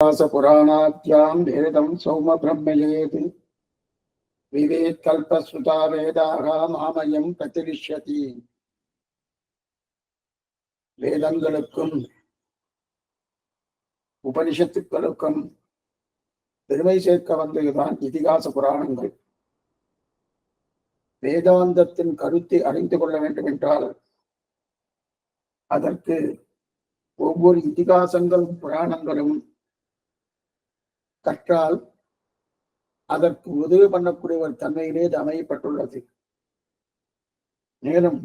पुराणाद्यां वेदं सौमब्रह्मयेत् विवेत्कल्पश्रुता वेदाः मामयं प्रतिरिष्यति. வேதங்களுக்கும் உபனிஷத்துக்களுக்கும் பெருமை சேர்க்க வந்ததுதான் இதிகாச புராணங்கள். வேதாந்தத்தின் கருத்தை அறிந்து கொள்ள வேண்டும் என்றால் அதற்கு ஒவ்வொரு இதிகாசங்களும் புராணங்களும் கற்றால் அதற்கு உதவி பண்ணக்கூடிய ஒரு தன்மையிலே இது அமையப்பட்டுள்ளது. மேலும்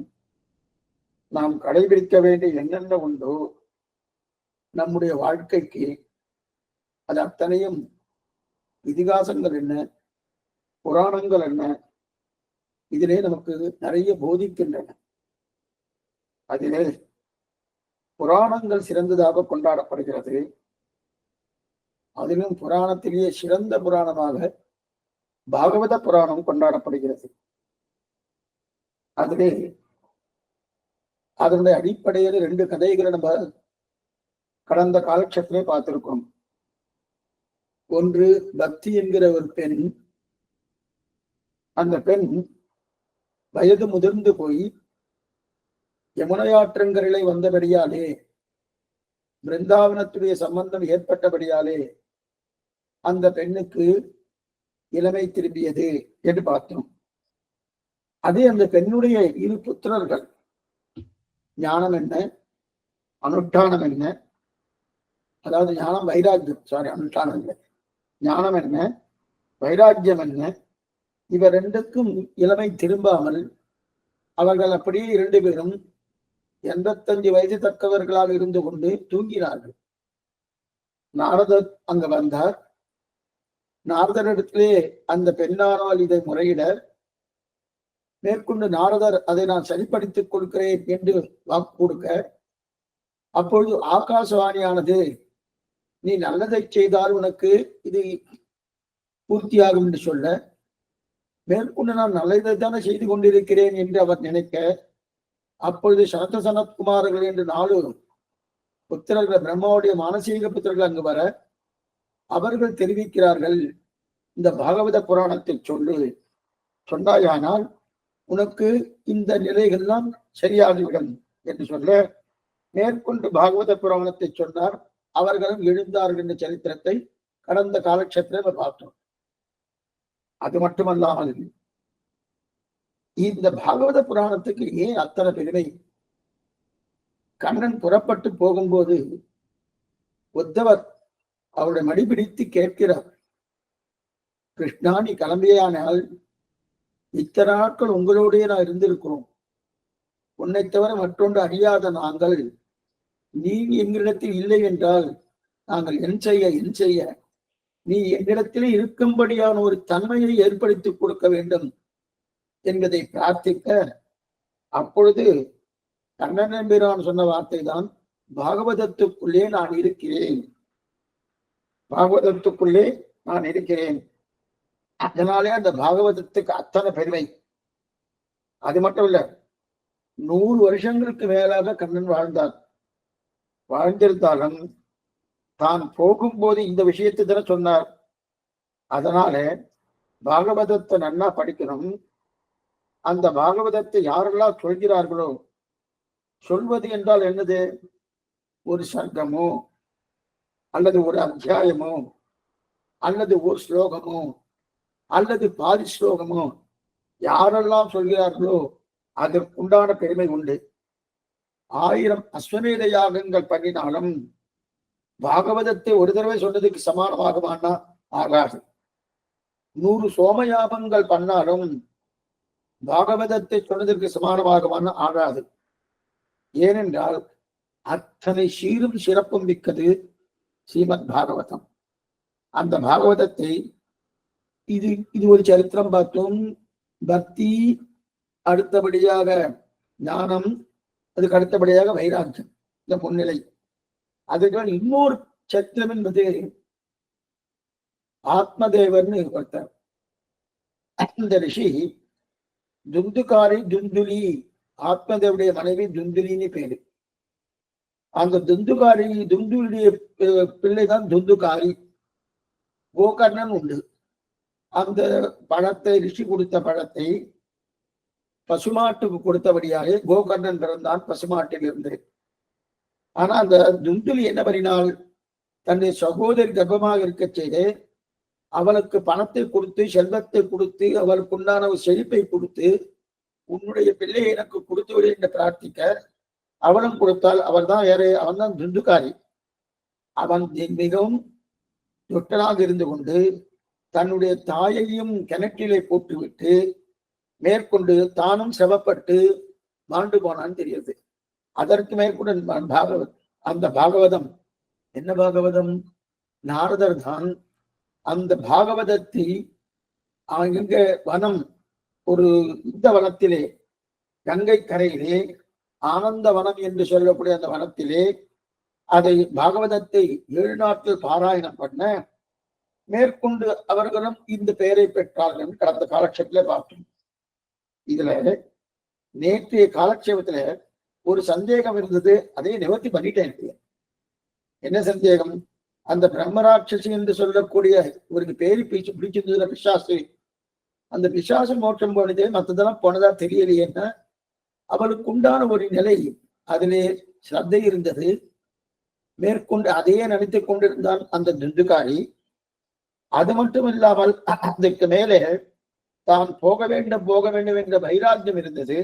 நாம் கடைபிடிக்க வேண்டிய என்னென்ன உண்டோ நம்முடைய வாழ்க்கைக்கு அது அத்தனையும் இதிகாசங்கள் என்ன, புராணங்கள் என்ன, இதிலே நமக்கு நிறைய போதிக்கின்றன. அதிலே புராணங்கள் சிறந்ததாக கொண்டாடப்படுகிறது. அதிலும் புராணத்திலேயே சிறந்த புராணமாக பாகவத புராணம் கொண்டாடப்படுகிறது. அதிலே அதனுடைய அடிப்படையில் 2 கதைகளை நம்ம கடந்த காலட்சத்திலே பார்த்திருக்கோம். ஒன்று, பக்தி என்கிற ஒரு பெண். அந்த பெண் வயது முதிர்ந்து போய் யமுனையாற்றங்கரையிலே வந்தபடியாலே, பிருந்தாவனத்துடைய சம்பந்தம் ஏற்பட்டபடியாலே அந்த பெண்ணுக்கு இளமை திரும்பியது என்று பார்த்தோம். அதே அந்த பெண்ணுடைய 2 புத்திரர்கள், ஞானம் என்ன, அனுஷ்டானம் என்ன, அதாவது ஞானம் வைராக்கியம், அனுஷ்டானம் இல்லை, ஞானம் என்ன, வைராக்கியம் என்ன, இவ 2க்கும் இளமை திரும்பாமல் அவர்கள் அப்படியே 2 பேரும் 85 வயது தக்கவர்களாக இருந்து கொண்டு தூங்கினார்கள். நாரதர் அங்க வந்தார். நாரதரிடத்திலே அந்த பெண்ணானால் இதை முறையிட, மேற்கொண்டு நாரதர் அதை நான் சரிப்படுத்திக் கொடுக்கிறேன் என்று வாக்கு கொடுக்க, அப்பொழுது ஆகாசவாணியானது, நீ நல்லதை செய்தால் உனக்கு இது பூர்த்தியாகும் என்று சொல்ல, மேற்கொண்டு நான் நல்லதை தானே செய்து கொண்டிருக்கிறேன் என்று அவர் நினைக்க, அப்பொழுது சனத்த சனத்குமார்கள் என்று 4 புத்திரர்கள், பிரம்மாவுடைய மானசீக புத்திரர்கள் அங்கு வர, அவர்கள் தெரிவிக்கிறார்கள், இந்த பாகவத புராணத்தை சொன்னாயானால் உனக்கு இந்த நிலைகள்லாம் சரியாகிவிடும் என்று சொல்ல, மேற்கொண்டு பாகவத புராணத்தை சொன்னார். அவர்களும் எழுந்தார்கள் என்ற சரித்திரத்தை கடந்த காலட்சத்திலே பார்த்தோம். அது மட்டுமல்லாமல் இந்த பாகவத புராணத்துக்கு ஏன் அத்தனை பெருமை? கண்ணன் புறப்பட்டு போகும்போது உத்தவர் அவருடைய மடிபிடித்து கேட்கிறார், கிருஷ்ணா, நீ கிளம்பியானால் இத்தனை நாட்கள் உங்களோடய நான் இருந்திருக்கிறோம். உன்னை தவிர மற்றொன்று அறியாத நாங்கள், நீ எங்களிடத்தில் இல்லை என்றால் நாங்கள் என் செய்ய நீ என்னிடத்திலே இருக்கும்படியான ஒரு தன்மையை ஏற்படுத்தி கொடுக்க வேண்டும் என்பதை பிரார்த்திக்க, அப்பொழுது கண்ணன் எம்பிரான் சொன்ன வார்த்தை தான், பாகவதத்துக்குள்ளே நான் இருக்கிறேன், பாகவதத்துக்குள்ளே நான் இருக்கிறேன். அதனாலே அந்த பாகவதத்துக்கு அத்தனை பெருமை. அது மட்டும் இல்ல, 100 வருஷங்களுக்கு மேலாக கண்ணன் வாழ்ந்திருந்தாலும் தான் போகும்போது இந்த விஷயத்தை தானே சொன்னார். அதனால பாகவதத்தை நன்னா படிக்கணும். அந்த பாகவதத்தை யாரெல்லாம் சொல்கிறார்களோ, சொல்வது என்றால் என்னது, ஒரு சர்க்கமோ அல்லது ஒரு அத்தியாயமோ அல்லது ஒரு ஸ்லோகமோ அல்லது பாதி ஸ்லோகமோ யாரெல்லாம் சொல்கிறார்களோ அதற்குண்டான பெருமை உண்டு. 1000 அஸ்வமேத யாகங்கள் பண்ணினாலும் பாகவதத்தை ஒரு தடவை சொன்னதுக்கு சமானமாகுமானா ஆகாது. 100 சோமயாபங்கள் பண்ணாலும் பாகவதத்தை சொன்னதற்கு சமானமாகுமான ஆகாது. ஏனென்றால் அத்தனை சீரும் சிறப்பும் மிக்கது ஸ்ரீமத் பாகவதம். அந்த பாகவதத்தை இது ஒரு சரித்திரம் பார்த்தோம். பக்தி, அடுத்தபடியாக ஞானம், அதுக்கு அடுத்தபடியாக வைராக்கியம், இந்த முன்னிலை. அதுக்கு இன்னொரு சரித்திரம் என்பது ஆத்மதேவர்னு ஒருத்தர். இந்த ரிஷி துந்துகாரி துந்துலி, ஆத்மதேவருடைய மனைவி துந்துலின்னு பேரு. அந்த துந்துகாரி துந்துடைய பிள்ளைதான் துந்துகாரி. கோகர்ணன் உண்டு. அந்த பழத்தை ரிஷி கொடுத்த பழத்தை பசுமாட்டுக்கு கொடுத்தபடியாலே கோகர்ணன் பிறந்தான் பசுமாட்டில் இருந்து. ஆனா அந்த துந்துலி என்ன பண்ணினாள்? தன்னை சகோதரி கர்ப்பமாக இருக்க செய்து அவளுக்கு பணத்தை கொடுத்து செல்வத்தை கொடுத்து அவளுக்கு உண்டான ஒரு செழிப்பை கொடுத்து உன்னுடைய பிள்ளையை எனக்கு கொடுத்து விடு என்று பிரார்த்திக்க அவளும் கொடுத்தால் அவள் தான் வேற அவன் தான் துந்துகாரி. அவன் மிகவும் தொட்டனாக இருந்து கொண்டு தன்னுடைய தாயையும் கிணற்றிலே போட்டுவிட்டு மேற்கொண்டு தானும் செவப்பட்டு மாண்டு போனான்னு தெரியுது. அதற்கு மேற்கொண்டு பாகவத் அந்த பாகவதம் என்ன பாகவதம்? நாரதர் தான் அந்த பாகவதத்தை எங்க வனம், ஒரு இந்த வனத்திலே கங்கை கரையிலே ஆனந்த வனம் என்று சொல்லக்கூடிய அந்த வனத்திலே அதை பாகவதத்தை 7 நாட்கள் பாராயணம் பண்ண மேற்கொண்டு அவர்களும் இந்த பெயரை பெற்றார்கள். கடந்த காலட்சேபத்திலே பார்த்தோம். இதுல நேற்றைய காலட்சேபத்துல ஒரு சந்தேகம் இருந்தது, அதையே நிவர்த்தி பண்ணிட்டேன். என்ன சந்தேகம்? அந்த பிரம்மராட்சசி என்று சொல்லக்கூடிய ஒரு பேரி பிடிச்சிருந்ததுல பிசாசு, அந்த பிசாசு மோட்சம் போனதே மற்றதெல்லாம் போனதா தெரியலையேன்னா அவளுக்கு உண்டான ஒரு நிலை அதிலே ஸ்ரத்தை இருந்தது. மேற்கொண்டு அதையே நினைத்துக் கொண்டிருந்தான் அந்த துந்துகாரி. அது மட்டும் இல்லாமல் அதுக்கு மேலே தான் போக வேண்டும் என்ற வைராக்கியம் இருந்தது.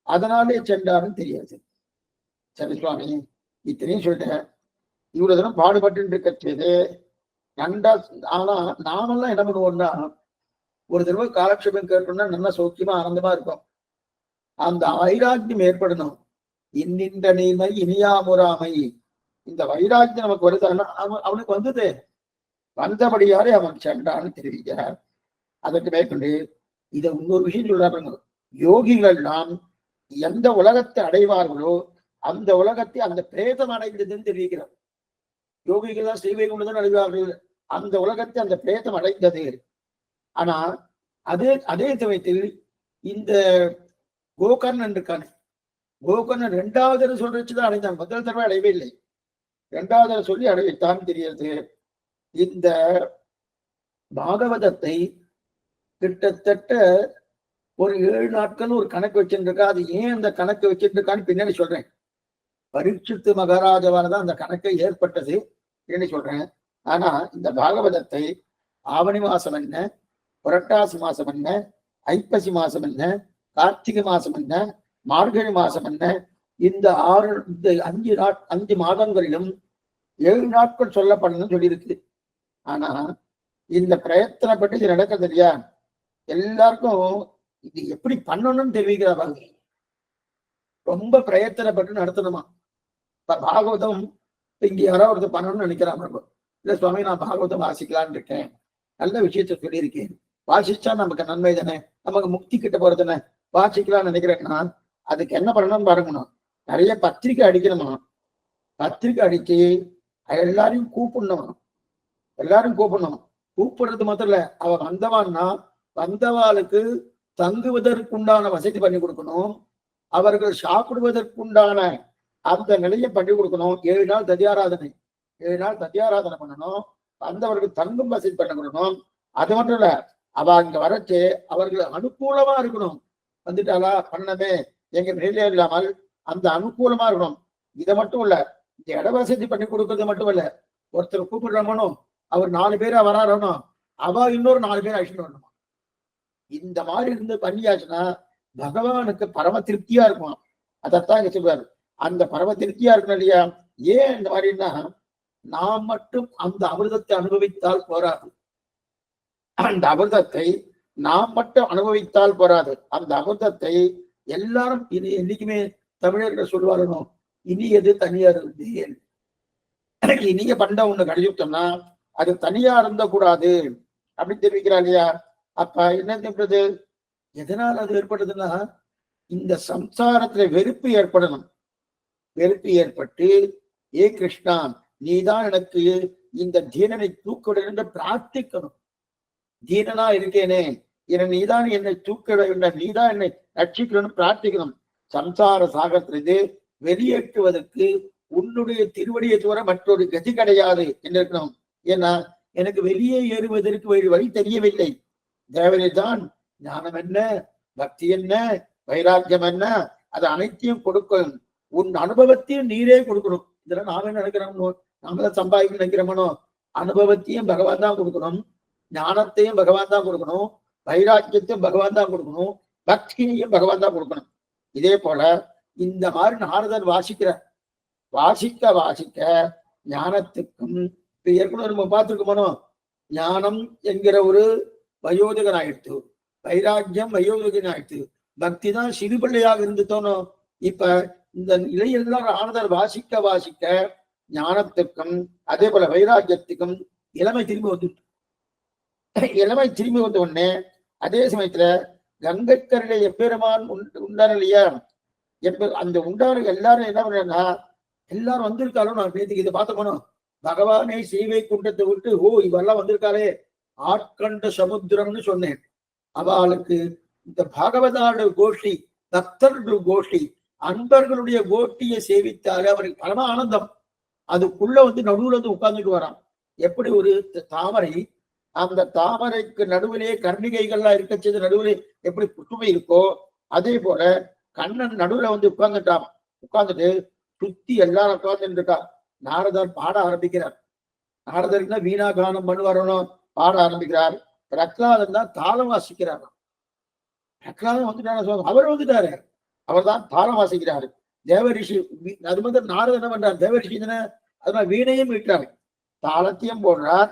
அதனாலே சென்றாரும் தெரியாது. சரி சுவாமி, இத்தனையும் சொல்லிட்டேன். இவ்வளவு தினம் பாடுபட்டு இருக்க செய்து நண்டா. ஆனா நாமெல்லாம் என்ன பண்ணுவோம்னா, ஒரு தடவை காலக்ஷேபம் கேட்டோம்னா நல்லா சௌக்கியமா ஆனந்தமா இருக்கும். அந்த வைராக்கியம் ஏற்படணும். இன்னின்ற நீர்மை இனியாமுறாமை, இந்த வைராக்கியம் நமக்கு வருதுன்னா அவனுக்கு வந்தது. வந்தபடியாலே அவன் சென்றான்னு தெரிவிக்கிறார். அதற்கு மேற்கொண்டு இதை இன்னொரு விஷயம் சொல்றாங்க. யோகிகள் நாம் எந்த உலகத்தை அடைவார்களோ அந்த உலகத்தை அந்த பிரேதம் அடைந்ததுன்னு தெரிவிக்கிறார். யோகிகள் தான் ஸ்ரீவைகுண்டதான் அடைவார்கள். அந்த உலகத்தை அந்த பிரேதம் அடைந்தது. ஆனா அதே சமயத்தில் இந்த கோகர்ணன் இருக்கானே, கோகர்ணன் 2வது தடவை சொல்றதுதான் அடைந்தான். முதல் தடவை அடையவே இல்லை, 2வது தடவை சொல்லி அடைவித்தான் தெரியாது. இந்த பாகவதத்தை கிட்டத்தட்ட ஒரு 7 நாட்கள் ஒரு கணக்கு வச்சுருக்கா. அது ஏன் அந்த கணக்கு வச்சுருக்கான்னு பின்னாடி சொல்றேன். பரீட்சித்து மகாராஜாவானதான் அந்த கணக்கை ஏற்பட்டது என்று சொல்றேன். ஆனா இந்த பாகவதத்தை ஆவணி மாசம் என்ன, புரட்டாசி மாசம் என்ன, ஐப்பசி மாசம் என்ன, கார்த்திகை மாசம் என்ன, மார்கழி மாசம் என்ன, இந்த 5 மாதங்களிலும் 7 நாட்கள் சொல்லப்படணும்னு சொல்லியிருக்கு. ஆனா இந்த பிரயத்தனப்பட்டு இது நடக்கிறது இல்லையா, எல்லாருக்கும் இது எப்படி பண்ணணும்னு தெரிவிக்கிறாங்க. ரொம்ப பிரயத்தனப்பட்டு நடத்தணுமா. பாகவதம் இங்க யாராவது ஒருத்தர் பண்ணணும்னு நினைக்கிறாங்க. இல்ல சுவாமி, நான் பாகவதம் வாசிக்கலான்னு இருக்கேன், நல்ல விஷயத்த சொல்லியிருக்கேன், வாசிச்சா நமக்கு நன்மை தானே, நமக்கு முக்தி கிட்ட போறது தானே, வாசிக்கலாம்னு நினைக்கிறேன்னா அதுக்கு என்ன பண்ணணும்னு பாருங்கணும். நிறைய பத்திரிக்கை அடிக்கணுமா. பத்திரிக்கை அடிச்சு எல்லாரையும் கூப்பிடணும். கூப்பிடுறது மாத்திரம் இல்ல, அவ வந்தவான்னா வந்தவாளுக்கு தங்குவதற்குண்டான வசதி பண்ணி கொடுக்கணும். அவர்கள் சாப்பிடுவதற்குண்டான அந்த நிலையை பண்ணி கொடுக்கணும். 7 நாள் தத்தியாராதனை பண்ணணும். வந்தவர்கள் தங்கும் வசதி பண்ண கொடுக்கணும். அது மட்டும் இல்ல, அவ இங்க வரச்சு அவர்கள் அனுகூலமா இருக்கணும். வந்துட்டாளா பண்ணமே எங்க நிலையில இல்லாமல் அந்த அனுகூலமா இருக்கணும். இதை மட்டும் இல்ல, இந்த இட வசதி பண்ணி கொடுக்கறது மட்டும் இல்ல, ஒருத்தர் கூப்பிடுறோமனும் அவர் 4 பேரா வராறணும், அவ இன்னொரு 4 பேர் அழிச்சுட்டு வரணுமா. இந்த மாதிரி இருந்து பண்ணியாச்சுன்னா பகவானுக்கு பரம திருப்தியா இருக்கும். அதைத்தான் இங்க சொல்றாரு. அந்த பரம திருப்தியா இருக்கணும் இல்லையா. ஏன் இந்த மாதிரின்னா, நாம் மட்டும் அந்த அமிர்தத்தை அனுபவித்தால் போராது. அந்த அமிர்தத்தை நாம் மட்டும் அனுபவித்தால் போராது. அந்த அமிர்தத்தை எல்லாரும் இது என்னைக்குமே தமிழர்கள் சொல்லுவாரணும், இனியது தனியார் இருந்தேன். இனிய பண்டம் ஒண்ணு கிடைச்சுட்டோம்னா அது தனியா இருந்த கூடாது அப்படின்னு தெரிவிக்கிறா இல்லையா. அப்ப என்ன தெரிவது, எதனால் அது ஏற்படுதுன்னா, இந்த சம்சாரத்துல வெறுப்பு ஏற்படணும். வெறுப்பு ஏற்பட்டு, ஏ கிருஷ்ணா, நீதான் எனக்கு இந்த தீனனை தூக்கிட என்று பிரார்த்திக்கணும். தீனனா இருக்கேனே, நீதான் என்னை தூக்கிட வேண்டும், நீதான் என்னை ரட்சிக்கணும்னு பிரார்த்திக்கணும். சம்சார சாகத்திலிருந்து வெளியேற்றுவதற்கு உன்னுடைய திருவடியை தவிர மற்றொரு கதி கிடையாது என்று இருக்கணும். ஏன்னா எனக்கு வெளியே ஏறுவதற்கு வழி தெரியவில்லை. தேவரை தான் ஞானம் என்ன, பக்தி என்ன, வைராக்கியம் என்ன, அது அனைத்தையும் கொடுக்கணும். உன் அனுபவத்தையும் நீரே கொடுக்கணும். இதெல்லாம் நாம என்ன நினைக்கிறோம், நாம தான் சம்பாதிக்க நினைக்கிறோமோ. அனுபவத்தையும் பகவான் தான் கொடுக்கணும், ஞானத்தையும் பகவான் தான் கொடுக்கணும், வைராக்கியத்தையும் பகவான் தான் கொடுக்கணும், பக்தியையும் பகவான் தான் கொடுக்கணும். இதே போல இந்த மாதிரி நாரதர் வாசிக்க வாசிக்க ஞானத்துக்கும் இப்ப ஏற்கனவே நம்ம பார்த்துருக்கோமோ, ஞானம் என்கிற ஒரு வயோதிகன் ஆயிடுத்து, வைராக்கியம் வயோதிகன் ஆயிடுத்து, பக்தி தான் சிறு பிள்ளையாக இருந்துட்டோனோ. இப்ப இந்த நிலையெல்லாம் ஆனதர் வாசிக்க வாசிக்க ஞானத்துக்கும் அதே போல வைராக்கியத்துக்கும் இளமை திரும்பி வந்துட்டு, இளமை திரும்பி வந்த உடனே அதே சமயத்துல கங்கைக்கரையில எப்பெருமான் உண்டான இல்லையா, அந்த உண்டான எல்லாரும் என்ன பண்ணா, எல்லாரும் வந்திருக்காலும் நான் நேற்றுக்கு இதை பார்த்துக்கணும். பகவானே சீவை குண்டத்தை விட்டு இவெல்லாம் வந்திருக்காளே, ஆட்கண்ட சமுத்திரம்னு சொன்னேன். அவளுக்கு இந்த பாகவதாடு கோஷ்டி, பக்தர்கள் கோஷ்டி, அன்பர்களுடைய கோஷ்டியை சேவித்தாரு. அவருக்கு பரம ஆனந்தம். அதுக்குள்ள நடுவுல உட்கார்ந்துட்டு வரான். எப்படி ஒரு தாமரை, அந்த தாமரைக்கு நடுவிலே கர்ணிகைகள்லாம் இருக்க செய்த நடுவிலே எப்படி புற்றுமை இருக்கோ, அதே போல கண்ணன் நடுவுல உட்கார்ந்துட்டான். உட்கார்ந்துட்டு சுத்தி எல்லாரும் உட்கார்ந்துட்டு இருக்கா. நாரதர் பாட ஆரம்பிக்கிறார். நாரதருக்கு தான் வீணா கானம் வரணும், பாட ஆரம்பிக்கிறார். பிரகலாதன் தான் தாளம் வாசிக்கிறார். பிரகலாதன் வந்துட்டாரு, அவர் வந்துட்டாரு, அவர் தான் தாளம் வாசிக்கிறாரு. தேவரிஷி அது நாரதர் என்ன பண்றார், தேவரிஷி தானே, அதனால வீணையும் மீட்டார், தாளத்தையும் போடுறார்,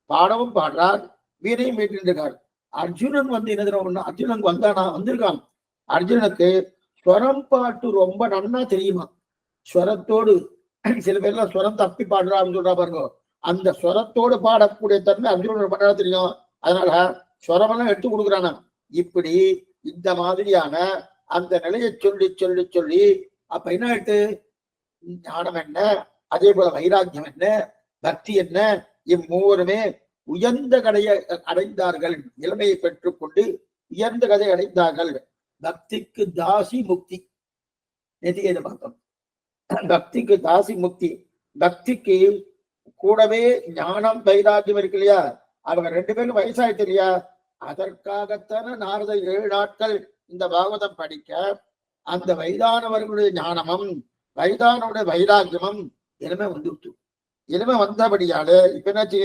பாடவும் பாடுறார், வீணையும் மீட்டு இருக்கார். அர்ஜுனன் என்ன தெரியும், அர்ஜுனன் வந்திருக்கான். அர்ஜுனனுக்கு ஸ்வரம் பாட்டு ரொம்ப நன்னா தெரியுமா. ஸ்வரத்தோடு சில பேர்லாம் ஸ்வரம் தப்பி பாடுறான்னு சொல்றா பாருங்க, அந்த ஸ்வரத்தோடு பாடக்கூடிய தன்மை அர்ஜுனன் பண்ண தெரியும். அதனால ஸ்வரமெல்லாம் எடுத்து கொடுக்குறானா. இப்படி இந்த மாதிரியான அந்த நிலையை சொல்லி சொல்லி சொல்லி அப்ப என்ன ஆயிட்டு, ஞானம் என்ன, அதே போல வைராக்கியம் என்ன, பக்தி என்ன, இம்மூவருமே உயர்ந்த கதையை அடைந்தார்கள். இளமையை பெற்றுக்கொண்டு உயர்ந்த கதை அடைந்தார்கள். பக்திக்கு தாசி முக்தி, நேற்று இதை பார்த்தோம். பக்திக்கு தாசி முக்தி, பக்திக்கு கூடவே ஞானம் வைராக்கியம் இருக்கு இல்லையா, அவங்க ரெண்டு பேரும் வயசாயிட்டு இல்லையா. அதற்காகத்தான நாரதர் 7 நாட்கள் இந்த பாகவதம் படிக்க அந்த வயதானவர்களுடைய ஞானமும் வயதானுடைய வைராக்கியமும் இனிமே வந்துவிட்டு, இனிமே வந்தபடியால இப்ப என்னாச்சு,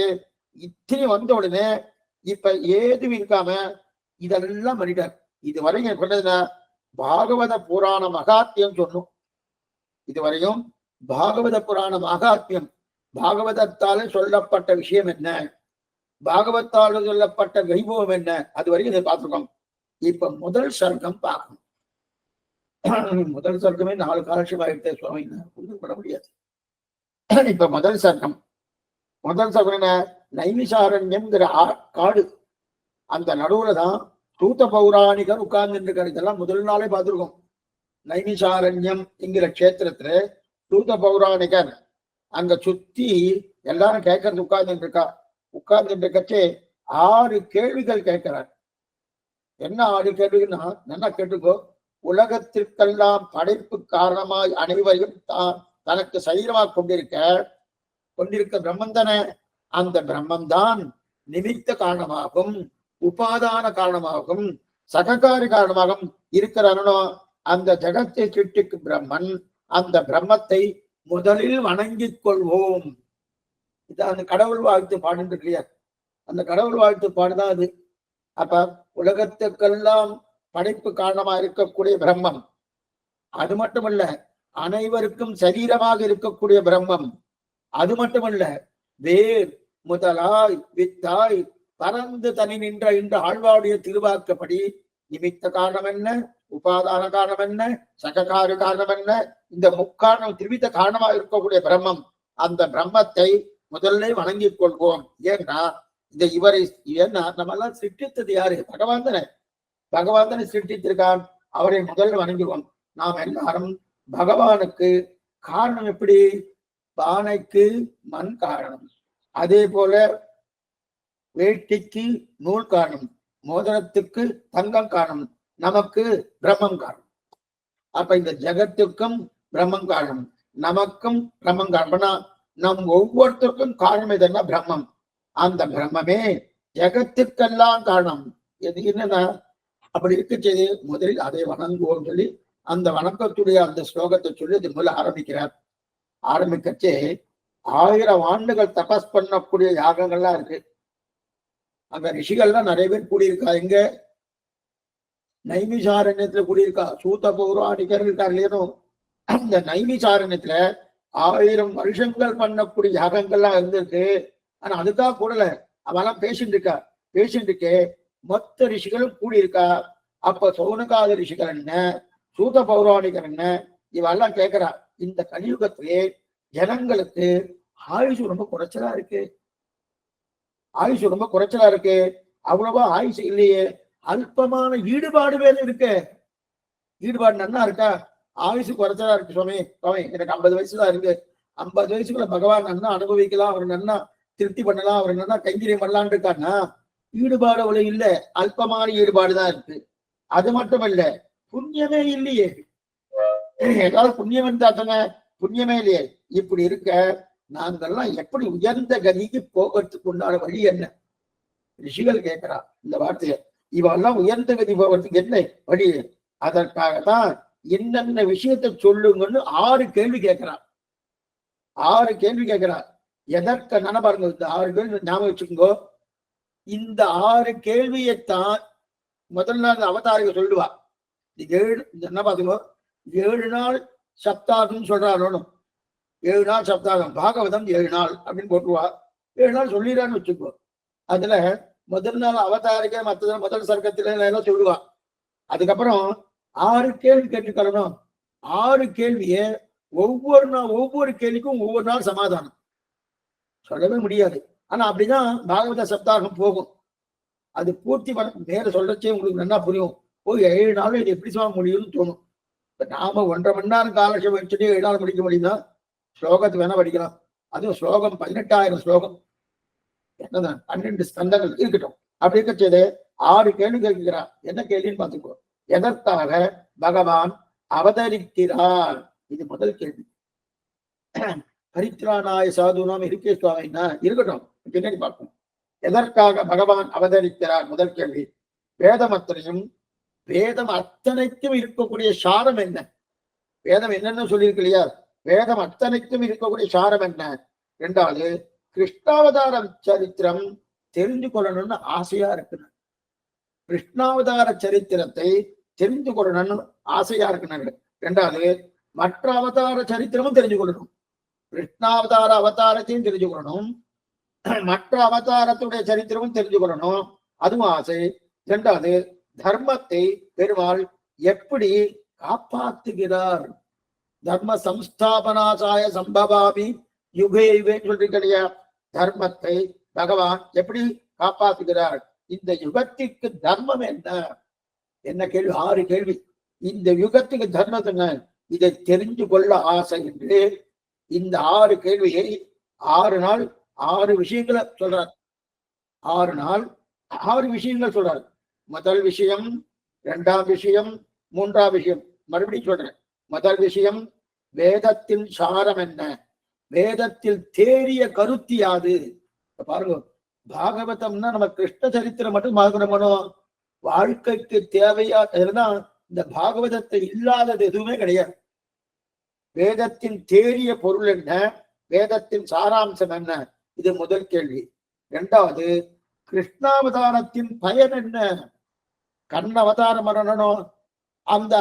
இத்தனை வந்த உடனே இப்ப ஏதும் இருக்காம இதெல்லாம் பண்ணிட்டார். இதுவரையும் சொன்னதுன்னா பாகவத புராண மகாத்மியம் சொன்னோம். இதுவரையும் பாகவத புராண மகாத்மியம், பாகவதத்தால சொல்லப்பட்ட விஷயம் என்ன, பாகவத்தால் சொல்லப்பட்ட வைபவம் என்ன, அது வரைக்கும் இதை பார்த்துருக்கோம். இப்ப முதல் சர்க்கம் பார்க்கணும். முதல் சர்க்கமே 4 காலட்சம் ஆகிட்டே சுவாமி பண்ண முடியாது. இப்ப முதல் சர்க்கம் என்ன, நைமிசாரண்யம்ங்கிற காடு, அந்த நடுவுல தான் சூத பௌராணிகர் உட்கார்ந்து இருக்காரு. இதெல்லாம் முதல் நாளே பார்த்துருக்கோம். நைமிசாரண்யம் என்கிற கஷேத்திரத்துல சூத பௌராணிகர் அங்க சுத்தி எல்லாரும் கேட்கறது உட்கார்ந்துட்டு இருக்கச்சே 6 கேள்விகள் கேட்கிறார். என்ன 6 கேள்விகள்னா, நல்லா கேட்டுக்கோ. உலகத்திற்கெல்லாம் படைப்பு காரணமாய் அனைவரையும் தனக்கு சரீரமாக கொண்டிருக்க பிரம்மந்தன, அந்த பிரம்மந்தான் நிமித்த காரணமாகும், உபாதான காரணமாகும், சககாரி காரணமாகவும் இருக்கிறானோ அந்த ஜகத்தை சிருஷ்டிக்கு பிரம்மன். அந்த பிரம்மத்தை முதலில் வணங்கிக் கொள்வோம். இது அந்த கடவுள் வாழ்த்து பாடுன்னு இல்லையா, அந்த கடவுள் வாழ்த்து பாடுதான் அது. அப்ப உலகத்துக்கெல்லாம் படைப்பு காரணமா இருக்கக்கூடிய பிரம்மம், அது மட்டுமல்ல அனைவருக்கும் சரீரமாக இருக்கக்கூடிய பிரம்மம், அது மட்டுமல்ல வேர் முதலாய் வித்தாய் பறந்து தனி நின்ற இந்த ஆழ்வாருடைய திருவாக்கப்படி நிமித்த காரணம் என்ன, உபாதான காரணம் என்ன, சககார காரணம் என்ன, இந்த முக்காரணம் திருவித காரணமா இருக்கக்கூடிய பிரம்மம், அந்த பிரம்மத்தை முதல்ல வணங்கிக் கொள்வோம். ஏன்னா இந்த இவரை ஏன்னா நம்ம எல்லாம் சிருஷ்டித்தது யாரு, பகவான் தானே சிருஷ்டித்திருக்கான். அவரை முதல்ல வணங்குவோம். நாம் எல்லாரும் பகவானுக்கு காரணம் எப்படி, பானைக்கு மண் காரணம், அதே போல வேட்டிக்கு நூல் காரணம், மோதிரத்துக்கு தங்கம் காரணம், நமக்கு பிரம்மம் காரணம். அப்ப இந்த ஜகத்துக்கும் பிரம்மம் காரணம். நமக்கும் பிரம்மம் காரணம்னா நம் ஒவ்வொருத்தருக்கும் காரணம் எதுன்னா பிரம்மம். அந்த பிரம்மமே ஜெகத்திற்கெல்லாம் காரணம். எது என்னன்னா அப்படி இருக்க செய்து முதலில் அதை வணங்குவோம் சொல்லி அந்த வணக்கத்துடைய அந்த ஸ்லோகத்தை சொல்லி இது முதல்ல ஆரம்பிக்கிறார். ஆரம்பிக்கச்சே 1000 ஆண்டுகள் தபஸ் பண்ணக்கூடிய யாகங்கள்லாம் இருக்கு. அங்க ரிஷிகள்லாம் நிறைய பேர் கூடியிருக்கா. எங்க நைமிசாரண்யத்துல கூடியிருக்கா. சூத பௌராணிகர் இருக்கார் இல்லையோ, அந்த நைமிசாரண்யத்துல 1000 வருஷங்கள் பண்ணக்கூடிய யாகங்கள்லாம் இருந்திருக்கு. ஆனா அதுக்காக கூடல அவெல்லாம் பேசிட்டு இருக்கே மொத்த ரிஷிகளும் கூடியிருக்கா. அப்ப சௌனகாத ரிஷிகள் என்ன, சூத பௌராணிகர் என்ன, இவெல்லாம் கேட்கிறா. இந்த கலியுகத்திலே ஜனங்களுக்கு ஆயுசு ரொம்ப குறைச்சலா இருக்கு. அவ்வளவா ஆயுசு இல்லையே, அல்பமான ஈடுபாடு வேலை இருக்கு. ஈடுபாடு நன்னா இருக்கா? ஆயுசு குறைச்சலா இருக்கு. சுவாமி எனக்கு 50 வயசுதான் இருக்கு. 50 வயசுக்குள்ள பகவான் நன்னா அனுபவிக்கலாம், அவர் நன்னா திருப்தி பண்ணலாம், அவர் நன்னா கைங்கரியம் பண்ணலான் இருக்கான்னா ஈடுபாடு அவ்வளவு இல்லை, அல்பமான ஈடுபாடுதான் இருக்கு. அது மட்டும் இல்ல, புண்ணியமே இல்லையே. ஏதாவது புண்ணியம் இருந்தாத்தன புண்ணியமே இல்லையே. இப்படி இருக்க நாங்கள்லாம் எப்படி உயர்ந்த கதிக்கு போகிறதுக்கு உண்டான வழி என்ன? ரிஷிகள் கேட்கிறா இந்த வார்த்தையை. இவெல்லாம் உயர்ந்த கதி போகிறதுக்கு என்ன வழி? அதற்காகத்தான் என்னென்ன விஷயத்தை சொல்லுங்கன்னு 6 கேள்வி கேட்கிறார். 6 கேள்வி கேட்கிறார். எதற்கு பாருங்க, இந்த 6 கேள்வி ஞாபகம் வச்சுக்கோங்க. இந்த 6 கேள்வியைத்தான் முதல் நாள் அவதாரிக சொல்லுவா. என்ன பாத்துக்கோ, 7 நாள் சப்தாகம் சொல்றாரு. 7 நாள் சப்தாகம், பாகவதம் 7 நாள் அப்படின்னு போட்டுருவா. 7 நாள் சொல்லிடான்னு வச்சுக்கோ. அதுல முதல் நாள் அவதாரிக்க, மற்ற முதல் சர்க்கத்துல எல்லாம் சொல்லுவா. அதுக்கப்புறம் 6 கேள்வி கேட்டுக்கணும். 6 கேள்விய ஒவ்வொரு கேள்விக்கும் ஒவ்வொரு நாள் சமாதானம் சொல்லவே முடியாது. ஆனா அப்படிதான் பாகவத சப்தாகம் போகும். அது பூர்த்தி பண்ண நேர சொல்றச்சே உங்களுக்கு நல்லா புரியும். 7 நாளும் இது எப்படி சொல்ல முடியும்னு தோணும். நாம 1.5 மணி நேரம் காலட்சேபம் வச்சுட்டு 7 நாள் முடிக்க முடியும்னா ஸ்லோகத்தை வேணா படிக்கலாம். அதுவும் ஸ்லோகம் 18,000 ஸ்லோகம், என்னதான் 12 ஸ்கந்தங்கள் இருக்கட்டும். அப்படி இருக்க செய்து 6 கேள்வி கேட்கிறார். என்ன கேள்வின்னு பார்த்துக்கோ. எதற்காக பகவான் அவதரிக்கிறார்? இது முதல் கேள்வி. பரித்ராணாய சாதுனாம் இருக்கே சுவாமின்னா இருக்கட்டும், பின்னாடி பார்ப்போம். எதற்காக பகவான் அவதரிக்கிறார்? முதல் கேள்வி. வேதம் அத்தனைக்கும் இருக்கக்கூடிய சாரம் என்ன? வேதம் என்னன்னு சொல்லியிருக்கு இல்லையா? வேதம் அத்தனைக்கும் இருக்கக்கூடிய சாரம் என்ன? 2வது, கிருஷ்ணாவதார சரித்திரம் தெரிந்து கொள்ளணும்னு ஆசையா இருக்கிறார். கிருஷ்ணாவதார சரித்திரத்தை தெரிந்து கொள்ளணும்னு ஆசையா இருக்கிறார். 2வது, மற்ற அவதார சரித்திரமும் தெரிஞ்சு கொள்ளணும். கிருஷ்ணாவதார அவதாரத்தையும் தெரிஞ்சு கொள்ளணும், மற்ற அவதாரத்துடைய சரித்திரமும் தெரிஞ்சு கொள்ளணும், அதுவும் ஆசை. 2வது, தர்மத்தை பெருமாள் எப்படி காப்பாற்றுகிறார்? தர்ம சம்ஸ்தாபனாசாய சம்பவாமி யுகே யுகே சொல்றீங்க. தர்மத்தை பகவான் எப்படி காப்பாற்றுகிறார்? இந்த யுகத்திற்கு தர்மம் என்ன? என்ன கேள்வி? 6 கேள்வி. இந்த யுகத்துக்கு தர்மம் என்ன? இதை தெரிஞ்சு கொள்ள ஆசை என்று இந்த 6 கேள்வியை 6 நாள் 6 விஷயங்களை சொல்றார். 6 நாள் 6 விஷயங்கள் சொல்றார். முதல் விஷயம், 2ஆம் விஷயம், 3ஆம் விஷயம். மறுபடியும் சொல்றேன். முதல் விஷயம், வேதத்தின் சாரம் என்ன? வேதத்தில் தேறிய கருத்து யாது? பாருங்க, பாகவதம்னா நம்ம கிருஷ்ண சரித்திரம் மட்டும் பண்ணணும். வாழ்க்கைக்கு தேவையா இருந்தால் இந்த பாகவதத்தை இல்லாதது எதுவுமே கிடையாது. வேதத்தின் தேறிய பொருள் என்ன? வேதத்தின் சாராம்சம் என்ன? இது முதல் கேள்வி. 2வது, கிருஷ்ணாவதாரத்தின் பயன் என்ன? கண்ண அவதாரம் பண்ணணும், அந்த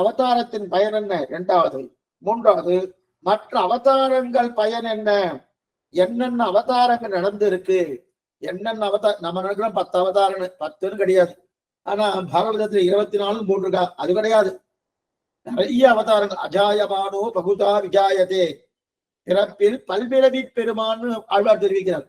அவதாரத்தின் பயன் என்ன? 2வது. 3வது, மற்ற அவதாரங்கள் பயன் என்ன? என்னென்ன அவதாரங்கள் நடந்திருக்கு? என்னென்ன அவதாரம்? நம்ம நினைக்கிற 10 அவதாரம், 10ன்னு கிடையாது. ஆனா பாகவதத்துல 24 போட்டிருக்கா. அது கிடையாது, நிறைய அவதாரங்கள். அஜாயமானோ பகுதா விஜாயதே, பிறப்பில் பல்பிறவி பெருமான்னு ஆழ்வார் தெரிவிக்கிறார்.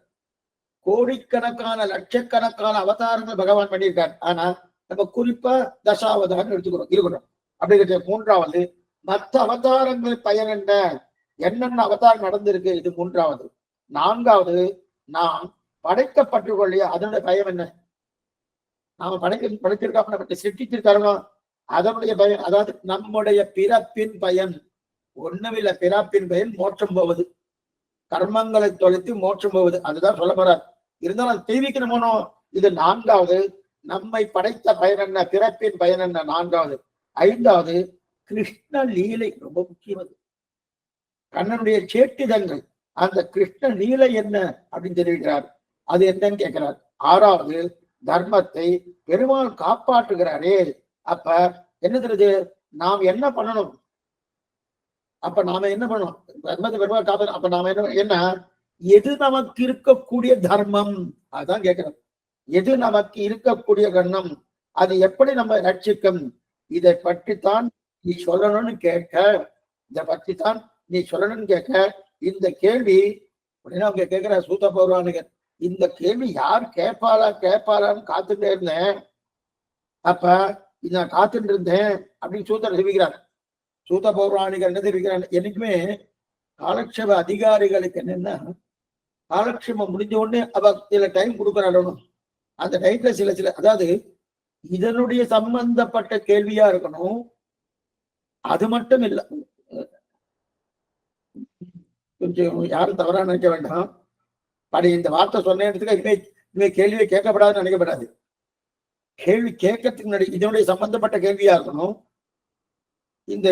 கோடிக்கணக்கான லட்சக்கணக்கான அவதாரங்கள் பகவான் பண்ணியிருக்கார். ஆனா நம்ம குறிப்பா தசாவதாரம் இருக்கணும். அப்படிங்கிற 3வது, மற்ற அவதாரங்கள் பயன் என்ன? என்னென்ன அவதாரம் நடந்திருக்கு? இது 3வது. 4வது, நாம் படைக்கப்பட்டிருக்கோம் இல்லையா, அதனுடைய பயம் என்ன? நாம படைச்சிருக்காம சிருஷ்டிச்சிருக்காரோ அதனுடைய பயன், அதாவது நம்முடைய பிறப்பின் பயன். ஒண்ணுமில்ல, பிறப்பின் பெயர் மோட்சம் போவது, கர்மங்களை தொலைத்து மோட்சம் போவது, அதுதான் சொல்ல போறார். இருந்தாலும் அது தெரிவிக்கணுமோ. இது நான்காவது. நம்மை படைத்த பயன் என்ன, பிறப்பின் பயன் என்ன, நான்காவது. ஐந்தாவது கிருஷ்ண லீலை, ரொம்ப முக்கியமானது. கண்ணனுடைய சேட்டிதங்கள், அந்த கிருஷ்ண லீலை என்ன அப்படின்னு தெரிவிக்கிறார். அது என்னன்னு கேட்கிறார். ஆறாவது தர்மத்தை பெருமாள் காப்பாற்றுகிறாரே. அப்ப என்ன தெரியுது, நாம் என்ன பண்ணணும்? அப்ப நாம என்ன பண்ணணும்? தர்மத்தை பெருமாள் காப்பாற்ற. அப்ப நாம என்ன எது நமக்கு இருக்கக்கூடிய தர்மம், அதான் கேட்கிறோம். எது நமக்கு இருக்கக்கூடிய கண்ணம், அது எப்படி நம்ம ரட்சிக்கும், இதை பற்றித்தான் நீ சொல்லணும்னு கேட்க. இதை பற்றித்தான் நீ சொல்லணும்னு கேட்க. இந்த கேள்வி உடனே அவங்க கேட்கிற சூத்த பௌராணிகர், இந்த கேள்வி யார் கேட்பாளான்னு காத்துட்டே இருந்தேன். அப்ப நான் காத்துட்டு இருந்தேன் அப்படின்னு சூத்தர் தெரிவிக்கிறார். சூத்த பௌராணிகர் என்ன தெரிவிக்கிறார், என்னைக்குமே காலக்ஷேப அதிகாரிகளுக்கு என்னன்னா, காலக்ஷேபம் முடிஞ்ச உடனே அவ சில டைம் கொடுக்குறாள். அந்த டைம்ல சில அதாவது இதனுடைய சம்பந்தப்பட்ட கேள்வியா இருக்கணும். அது மட்டும் இல்ல, கொஞ்சம் யாரும் தவறா நினைக்க வேண்டாம். படி இந்த வார்த்தை சொன்ன இடத்துக்கு இனிமே கேள்வியை கேட்கப்படாதுன்னு நினைக்கப்படாது. கேள்வி கேட்கறதுக்கு முன்னாடி இதனுடைய சம்பந்தப்பட்ட கேள்வியா இருக்கணும். இந்த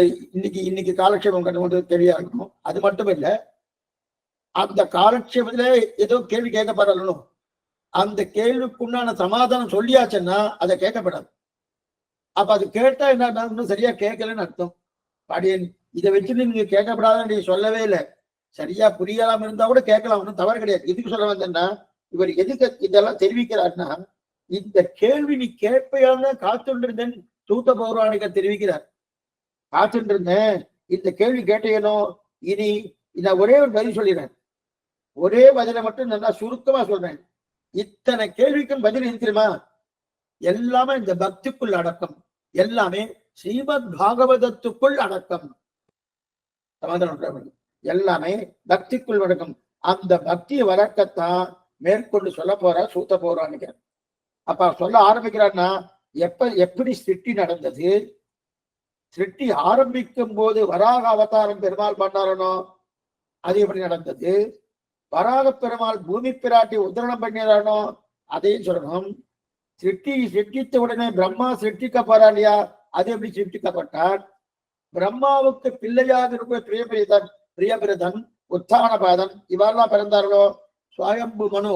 இன்னைக்கு காலக்ஷேபம் கண்டு கேள்வியா இருக்கணும். அது மட்டும் இல்ல, அந்த காலக்ஷேபத்துல ஏதோ கேள்வி கேட்கப்படணும். அந்த கேள்விக்குண்டான சமாதானம் சொல்லியாச்சுன்னா அதை கேட்கப்படாது. அப்ப அது கேட்டா என்ன, சரியா கேட்கலன்னு அர்த்தம். பாடியன் இதை வச்சுட்டு நீங்க கேட்கப்படாதுன்னு நீங்க சொல்லவே இல்லை. சரியா புரியலாம் இருந்தா கூட கேட்கலாம், ஒன்றும் தவறு கிடையாது. எதுக்கு சொல்ல வந்தேன்னா, இவர் எதுக்கு இதெல்லாம் தெரிவிக்கிறார்னா, இந்த கேள்வி நீ கேட்பையான காத்துருந்தேன் சூத்த பௌராணிகர் தெரிவிக்கிறார். காத்துருந்தேன், இந்த கேள்வி கேட்டேனோ, இனி நான் ஒரே ஒரு பதில் சொல்லிடுறேன். ஒரே பதிலை மட்டும் நல்லா சுருக்கமா சொல்றேன். இத்தனை கேள்விக்கும் பதில் எது தெரியுமா? எல்லாமே இந்த பக்திக்குள் அடக்கம், எல்லாமே ஸ்ரீமத் பாகவதத்துக்குள் அடக்கம். எல்லாமே பக்திக்குள் அடக்கம். அந்த பக்தி வழக்கத்தான் மேற்கொண்டு சொல்ல போற சூத்த பௌராணிகர். அப்ப சொல்ல ஆரம்பிக்கிறான்னா, எப்படி சிருஷ்டி நடந்தது, சிருஷ்டி ஆரம்பிக்கும் போது வராக அவதாரம் பெருமாள் பண்ணாரனோ அது எப்படி நடந்தது, வராக பெருமாள் பூமி பிராட்டி உத்தரணம் பண்ணிறானோ அதையும் சொல்லணும். சிருஷ்டித்த உடனே பிரம்மா சிருஷ்டிக்கப்படா இல்லையா, அது எப்படி சிருஷ்டிக்கப்பட்டார், பிரம்மாவுக்கு பிள்ளையாக இருக்கிற பிரியபிரதன் உத்தானபாதன் இவரெல்லாம் பிறந்தார்களோ, சுவயம்பு மனு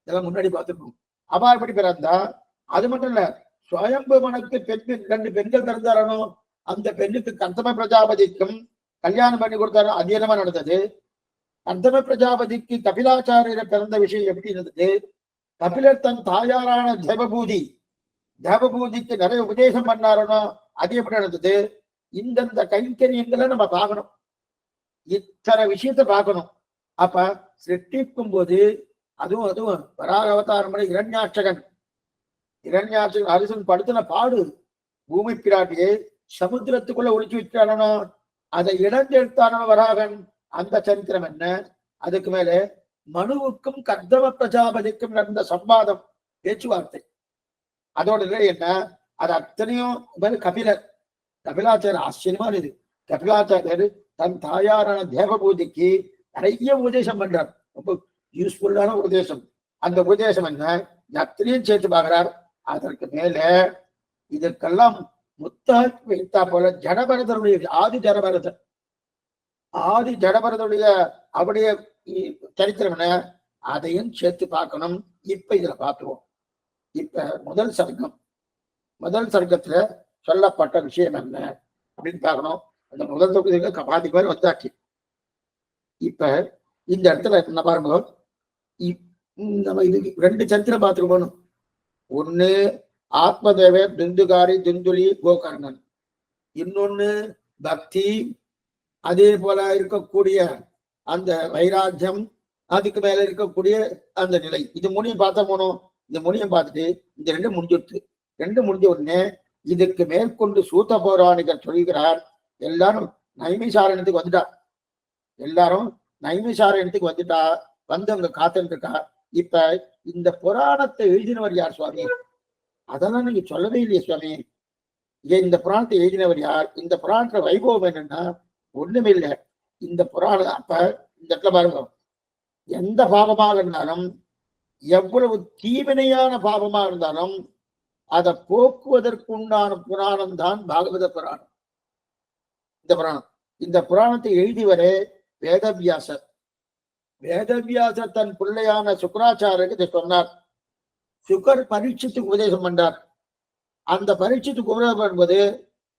இதெல்லாம் முன்னாடி பார்த்துக்கணும். அவா எப்படி பிறந்தா, அது மட்டும் இல்ல, சுவயம்பு மனுக்கு ரெண்டு பெண்கள் பிறந்தாரனோ, அந்த பெண்ணுக்கு கந்தம பிரஜாபதிக்கும் கல்யாணம் பண்ணி கொடுத்தாரோ, அது என்னமா நடந்தது. கந்தம பிரஜாபதிக்கு கபிலாச்சாரியரை பிறந்த விஷயம் எப்படி இருந்தது. கபிலர் தன் தாயாரான தேவபூதிக்கு நிறைய உபதேசம் பண்ணாரனோ, அது எப்படி நடந்தது. இந்தந்த கைங்கரியங்களை நம்ம பார்க்கணும், இத்தனை விஷயத்த பார்க்கணும். அப்ப சிருஷ்டிக்கும் போது அதுவும் வராக அவதாரம் பண்ணி இரண்யாட்சகன் அரசன் படுத்தின பாடு, பூமி பிராட்டியை சமுத்திரத்துக்குள்ள ஒழிச்சு வச்சானோ, அதை இழந்தெடுத்தானோ வராகன், அந்த சரித்திரம் என்ன. அதுக்கு மேல மனுவுக்கும் கர்தம பிரஜாபதிக்கும் நடந்த சம்வாதம், பேச்சுவார்த்தை, அதோட நிலை என்ன, அது அத்தனையும் கபிலாச்சாரியர் ஆச்சரியமா இது. கபிலாச்சாரியர் தன் தாயாரான தேவபூதிக்கு நிறைய உபதேசம் பண்றார், ரொம்ப யூஸ்ஃபுல்லான உபதேசம். அந்த உபதேசம் என்ன, அத்தனையும் சேர்த்து பார்க்கிறார். அதற்கு மேல இதற்கெல்லாம் முத்தாக்கி வைத்தா போல ஜடபரதனுடைய ஆதி ஜடபரதனுடைய அவருடைய சரித்திரம் என்ன, அதையும் சேர்த்து பார்க்கணும். இப்ப இதுல பார்த்துருவோம். இப்ப முதல் சர்க்கத்துல சொல்லப்பட்ட விஷயம் என்ன அப்படின்னு பார்க்கணும். அந்த முதல் தொகுதிக்கு பாதி பேர் வந்தாச்சு. இப்ப இந்த இடத்துல என்ன பாருங்க, நம்ம இதுக்கு ரெண்டு சரித்திரம் பார்த்துட்டு போகணும். ஒண்ணு ஆத்மதேவ துந்துகாரி துந்துலி கோகர்ணன், இன்னொன்னு பக்தி, அதே போல இருக்கக்கூடிய அந்த வைராக்கியம், அதுக்கு மேல இருக்கக்கூடிய அந்த நிலை. இது மூணையும் பார்த்தா போனோம். இந்த மூணையும் பார்த்துட்டு இந்த ரெண்டு முடிஞ்ச உடனே இதுக்கு மேற்கொண்டு சூத்த பௌராணிகர் சொல்கிறார், எல்லாரும் நைமிசாரணத்துக்கு வந்துட்டா, வந்து அவங்க காத்துட்டு இருக்கா. இப்ப இந்த புராணத்தை எழுதினவர் யார் சுவாமி, அதெல்லாம் நீங்க சொல்லவே இல்லையே சுவாமி. இந்த புராணத்தை எழுதினவர் யார், இந்த புராணத்துல வைபவம் என்னன்னா, ஒண்ணுமில்லை. இந்த புராணம் அப்ப இந்த இடத்துல பாருங்க, எந்த பாவமாக இருந்தாலும், எவ்வளவு தீவினையான பாவமா இருந்தாலும் அதை போக்குவதற்குண்டான புராணம் தான் பாகவத புராணம். இந்த புராணத்தை எழுதிவரே வேதவியாசர். வேதவியாசர் தன் பிள்ளையான சுக்கராச்சாரியருக்கு இதை சொன்னார். சுகர் பரீட்சித்துக்கு உபதேசம் பண்ணார். அந்த பரீட்சித்துக்கு உபதேசம் பண்ணும்போது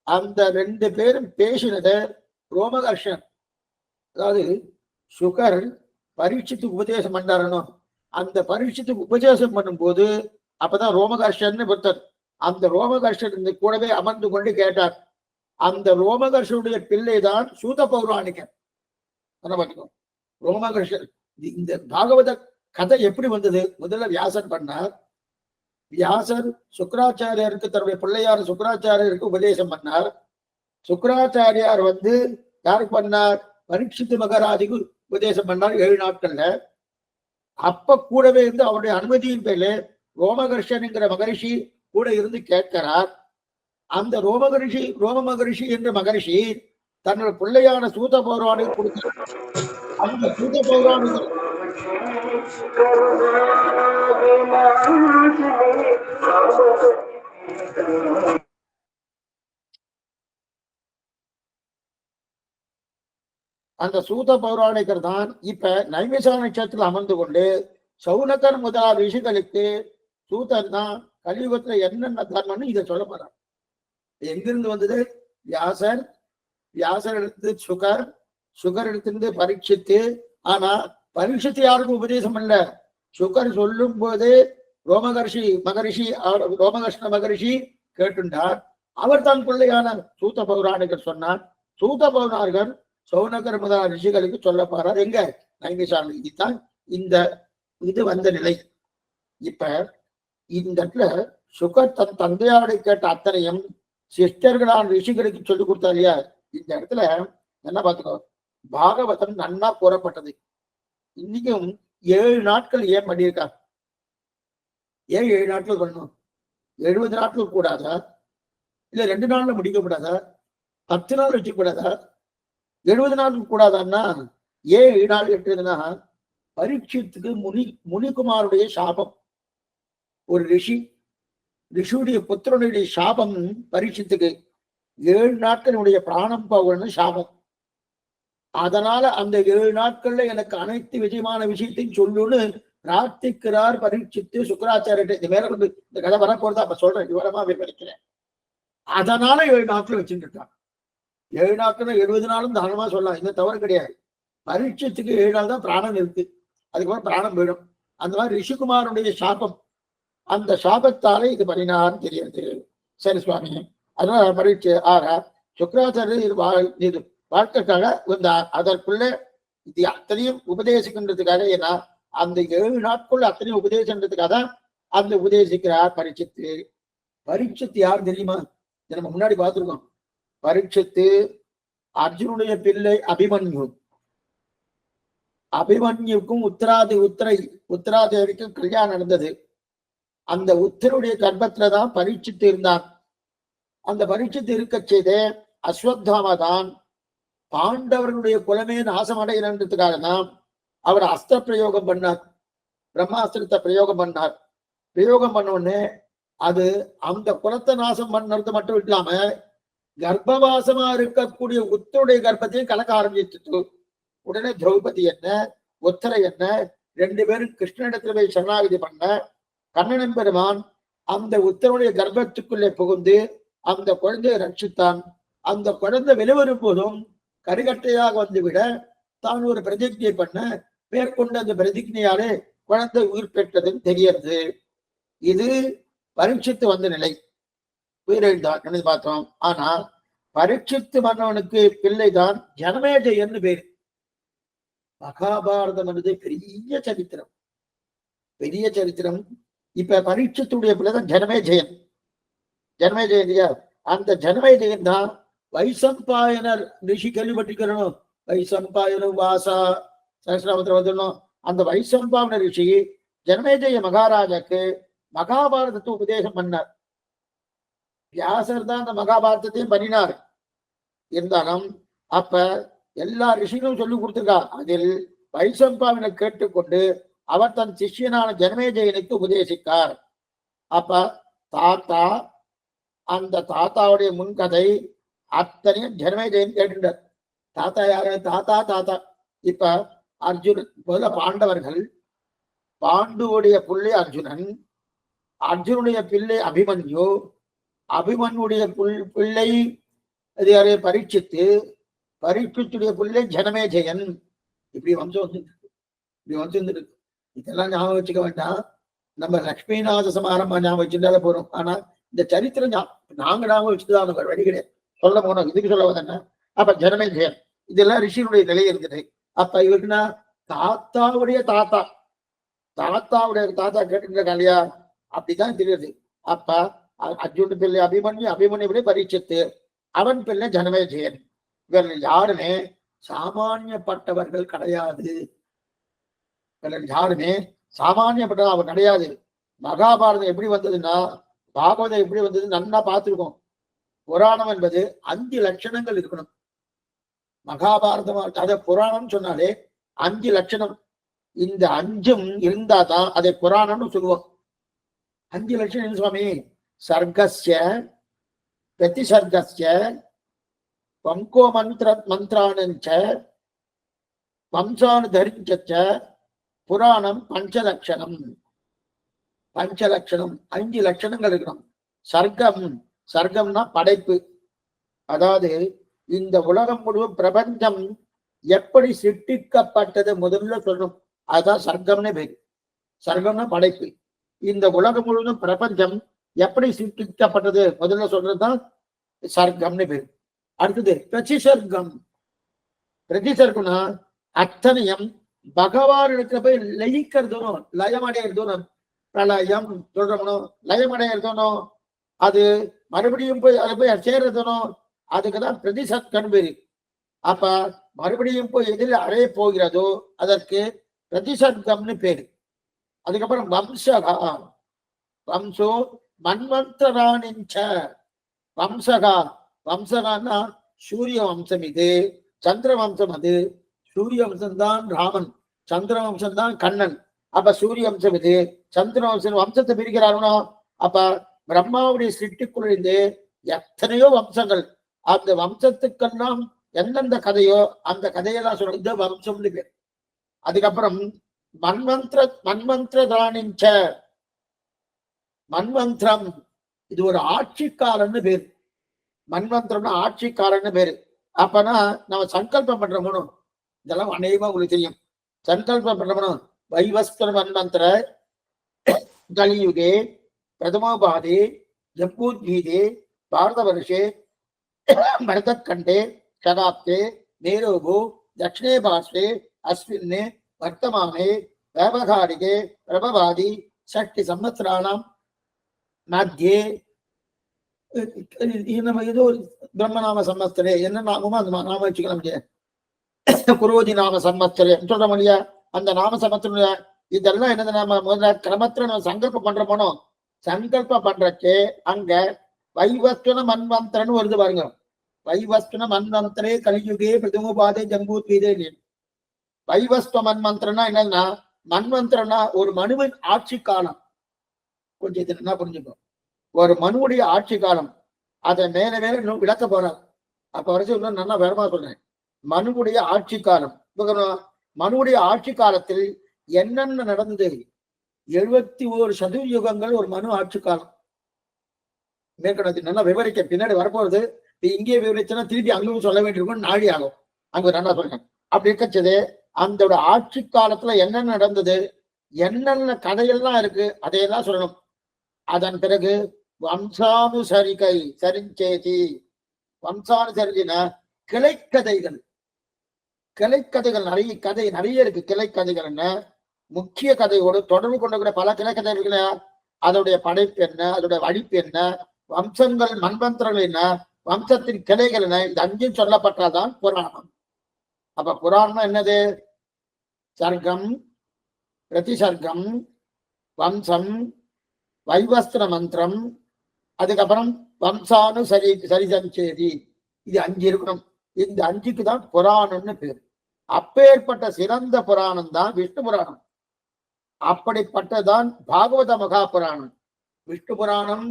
அந்த 2 பேரும் பேசினது ரோமகர்ஷன். அதாவது சுகர் பரீட்சித்துக்கு உபதேசம் பண்ணாரனோ, அந்த பரீட்சித்துக்கு உபதேசம் பண்ணும்போது அப்பதான் ரோமகர்ஷன் புத்தர் அந்த ரோமகர்ஷன் கூடவே அமர்ந்து கொண்டு கேட்டார். அந்த ரோமகர்ஷனுடைய பிள்ளைதான் சூத பௌராணிகன். ரோமகர்ஷன் இந்த பாகவத கதை எப்படி வந்தது? முதல்ல வியாசர் பண்ணார். வியாசர் சுக்கராச்சாரியருக்கு தன்னுடைய பிள்ளையார் சுக்கராச்சாரியருக்கு உபதேசம் பண்ணார். சுக்கராச்சாரியார் யாருக்கு பண்ணார்? பரீட்சித்து மகாராஜுக்கு உபதேசம் பண்ணார் 7 நாட்கள்ல. அப்ப கூடவே இருந்து அவருடைய அனுமதியின் பேர்ல ரோமகர்ஷன்ங்கிற மகரிஷி கூட இருந்து கேட்கிறார். அந்த ரோம மகரிஷி என்ற மகரிஷி தன்னோட பிள்ளையான சூத பௌராணிக்கு கொடுத்த அந்த சூத பௌராணிக அந்த சூத பௌராணிகர் தான் இப்ப நைமிசார நட்சத்திரத்தில் அமர்ந்து கொண்டு சௌனகர் முதலான ரிஷிகளுக்கு சூதன் தான் கலியுகத்துல என்னென்ன தர்மம்னு இதை சொல்ல போறார். எங்கிருந்து வந்தது? வியாசர் எடுத்து சுகர் எடுத்திருந்து பரீட்சித்து. ஆனா பரீட்சித்து யாருக்கும் உபதேசம் இல்ல. சுகர் சொல்லும் போது ரோமகர்ஷ்ண மகரிஷி கேட்டுண்டார். அவர் தான் பிள்ளையான சூத பௌராணிகர் சொன்னார். சூத பௌராணிகர் சௌனகர் முதலான ரிஷிகளுக்கு சொல்ல போறார். எங்க? நைமிசாரண. இதுதான் இந்த இது வந்த நிலை. இப்ப இந்த இடத்துல சுகர் தன் தந்தையாரை கேட்ட அத்தனையும் சிஸ்டர்களான ரிஷிகளுக்கு சொல்லிக் கொடுத்தா இல்லையா? இந்த இடத்துல என்ன பார்த்துக்கோ, பாகவதம் நன்னா கூறப்பட்டது. இன்னைக்கும் 7 நாட்கள் ஏன் பண்ணியிருக்கா? ஏன் 7 நாட்கள் பண்ணணும்? 70 நாட்கள் கூடாதா? இல்ல 2 நாள்ல முடிக்கப்படாதா? 10 நாள் வச்சுக்கூடாதா? 70 நாட்கள் கூடாதான்னா ஏன் 7 நாள் எட்டுதுன்னா, பரீட்சித்துக்கு முனிகுமாருடைய சாபம். ஒரு ரிஷியுடைய புத்திரனுடைய சாபம் பரீட்சித்துக்கு 7 நாட்களுடைய பிராணம் போகணும்னு சாபம். அதனால அந்த 7 நாட்கள்ல எனக்கு அனைத்து விஜயமான விஷயத்தையும் சொல்லுன்னு பிரார்த்திக்கிறார் பரீட்சித்து சுக்கராச்சாரிய. இந்த மேல கொண்டு இந்த கதை வரப்போறதா அப்ப சொல்றேன், விவரமா விவரிக்கிறேன். அதனால 7 நாட்கள் வச்சுட்டு இருக்கான். 7 நாட்கள் 70 நாளும் தானமா சொல்லலாம், இந்த தவறு கிடையாது. பரீட்சத்துக்கு 7 நாள் தான் பிராணம் இருக்கு, அதுக்கப்புறம் பிராணம் போயிடும். அந்த மாதிரி ரிஷிகுமாரனுடைய சாபம், அந்த சாபத்தாலே இது பண்ணினார்னு தெரியுது. சரி சுவாமி, அதனால பரீட்சை சுக்கராச்சாரியர் இது வாழ்க்கைக்காக அதற்குள்ள இது அத்தனையும் உபதேசிக்கின்றதுக்காக. ஏன்னா அந்த 7 நாட்குள்ள அத்தனையும் உபதேசன்றதுக்காக அந்த உபதேசிக்கிறார் பரீட்சித்து. பரீட்சித்து யார் தெரியுமா? நம்ம முன்னாடி பார்த்துருக்கோம். பரீட்சித்து அர்ஜுனுடைய பிள்ளை அபிமன்யு. அபிமன்யுக்கும் உத்தராதேவிக்கும் கல்யாணம் நடந்தது. அந்த உத்தருடைய கர்ப்பத்துலதான் பரீட்சித்து இருந்தான். அந்த பரீட்சித்து இருக்க செய்த அஸ்வத்தாமா தான் பாண்டவர்களுடைய குலமே நாசம் அடைகிறதுக்காக தான் அவர் அஸ்திர பிரயோகம் பண்ணார். பிரம்மாஸ்திரத்தை பிரயோகம் பண்ணார். பிரயோகம் பண்ண உடனே அது அந்த குலத்தை நாசம் பண்ணது மட்டும் இல்லாம கர்ப்பவாசமா இருக்கக்கூடிய உத்தருடைய கர்ப்பத்தையும் கலக்க ஆரம்பிச்சிட்டு. உடனே திரௌபதி என்ன உத்தரை என்ன 2 பேரும் கிருஷ்ணனிடத்துல போய் சரணாகதி பண்ண. கண்ணன் பெருமான் அந்த உத்தருடைய கர்ப்பத்துக்குள்ளே புகுந்து அந்த குழந்தையை ரட்சித்தான். அந்த குழந்தை வெளிவரும் போதும் கரிகட்டையாக வந்துவிட தான் ஒரு பிரதிஜை பண்ண மேற்கொண்டு அந்த பிரதிஜையாலே குழந்தை உயிர் பெற்றதுன்னு தெரியறது. இது பரீட்சித்து வந்த நிலை. உயிரிழந்தான் பார்த்தோம். ஆனா பரீட்சித்து மன்னவனுக்கு பிள்ளைதான் ஜனமேஜயன்னு பேரு. மகாபாரதம் என்பது பெரிய சரித்திரம், பெரிய சரித்திரம். இப்ப பரீட்சித்துடைய பிள்ளைதான் ஜனமேஜயன். ஜனமேஜயன் அந்த ஜனமேஜயன் தான் வைசம்பாயனர் ரிஷி கேள்விப்பட்டிருக்கணும். வைசம்பாயனும் வாசா சகசிராமத்தில் வந்துடணும். அந்த வைசம்பாயன ரிஷி ஜனமேஜய மகாராஜாக்கு மகாபாரதத்தை உபதேசம் பண்ணார். வியாசர் தான் அந்த மகாபாரதத்தையும் பண்ணினார். இருந்தாலும் அப்ப எல்லா ரிஷிகளும் சொல்லி கொடுத்துருக்கா. அதில் வைசம்பாவினை கேட்டுக்கொண்டு அவர் தன் சிஷ்யனான ஜனமேஜயனுக்கு உபதேசித்தார். அப்ப தாத்தா, அந்த தாத்தாவுடைய முன்கதை அத்தனையும் ஜனமேஜயன் கேட்டுட்டார். தாத்தா யாரு? தாத்தா தாத்தா. இப்ப அர்ஜுனன் முதல்ல பாண்டவர்கள், பாண்டுவுடைய பிள்ளை அர்ஜுனன், அர்ஜுனுடைய பிள்ளை அபிமன்யு, அபிமன்யுடைய பிள்ளை யாரு? பரீட்சித்து, பரீட்சித்துடைய பிள்ளை ஜனமேஜயன். இப்படி வம்சம் வந்துருக்கு, இப்படி வந்துருக்கு. இதெல்லாம் ஞாபகம் வச்சுக்க வேண்டாம். நம்ம லட்சுமிநாத சமாரம்பம் ஞாபகம் வச்சுட்டாலே போறோம். ஆனா இந்த சரித்திரம் நாங்க ஞாபகம் வச்சுதான் வழி கிடையாது. சொல்ல போனோம், இதுக்கு சொல்ல வந்தேன்னா அப்ப ஜனமேஜயன் இதெல்லாம் ரிஷியுடைய நிலை இருக்குது. அப்ப இவருக்குன்னா தாத்தாவுடைய தாத்தா, தாத்தாவுடைய தாத்தா கேட்டுருக்காங்க இல்லையா? அப்படிதான் தெரியுது. அப்ப அர்ஜுன் பிள்ளை அபிமன்யு, அபிமன்யுடைய பரீட்சித்து, அவன் பிள்ளை ஜனமேஜயன். இவர்கள் யாருமே சாமானியப்பட்டவர்கள் கிடையாது. இவர்கள் யாருமே சாமானியப்பட்டவர் அவர் கிடையாது. மகாபாரதம் எப்படி வந்ததுன்னா, பாகவதம் எப்படி வந்தது நன்னா பார்த்துருக்கோம். புராணம் என்பது 5 லட்சணங்கள் இருக்கணும். மகாபாரதம் அதை புராணம் சொன்னாலே 5 லட்சணம். இந்த 5ம் இருந்தாதான் அதை புராணம்னு சொல்லுவோம். 5 லட்சணம் சுவாமி. சர்க்கஸ்ய, பிரதிசர்க்கஸ்ய, வம்கோ மந்திரானஞ்ச, வம்சானுதரிஞ்ச, புராணம் பஞ்சலட்சணம். பஞ்சலட்சணம் 5 லட்சணங்கள் இருக்கணும். சர்க்கம், சர்க்கம்னா படைப்பு. அதாவது இந்த உலகம் முழுவதும் பிரபஞ்சம் எப்படி சிருஷ்டிக்கப்பட்டது முதல்ல சொல்லணும். அதுதான் சர்க்கம்னு பேரு. சர்க்கம்னா படைப்பு. இந்த உலகம் முழுவதும் பிரபஞ்சம் எப்படி சிருஷ்டிக்கப்பட்டது முதல்ல சொல்றதுதான் சர்க்கம்னு பேரு. அடுத்தது பிரதிசர்க்கம். பிரதிசர்க்கம்னா அத்தனையும் பகவான் இடத்துல போய் லயிக்கிறதுனும் லயமடைகிறதுனும். பிரளயம் சொல்றோம், லயமடைகிறதுனும், அது மறுபடியும் போய் அதை போய் சேர்றதுனும், அதுக்குதான் பிரதிசர்க்கம் பேரு. அப்ப மறுபடியும் போய் எதில் அடைய போகிறதோ அதற்கு பிரதிசர்க்கம்னு பேரு. அதுக்கப்புறம் வம்சகா. வம்சோ மன்வந்தராணிஞ்ச. வம்சகா. வம்சகான்னா சூரிய வம்சம் இது, சந்திர வம்சம் அது. சூரிய வம்சம் தான் ராமன், சந்திர வம்சம் தான் கண்ணன். அப்ப சூரிய வம்சம் இது, சந்திர வம்சம். வம்சத்தை பிரிக்கிறாருனோ அப்ப பிரம்மாவுடைய சிருஷ்டிக்குள்ளிருந்து எத்தனையோ வம்சங்கள். அந்த வம்சத்துக்கெல்லாம் எந்தெந்த கதையோ அந்த கதையெல்லாம் சொல்றது வம்சம்னு பேர். அதுக்கப்புறம் மன்வந்திரதானிஞ்ச. மன்வந்திரம் இது ஒரு ஆட்சிக்காரன்னு பேரு. மன்வந்திரம்னா ஆட்சிக்காரன்னு பேரு. அப்பனா நம்ம சங்கல்பம் பண்றோமோ, இதெல்லாம் அநேகமா உங்களுக்கு தெரியும். சங்கல்பம் பண்றோமோ, வைவஸ்வர மன்வந்திர கலியுகே பிரதமோபாதே ஜம்பூத்வீதே பாரத வருஷே பரதக்கண்டே சதாப்தே நேரோகோ தட்சிணே பார்ஸ்வே அஸ்மின் வர்த்தமானே வியாபகாரிகே பிரபவாதி ஷஷ்டி சம்வத்சராணாம் மத்தியே நம்ம ஏதோ பிரம்மநாம சம்வத்சரே என்ன நாமமோ அந்த நாம வச்சுக்கலாம் இல்லையா? குரோதி நாம சம்வத்சரே சொல்ற முடியா? அந்த நாம சம்வத்சரம் இதெல்லாம் என்னது? நாம முதல்ல கிரமத்துல நம்ம சங்கல்பம் பண்றோமோ, சங்கல்ப பண்றச்சு அங்க வைவஸ்வன மன்வந்தரன்னு வருது பாருங்க. வைவஸ்வன மன்வந்தரே கலியுகே பிரதமோபாதே ஜம்பூத்வீதே. வைவஸ்வ மன்வந்தரனா என்னன்னா, மன்வந்தரனா ஒரு மனுவின் ஆட்சி காலம். கொஞ்சம் இது என்ன புரிஞ்சுக்கணும். ஒரு மனுவுடைய ஆட்சி காலம், அதை மேல மேல இன்னும் விளக்க போறார். அப்ப வரைக்கும் இன்னும் நல்லா வேறமா சொல்றேன். மனுவுடைய ஆட்சி காலம். மனுவுடைய ஆட்சி காலத்தில் என்னென்ன நடந்தது? 71 சதுர்யுகங்கள் ஒரு மனு ஆட்சி காலம். மேற்கொண்டு நல்லா விவரிக்க பின்னாடி வரப்போறது. இங்கே விவரிச்சனா திருப்பி அங்கும் சொல்ல வேண்டியிருக்கும், நாடி ஆகும். அங்க நல்லா சொல்றேன். அப்படி இருக்கச்சது அந்த ஆட்சி காலத்துல என்னென்ன நடந்தது, என்னென்ன கதையெல்லாம் இருக்கு, அதையெல்லாம் சொல்லணும். அதன் பிறகு வம்சானுசரிகை சரிஞ்சேதி. வம்சானுசரினா கிளைக்கதைகள். கிளைக்கதைகள் நிறைய இருக்கு. கிளைக்கதைகள் என்ன, முக்கிய கதையோடு தொடர்பு கொண்ட பல கிளைக்கதை இருக்குல்ல, அதோடைய படைப்பு என்ன, அதோடைய வடிப்பு என்ன, வம்சங்கள் மன்வந்திரங்கள் என்ன, வம்சத்தின் கிளைகள் என்ன, இந்த 5 சொல்லப்பட்டாதான் புராணம். அப்ப புராணம் என்னது? சர்க்கம், பிரதிசர்க்கம், வம்சம், வைவஸ்திர மந்திரம், அதுக்கப்புறம் வம்சானு சரிசஞ்சேதி. இது 5 இருக்கணும். இந்த 5க்கு தான் புராணம்னு பேர். அப்பேற்பட்ட சிறந்த புராணம் தான் விஷ்ணு புராணம். அப்படிப்பட்டதான் பாகவத மகா புராணம். விஷ்ணு புராணம்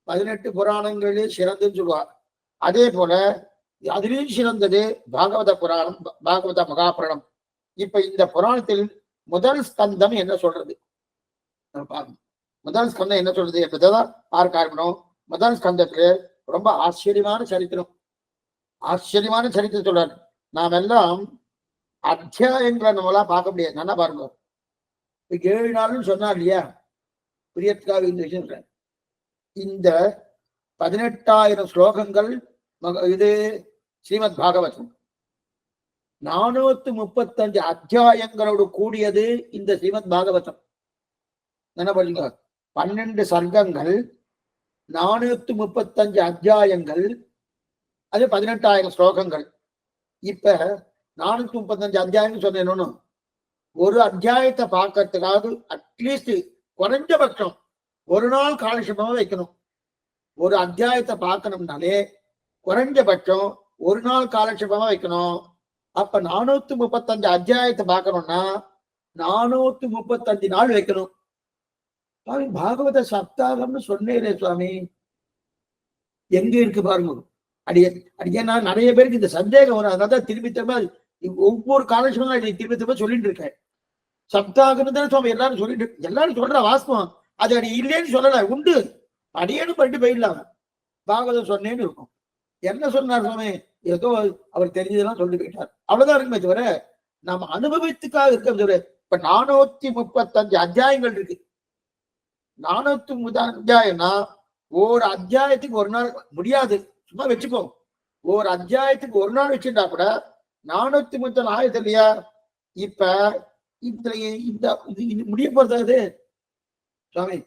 18 புராணங்களே சிறந்துன்னு சொல்லுவார். அதே போல அதிலும் சிறந்தது பாகவத புராணம், பாகவத மகா புராணம். இப்ப இந்த புராணத்தில் முதல் ஸ்கந்தம் என்ன சொல்றது? முதல் ஸ்கந்தம் என்ன சொல்றது என்பதான் பார்க்க ஆரம்பிக்கணும். முதல் ஸ்கந்தத்துல ரொம்ப ஆச்சரியமான சரித்திரம், ஆச்சரியமான சரித்திரம் சொல்றாரு. நாம் எல்லாம் அத்தியாயங்களை நம்மளாம் பார்க்க முடியாது. நல்லா பாருங்க, 7 நாள்னு சொன்னார் இல்லையா பிரியத்காக இந்த விஷயம். இந்த 18,000 ஸ்லோகங்கள் இது ஸ்ரீமத் பாகவதம். 435 அத்தியாயங்களோடு கூடியது இந்த ஸ்ரீமத் பாகவதம். என்ன பண்ணுங்க, 12 சர்க்கங்கள், 435 அத்தியாயங்கள், அது 18,000 ஸ்லோகங்கள். இப்ப 435 அத்தியாயம் சொன்னேன்னு ஒரு அத்தியாயத்தை பார்க்கறதுக்காக அட்லீஸ்ட் குறைஞ்சபட்சம் ஒரு நாள் காலட்சேபமா வைக்கணும். ஒரு அத்தியாயத்தை பார்க்கணும்னாலே குறைஞ்சபட்சம் ஒரு நாள் காலட்சேபமா வைக்கணும். அப்ப 435 அத்தியாயத்தை பார்க்கணும்னா 435 நாள் வைக்கணும். சுவாமி பாகவத சப்தாகம்னு சொன்னேரே சுவாமி, எங்க இருக்கு பாருங்க. அடியே நான் நிறைய பேருக்கு இந்த சந்தேகம் வரும். அதனாலதான் திரும்பி திரும்ப ஒவ்வொரு காலட்சேபம் திரும்பி திரும்ப சொல்லிட்டு இருக்கேன். சப்தாகம்னு தானே சுவாமி எல்லாரும் சொல்லிட்டு, எல்லாரும் சொல்ற வாஸ்தவம். அது அடி இல்லைன்னு சொல்லல, உண்டு. அடியேன்னு பண்ணிட்டு போயிடலாம். பாகவதம் சொன்னேன்னு இருக்கும். என்ன சொன்னார் சுவாமி? ஏதோ அவர் தெரிஞ்சதெல்லாம் சொல்லி போயிட்டார், அவ்வளவுதான் இருக்குமே தவிர நம்ம அனுபவத்துக்காக இருக்க தவிர. இப்ப 435 அத்தியாயங்கள் இருக்கு. 430 அத்தியாயம்னா ஒரு அத்தியாயத்துக்கு ஒரு நாள் முடியாது, சும்மா வச்சுக்கோ. ஒரு அத்தியாயத்துக்கு ஒரு நாள் வச்சுட்டா கூட 430 ஆயிரத்து இல்லையா? இப்ப இந்த முடிய போறது சுவாமி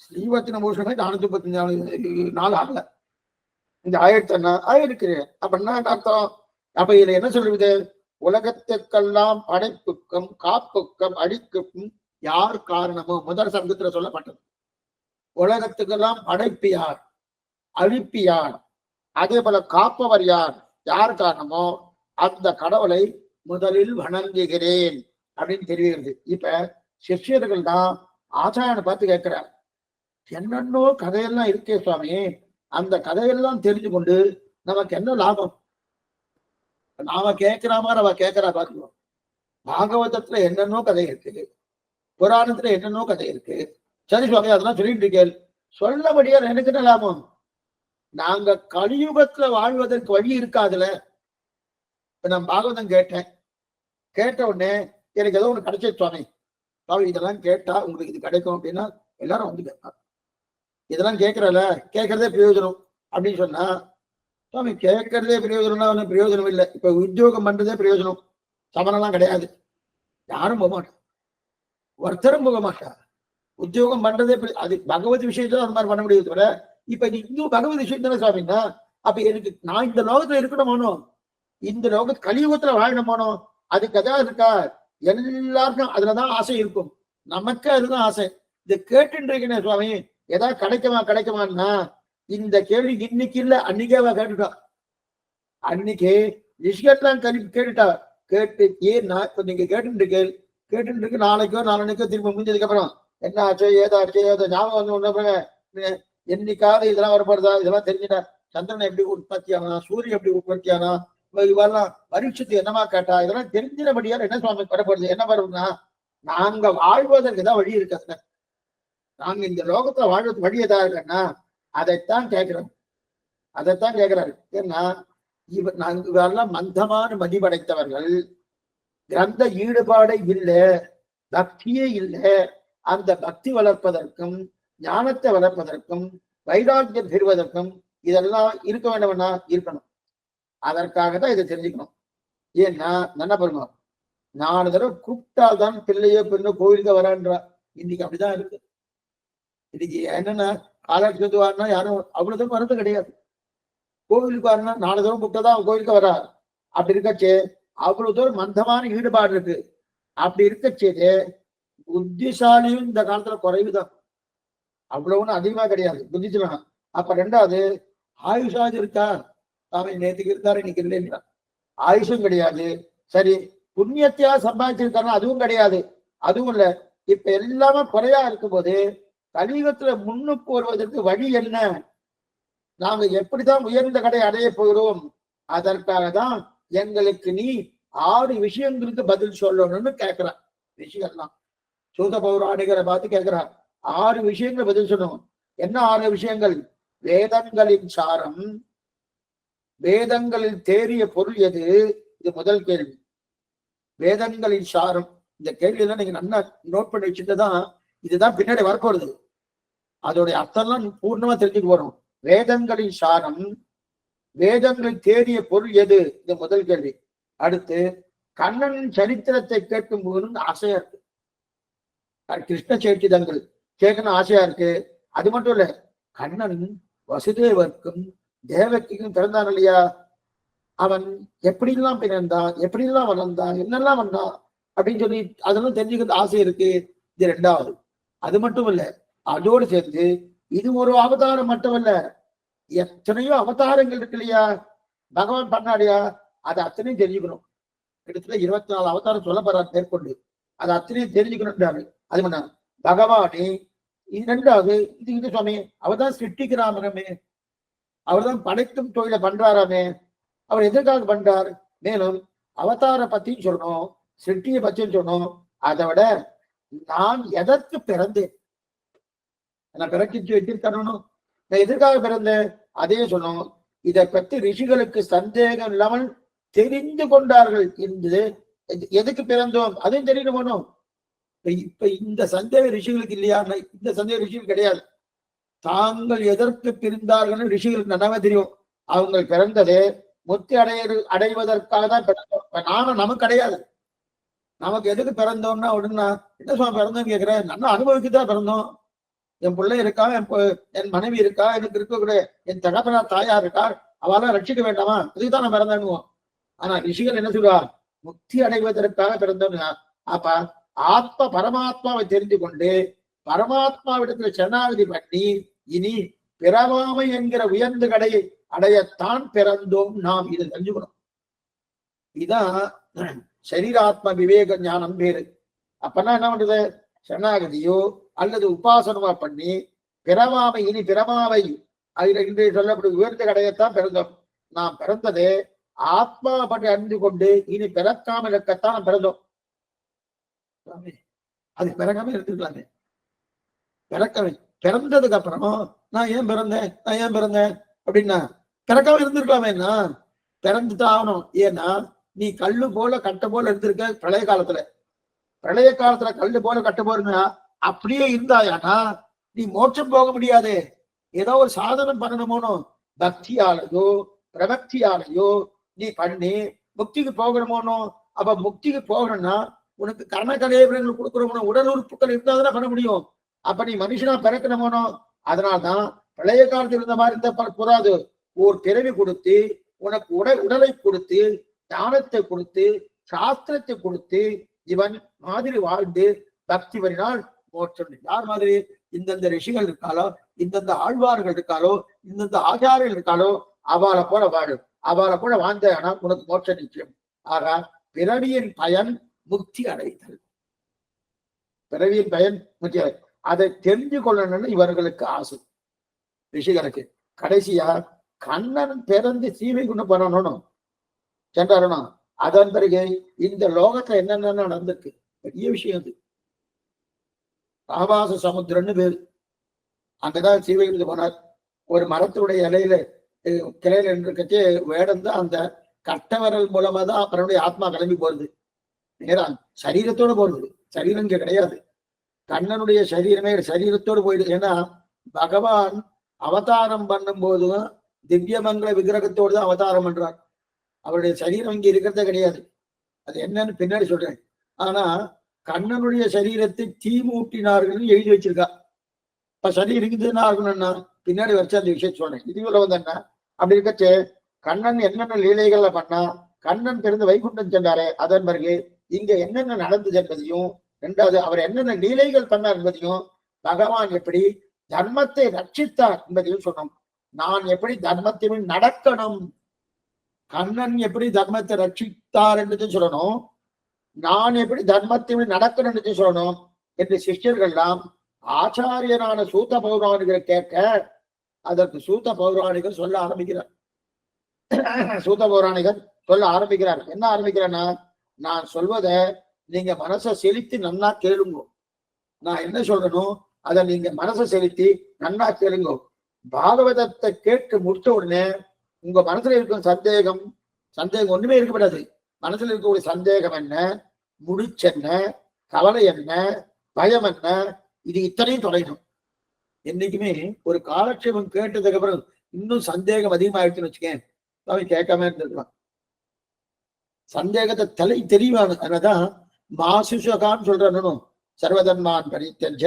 ஸ்ரீவர்த்தன பூஷணமே 435 நாள் ஆகல. இந்த 1000 ஆயிருக்கு. அப்படின்னா அர்த்தம். அப்ப இதுல என்ன சொல்லுது? உலகத்துக்கெல்லாம் படைப்புக்கும் காப்புக்கும் அழிப்புக்கும் யார் காரணமோ முதல் சங்கத்துல சொல்லப்பட்டது. உலகத்துக்கெல்லாம் படைப்பு யார், அழிப்பு யார், அதே போல காப்பவர் யார், யார் காரணமோ அந்த கடவுளை முதலில் வணங்குகிறேன் அப்படின்னு தெரிகிறது. இப்ப சிஷ்யர்கள் தான் ஆச்சாரியனை பார்த்து கேட்கிறார், என்னன்னோ கதையெல்லாம் இருக்கே சுவாமி, அந்த கதையெல்லாம் தெரிஞ்சு கொண்டு நமக்கு என்ன லாபம்? நாம கேட்கிற மாதிரி அவ கேட்கிறா பார்க்கணும். பாகவதத்துல என்னென்னோ கதை இருக்கு, புராணத்துல என்னென்னோ கதை இருக்கு. சரி சுவாமி அதெல்லாம் சொல்லிட்டு இருக்கேன், சொல்லபடியா எனக்கு என்ன லாபம்? நாங்க கலியுகத்துல வாழ்வதற்கு வழி இருக்காதுல. இப்ப நான் பாகவதம் கேட்டேன், கேட்ட உடனே எனக்கு ஏதோ ஒண்ணு கிடைச்சது சுவாமி. சுவாமி இதெல்லாம் கேட்டா உங்களுக்கு இது கிடைக்கும் அப்படின்னா எல்லாரும் வந்து கேட்பாங்க. இதெல்லாம் கேட்கறல, கேட்கறதே பிரயோஜனம் அப்படின்னு சொன்னா, சுவாமி கேட்கறதே பிரயோஜனம்னா ஒன்றும் பிரயோஜனம் இல்லை. இப்ப உத்தியோகம் பண்றதே பிரயோஜனம், சமணம்லாம் கிடையாது. யாரும் போக மாட்டா, ஒருத்தரும் போக மாட்டா. உத்தியோகம் பண்றதே அது பகவத் விஷயத்துல அந்த மாதிரி பண்ண முடியாது தவிர. இப்ப நீ இன்னும் பகவத் விஷயம் தானே சுவாமின்னா, அப்ப எனக்கு நான் இந்த லோகத்துல இருக்கணுமானோ, இந்த லோக கலியுகத்துல வாழணுமானோ, அதுக்கு அதான் இருக்கா? எல்லாருக்கும் அதுலதான் ஆசை இருக்கும். நமக்கு அதுதான் ஆசை. இதை கேட்டுருக்கேன் சுவாமி, ஏதாவது கிடைக்குமான்னா இந்த கேள்வி இன்னைக்கு இல்ல அன்னைக்கேவா கேட்டுட்டா. அன்னைக்கு விஷயத்தான் கேட்டுட்டா. கேட்டு ஏன்னா இப்ப நீங்க கேட்டு நாளைக்கோ நாளைக்கோ திரும்ப முடிஞ்சதுக்கு அப்புறம் என்ன ஆச்சோ ஏதாச்சோ ஏதோ ஞாபகம் வந்து என்னைக்காவது இதெல்லாம் வரப்படுதா, இதெல்லாம் தெரிஞ்சுட்டா. சந்திரன் எப்படி உற்பத்தி ஆனா, சூரியன் எப்படி உற்பத்தி ஆனா, இவெல்லாம் பரீட்சத்து என்னமா கேட்டா, இதெல்லாம் தெரிஞ்சினபடியால் என்ன சுவாமி வரப்படுது? என்ன வருதுன்னா, நாங்க வாழ்வதற்கு தான் வழி இருக்காதுங்க. நாங்க இந்த லோகத்துல வாழ்றதுக்கு வழி எதா இருக்கன்னா அதைத்தான் கேட்கிறோம். அதைத்தான் கேட்கிறாரு. ஏன்னா நாங்கெல்லாம் மந்தமான மதிப்படைத்தவர்கள், கிரந்த ஈடுபாடே இல்லை, பக்தியே இல்லை. அந்த பக்தி வளர்ப்பதற்கும் ஞானத்தை வளர்ப்பதற்கும் வைராக்கியம் பெறுவதற்கும் இதெல்லாம் இருக்க வேண்டும்னா இருக்கணும். அதற்காக தான் இதை தெரிஞ்சுக்கணும். ஏன்னா என்ன பண்ணுங்க, 4 தடவை கூப்பிட்டால்தான் பிள்ளையோ பெண்ணோ கோயிலுக்கு வரான்றா. இன்னைக்கு அப்படிதான் இருக்கு. இன்னைக்கு என்னன்னா காலட்சத்து வாரினா யாரும் அவ்வளவுதான் வரது கிடையாது. கோவிலுக்கு வரனா 4 தடவை கூப்பிட்டாதான் அவன் கோயிலுக்கு வரா. அப்படி இருக்கச்சே அவ்வளவு தூரம் மந்தமான ஈடுபாடு இருக்கு. அப்படி இருக்கச்சே புத்திசாலியும் இந்த காலத்துல குறைவுதான், அவ்வளவுன்னு அதிகமா கிடையாது புத்திசாலி. அப்ப 2வது ஆயுஷாது இருக்கா, அவன் நேற்றுக்கு இருந்தாரு இன்னைக்கு இல்லைன்றான். ஆயுஷும் கிடையாது. சரி, புண்ணியத்தையா சம்பாதிச்சிருக்காங்க, அதுவும் கிடையாது. அதுவும் இல்ல. இப்ப எல்லாமே குறையா இருக்கும் போது கலியுகத்துல முன்னுக்கு வருவதற்கு வழி என்ன? நாங்க எப்படிதான் உயர்ந்த கடை அடைய போகிறோம்? அதற்காக தான் எங்களுக்கு நீ 6 விஷயங்களுக்கு பதில் சொல்லணும்னு கேட்கிறான் ரிஷிகள்லாம். சூத பௌராணிகரை பார்த்து கேட்கிறார், 6 விஷயங்கள் பதில் சொல்லணும். என்ன 6 விஷயங்கள்? வேதங்களின் சாரம், வேதங்களில் தேறிய பொருள் எது? இது முதல் கேள்வி. வேதங்களின் சாரம். இந்த கேள்வியெல்லாம் நீங்க நல்லா நோட் பண்ணி வச்சுட்டுதான் இதுதான் பின்னாடி வரப்போறது. அதோடைய அர்த்தம்லாம் பூர்ணமா தெரிஞ்சுட்டு வரும். வேதங்களின் சாரம், வேதங்களில் தேறிய பொருள் எது? இது முதல் கேள்வி. அடுத்து, கண்ணனின் சரித்திரத்தை கேட்கும் போது ஆசையா இருக்கு. கிருஷ்ண சேட்டிதங்கள் கேட்கணும் ஆசையா இருக்கு. அது மட்டும் இல்ல, கண்ணன் வசுதேவருக்கும் தேவகிக்கும் பிறந்தான் இல்லையா? அவன் எப்படிலாம் பிறந்தான், எப்படிலாம் வளர்ந்தான், என்னெல்லாம் வந்தான் அப்படின்னு சொல்லி அதெல்லாம் தெரிஞ்சுக்கிறது ஆசை இருக்கு. இது 2வது. அது மட்டும் இல்ல, அதோடு சேர்ந்து இது ஒரு அவதாரம் மட்டும் இல்ல, எத்தனையோ அவதாரங்கள் இருக்கு இல்லையா? பகவான் பண்ணாடியா? அதை அத்தனையும் தெரிஞ்சுக்கணும். கிட்டத்தட்ட 24 அவதாரம் சொல்ல போறாரு மேற்கொண்டு. அதை அத்தனையும் தெரிஞ்சுக்கணும். அது பண்ண பகவானே. இது 2வது. இது சுவாமி அவர்தான் சிருஷ்டிக்கிறாமே, அவர்தான் படைக்கும் தொழிலை பண்றாராமே, அவர் எதற்காக பண்றார்? மேலும் அவதார பத்தியும் சொல்லணும், சிருஷ்டியை பத்தியும் சொல்லணும். அதை விட நான் எதற்கு பிறந்தேன், நான் பிறக்கிச்சு வச்சிருக்கணும், நான் எதற்காக பிறந்தேன் அதையே சொல்லணும். இதை பற்றி ரிஷிகளுக்கு சந்தேகம் இல்லாமல் தெரிந்து கொண்டார்கள். என்று எதுக்கு பிறந்தோம் அதையும் தெரிந்து போனோம். இப்ப இந்த சந்தேக ரிஷிகளுக்கு இல்லையா? இந்த சந்தேக ரிஷிகள் கிடையாது. தாங்கள் எதற்கு பிறந்தார்கள் ரிஷிகளுக்கு நல்லாவே தெரியும். அவங்க பிறந்ததே முத்தி அடைவதற்காக தான் பிறந்தோம். நானும் நமக்கு கிடையாது. நமக்கு எதுக்கு பிறந்தோம்னா உடனே என்ன சுவாமி பிறந்தோம்னு கேட்கிறேன். நல்லா அனுபவிக்குதான் பிறந்தோம். என் பிள்ளை இருக்கா, என் மனைவி இருக்கா, எனக்கு இருக்கக்கூடிய என் தகப்பனார் தாயார் இருக்கார், அவெல்லாம் ரட்சிக்க வேண்டாமா? அதுக்குதான் நான் பிறந்தேன்னுவோம். ஆனா ரிஷிகள் என்ன சொல்றார்? முக்தி அடைவதற்காக பிறந்தோம்னா அப்ப ஆத்ம பரமாத்மாவை தெரிந்து கொண்டு பரமாத்மாவிடத்துல சரணாகதி பண்ணி இனி பிறவாமை என்கிற உயர்ந்த கடையை அடையத்தான் பிறந்தோம் நாம். இதை தெரிஞ்சுக்கணும். இதான் சரீராத்ம விவேக ஞானம் பேரு. அப்பனா என்ன பண்றது? சரணாகதியோ அல்லது உபாசனமா பண்ணி பிறவாமை இனி பிறவாமை இன்று சொல்லக்கூடிய உயர்ந்த கடையத்தான் பிறந்தோம். நாம் பிறந்ததே ஆத்மா பற்றி அறிந்து கொண்டு இனி பிறக்காமல் இருக்கத்தான் நாம் பிறந்தோம். அது பிறக்காம இருந்துக்கலாமே. பிறக்கவே பிறந்ததுக்கு அப்புறம் நான் ஏன் பிறந்தேன் அப்படின்னா பிறக்காம இருந்திருக்கலாமேன்னா பிறந்துதான் ஆகணும். ஏன்னா நீ கல்லு போல கட்ட போல இருந்திருக்க பிரளய காலத்துல. பிரளய காலத்துல கல்லு போல கட்ட போறா அப்படியே இருந்தாயானா நீ மோட்சம் போக முடியாது. ஏதோ ஒரு சாதனம் பண்ணணுமோனோ, பக்தியாலையோ பிரபக்தியாலையோ நீ பண்ணி முக்திக்கு போகணுமோனோ. அப்ப முக்திக்கு போகணும்னா உனக்கு கர்ம கலையங்கள் கொடுக்கணுமோ, உடல் உறுப்புகள் இருந்தாதான் பண்ண முடியும். அப்ப நீ மனுஷனா பிறக்கணுமோனோ. அதனால்தான் பழைய காலத்தில் இருந்த மாதிரி இருந்த கூடாது. ஒரு பிறவி கொடுத்து உனக்கு உடலை கொடுத்து ஞானத்தை கொடுத்து சாஸ்திரத்தை கொடுத்து இவன் மாதிரி வாழ்ந்து பக்தி வரினால் மோட்சம். யார் மாதிரி? இந்தந்த ரிஷிகள் இருக்காளோ, இந்தந்த ஆழ்வார்கள் இருக்காளோ, இந்தந்த ஆச்சாரியர்கள் இருக்காளோ அவளை போல வாழு. அவளை போல வாழ்ந்தானா உனக்கு மோட்ச நிச்சயம். ஆக பிறவியின் பயன் முக்தி அடைதல். பிறவியின் பயன் முக்தி அடை. அதை தெரிஞ்சு கொள்ளணும்னு இவர்களுக்கு ஆசை ரிஷிகளுக்கு. கடைசியா கண்ணன் பிறந்து சீவை கொண்டு பண்ணணும் சென்றாரணும். அதன் பிறகு இந்த லோகத்துல என்னென்ன நடந்திருக்கு பெரிய விஷயம். அது ஆபாச சமுத்திரம்னு பேரு. அங்கதான் சீவை கொண்டு போனார். ஒரு மரத்துடைய இலையில கிளையில இருக்கச்சே வேடம் தான் அந்த கட்டவரல் மூலமா தான் அவருடைய ஆத்மா கிளம்பி போறது. நேரம் சரீரத்தோடு போறது, சரீரம் இங்க கிடையாது. கண்ணனுடைய சரீரமே சரீரத்தோடு போயிடுது. ஏன்னா பகவான் அவதாரம் பண்ணும் போதும் திவ்யமங்கல விக்கிரகத்தோடு தான் அவதாரம் பண்றார். அவருடைய சரீரம் இங்க இருக்கிறதே கிடையாது. அது என்னன்னு பின்னாடி சொல்றேன். ஆனா கண்ணனுடைய சரீரத்தை தீ மூட்டினார்கள் எழுதி வச்சிருக்கா. இப்ப சரீரம் இருக்குதுன்னா இருக்கணும்னா பின்னாடி வச்சு அந்த விஷயம் சொல்றேன். இதுல வந்து என்ன அப்படி இருக்கச்சே கண்ணன் என்னென்ன லீலைகள்ல பண்ணா, கண்ணன் பிறந்து வைகுண்டம் சென்றாரே அதன் பிறகு இங்க என்னென்ன நடந்தது என்பதையும், 2வது அவர் என்னென்ன லீலைகள் பண்ணார் என்பதையும், பகவான் எப்படி தர்மத்தை ரட்சித்தார் என்பதையும் சொன்னோம். நான் எப்படி தர்மத்தின் நடக்கணும், கண்ணன் எப்படி தர்மத்தை ரட்சித்தார் என்று சொல்லணும், நான் எப்படி தர்மத்தை நடக்கணும் என்று சொல்லணும் என்று சிஷ்யர்கள்லாம் ஆச்சாரியனான சூத்த பௌராணிகரை கேட்க, அதற்கு சூத்த பௌராணிகர் சொல்ல ஆரம்பிக்கிறார். சூத்த பௌராணிகர் சொல்ல ஆரம்பிக்கிறார். என்ன ஆரம்பிக்கிறேன்னா, நான் சொல்வத நீங்க மனசை செலுத்தி நன்னா கேளுங்க. நான் என்ன சொல்றேனோ அதை நீங்க மனசை செலுத்தி நன்னா கேளுங்க. பாகவதத்தை கேட்டு முடிச்ச உடனே உங்க மனசுல இருக்கும் சந்தேகம் ஒண்ணுமே இருக்கப்படாது. மனசுல இருக்கக்கூடிய சந்தேகம் என்ன, முடிச்சென்ன, கவலை என்ன, பயம் என்ன, இது இத்தனையும் தொலைணும். என்னைக்குமே ஒரு காலட்சேபம் கேட்டதுக்கு அப்புறம் இன்னும் சந்தேகம் அதிகமாயிடுச்சுன்னு வச்சுக்கேன், அவன் கேட்காம இருந்திருக்கான். சந்தேகத்தை தெளிவான அதனாதான் மாசுஷகான்னு சொல்றானு, சர்வதன்மான் பரித்தஞ்ச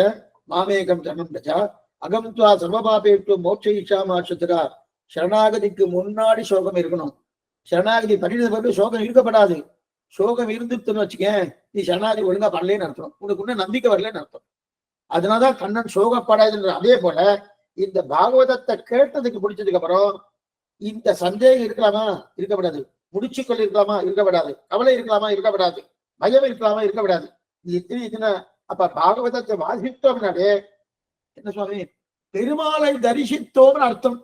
மாமேகம் தர்மம் ரஜா அகம் துவா சர்வபாபேட்டு மோட்ச இஷா மாசுதரா. சரணாகதிக்கு முன்னாடி சோகம் இருக்கணும். சரணாகதி பண்ணினது பிறகு சோகம் இருக்கப்படாது. சோகம் இருந்துட்டுன்னு வச்சுக்கேன், நீ சரணாகதி ஒழுங்கா பண்ணலேன்னு அர்த்தம், உனக்கு இன்னும் நம்பிக்கை வரலன்னு அர்த்தம். அதனாலதான் கண்ணன் சோகப்படாதுன்ற. அதே போல இந்த பாகவதத்தை கேட்டதுக்கு பிடிச்சதுக்கு அப்புறம் இந்த சந்தேகம் இருக்கலாமா, இருக்கப்படாது. முடிச்சுக்கள் இருக்கலாமா, இருக்கப்படாது. கவலை இருக்கலாமா, இருக்கப்படாது. பயம் இருக்கலாமா, இருக்கப்படாது. இது அப்ப பாகவதத்தை வாசித்தோம்னாலே என்ன சுவாமி, பெருமாளை தரிசித்தோம்னு அர்த்தம்.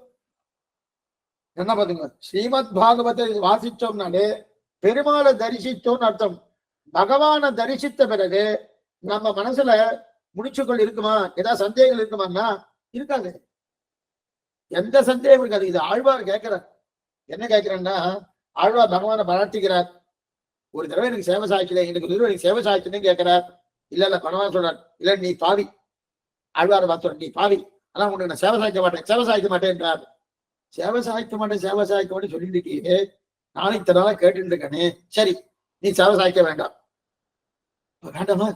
என்ன பாத்துங்க, ஸ்ரீமத் பாகவத்தை வாசிச்சோம்னாலே பெருமாளை தரிசித்தோம்னு அர்த்தம். பகவானை தரிசித்த பிறகு நம்ம மனசுல முடிச்சுக்கள் இருக்குமா, ஏதாவது சந்தேகங்கள் இருக்குமான்னா இருக்காது. எந்த சந்தேகம் இருக்காது. இது ஆழ்வார் கேட்கிறார். என்ன கேட்கிறேன்னா, ஆழ்வார் பகவானை பாராட்டுகிறார். ஒரு தடவை எனக்கு சேவை சாய்க்கல, எனக்கு சேவை சாய்ச்சுன்னு கேட்கிறார். இல்ல பகவான் சொல்றார், இல்ல நீ பாவி. ஆழ்வாரை பார்த்தோம், நீ பாவி, ஆனா உனக்கு நான் சேவை சாய்க்க மாட்டேன் என்றார். சேவை சாய்க்க மாட்டேன் சொல்லிட்டு இருக்கீங்க, நானும் இத்தனை நாளா கேட்டு இருக்கேனே, சரி நீ சேவை சாய்க்க வேண்டாம். வேண்டாமா,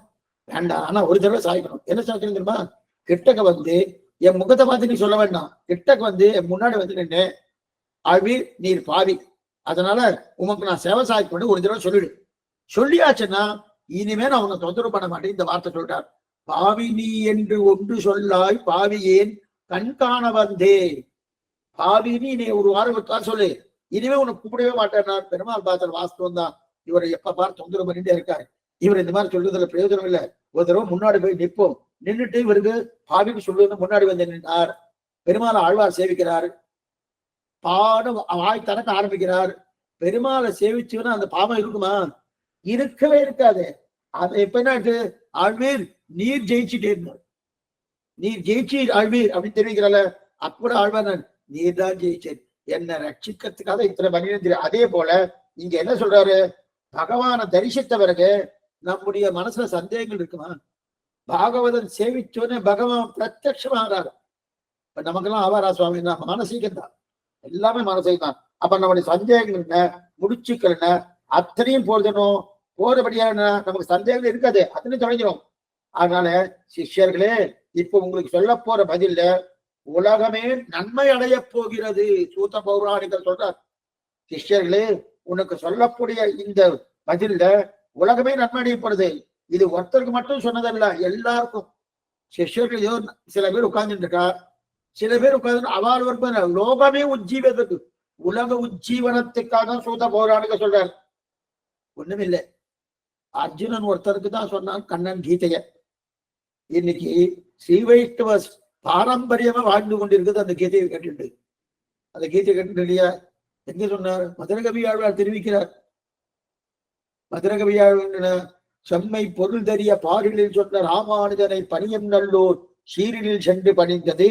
வேண்டாம், ஆனா ஒரு தடவை சாய்க்கணும். என்ன சாய்க்கணும் தெரியுமா, கிட்டக்க வந்து என் முகத்தை பார்த்து நீ சொல்ல வேண்டாம், கிட்டக்க வந்து என் முன்னாடி வந்து நின்று ஆழ்வீர் நீர் பாவி, அதனால உமக்கு நான் சேவை சாய்க்க ஒரு தடவை சொல்லிடு. சொல்லியாச்சுன்னா இனிமே நான் உன்னை தொந்தரவு பண்ண மாட்டேன். இந்த வார்த்தை சொல்லிட்டார். பாவி நீ என்று ஒன்று சொல்லாய் பாவி ஏன் கண் காண வந்தே. பாவி நீ ஒரு வாரம் சொல்லு, இனிமே உன்னை கூப்பிடவே மாட்டேன்னா. பெருமாள் பார்த்தல் வாஸ்தவம் தான், இவரை எப்ப பார் தொந்தரவு பண்ணிட்டே இருக்காரு. இவர் இந்த மாதிரி சொல்றதுல பிரயோஜனம் இல்லை. ஒரு தடவை முன்னாடி போய் நிற்போம். நின்றுட்டு இவருக்கு பாவிக்கு சொல்லுவது முன்னாடி வந்து நின்றார். பெருமாளை ஆழ்வார் சேவிக்கிறார். பாடம் வாய் தனக்க ஆரம்பிக்கிறார். பெருமாளை சேவிச்சுன்னா அந்த பாவம் இருக்குமா, இருக்கவே இருக்காது. அது எப்ப என்ன ஆழ்வீர் நீர் ஜெயிச்சுட்டே இருந்தார். நீர் ஜெயிச்சு ஆழ்வீர் அப்படின்னு தெரிவிக்கிறால, அப்பட ஆழ்வார் நீர் தான் ஜெயிச்சேன், என்னை ரட்சிக்கிறதுக்காக இத்தனை பண்ணிட்டு. அதே போல இங்க என்ன சொல்றாரு, பகவானை தரிசித்த பிறகு நம்முடைய மனசுல சந்தேகங்கள் இருக்குமா. பாகவதன் சேவிச்சோன்னே பகவான் பிரத்யட்சமாகிறாரு. இப்ப நமக்கெல்லாம் ஆவாரா சுவாமி, நம்ம மானசீகம் தான், எல்லாமே மானசீகம் தான். அப்ப நம்முடைய சந்தேகங்கள் என்ன, முடிச்சுக்கள் என்ன, அத்தனையும் போதணும். போறபடியான நமக்கு சந்தேகம் இருக்காது, அத்தனையும் தொலைஞ்சிடும். அதனால சிஷ்யர்களே, இப்ப உங்களுக்கு சொல்ல போற பதில்ல உலகமே நன்மை அடைய போகிறது. சூத்த பௌராணிகர் சொல்றார், சிஷ்யர்களே உனக்கு சொல்லக்கூடிய இந்த பதில்ல உலகமே நன்மை அடையப்படுது. இது ஒருத்தருக்கு மட்டும் சொன்னதல்ல, எல்லாருக்கும். சிஷ்யர்கள் ஏதோ சில பேர் உட்கார்ந்துட்டு இருக்கா, சில பேர் உட்கார்ந்து அவாழ்வருக்கு லோகமே உஜ்ஜீவத்துக்கு, உலக உஜ்ஜீவனத்துக்காக சூத பௌராணிகர் சொல்றார். ஒண்ணுமில்லை, அர்ஜுனன் ஒருத்தருக்கு தான் சொன்னான் கண்ணன் கீதைய. இன்னைக்கு ஸ்ரீ வைஷ்ணவ பாரம்பரியமா வாழ்ந்து கொண்டிருக்குது அந்த கீதையை கேட்டுட்டு. அந்த கீதையை கேட்டு இல்லையா, எங்க சொன்னார், மதுரகவி ஆழ்வார் தெரிவிக்கிறார். மதுரகவி ஆழ்வார் செம்மை பொருள் தெரிய பாரிலில் சொன்ன ராமானுஜனை பணியும் நல்லோர் சீரிலில் சென்று பணிந்தது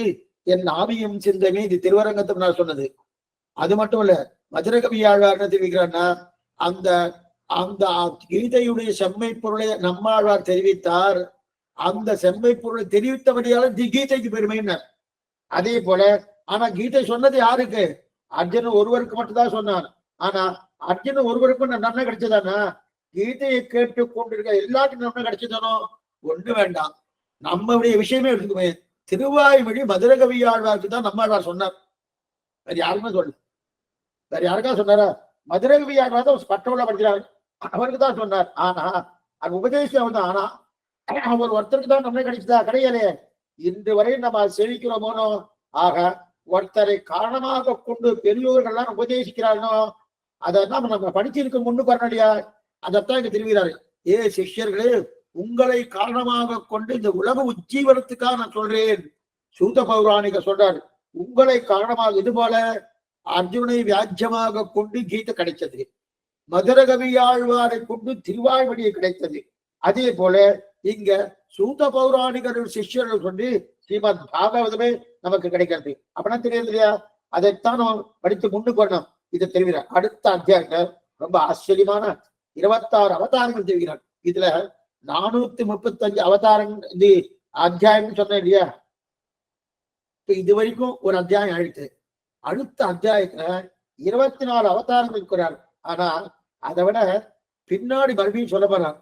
என் ஆவியும் சிந்தமே. இது திருவரங்கத்தை நான் சொன்னது. அது மட்டும் இல்ல, மதுரகவி ஆழ்வார் என்ன தெரிவிக்கிறார்னா, அந்த அந்த கீதையுடைய செம்மை பொருளை நம்மாழ்வார் தெரிவித்தார். அந்த செம்மை பொருளை தெரிவித்தபடியால கீதைக்கு பெருமைன்னார். அதே போல ஆனா கீதை சொன்னது யாருக்கு, அர்ஜுனன் ஒருவருக்கு மட்டும்தான் சொன்னார். ஆனா அர்ஜுனன் ஒருவருக்கும் நன்மை கிடைச்சதானா, கீதையை கேட்டு கொண்டிருக்க எல்லாருக்கும் நன்மை கிடைச்சதானோ, ஒண்ணு வேண்டாம். நம்மளுடைய விஷயமே இருக்குமே, திருவாய்மொழி மதுரகவி ஆழ்வாருக்கு தான் நம்மாழ்வார் சொன்னார். வேற யாருக்குமே சொல்லு, வேற யாருக்கா சொன்னாரா? மதுரகவி ஆழ்வார் தான் பட்டோல படிக்கிறார், அவருக்கு தான் சொன்னார். ஆனா அது உபதேசம் அவர் தான். ஆனா அவர் ஒருத்தருக்கு தான் நன்மை கிடைச்சதா, கிடையாது. இன்று வரை நம்ம சேவிக்கிறோமோனோ. ஆக ஒருத்தரை காரணமாக கொண்டு பெரியோர்கள்லாம் உபதேசிக்கிறார்களோ, அதான் நம்ம படிச்சிருக்க முன்னு பண்ணலையா, அதைத்தான் இங்க தெரிவிக்கிறாரு. ஏ சிஷ்யர்களே, உங்களை காரணமாக கொண்டு இந்த உலக உஜ்ஜீவனத்துக்காக நான் சொல்றேன். சூத பௌராணிக சொல்றாரு, உங்களை காரணமாக இது போல அர்ஜுனை வியாஜ்யமாக கொண்டு கீதை கிடைச்சது, மதுரகவியாழ்வாரை கொண்டு திருவாய்மொழியை கிடைத்தது. அதே போல இங்க சூத பௌராணிகர் சிஷ்யர்கள் சொல்லி ஸ்ரீமத் பாகவதமே நமக்கு கிடைக்கிறது. அப்படின்னா தெரியாது இல்லையா? அதைத்தான் நம்ம படித்து முன்னுக்கு வரணும். இதை தெரிவிக்கிறார். அடுத்த அத்தியாயத்துல ரொம்ப ஆச்சரியமான 26 அவதாரங்கள் தெரிவிக்கிறார். இதுல 435 அவதாரங்கள் இந்த அத்தியாயம் சொன்னேன் இல்லையா? இப்ப இது வரைக்கும் ஒரு அத்தியாயம் ஆயிடுச்சு. அடுத்த அத்தியாயத்துல 24 அவதாரங்கள் இருக்கிறார். ஆனா அதை விட பின்னாடி மறுபடியும் சொல்ல போறார்.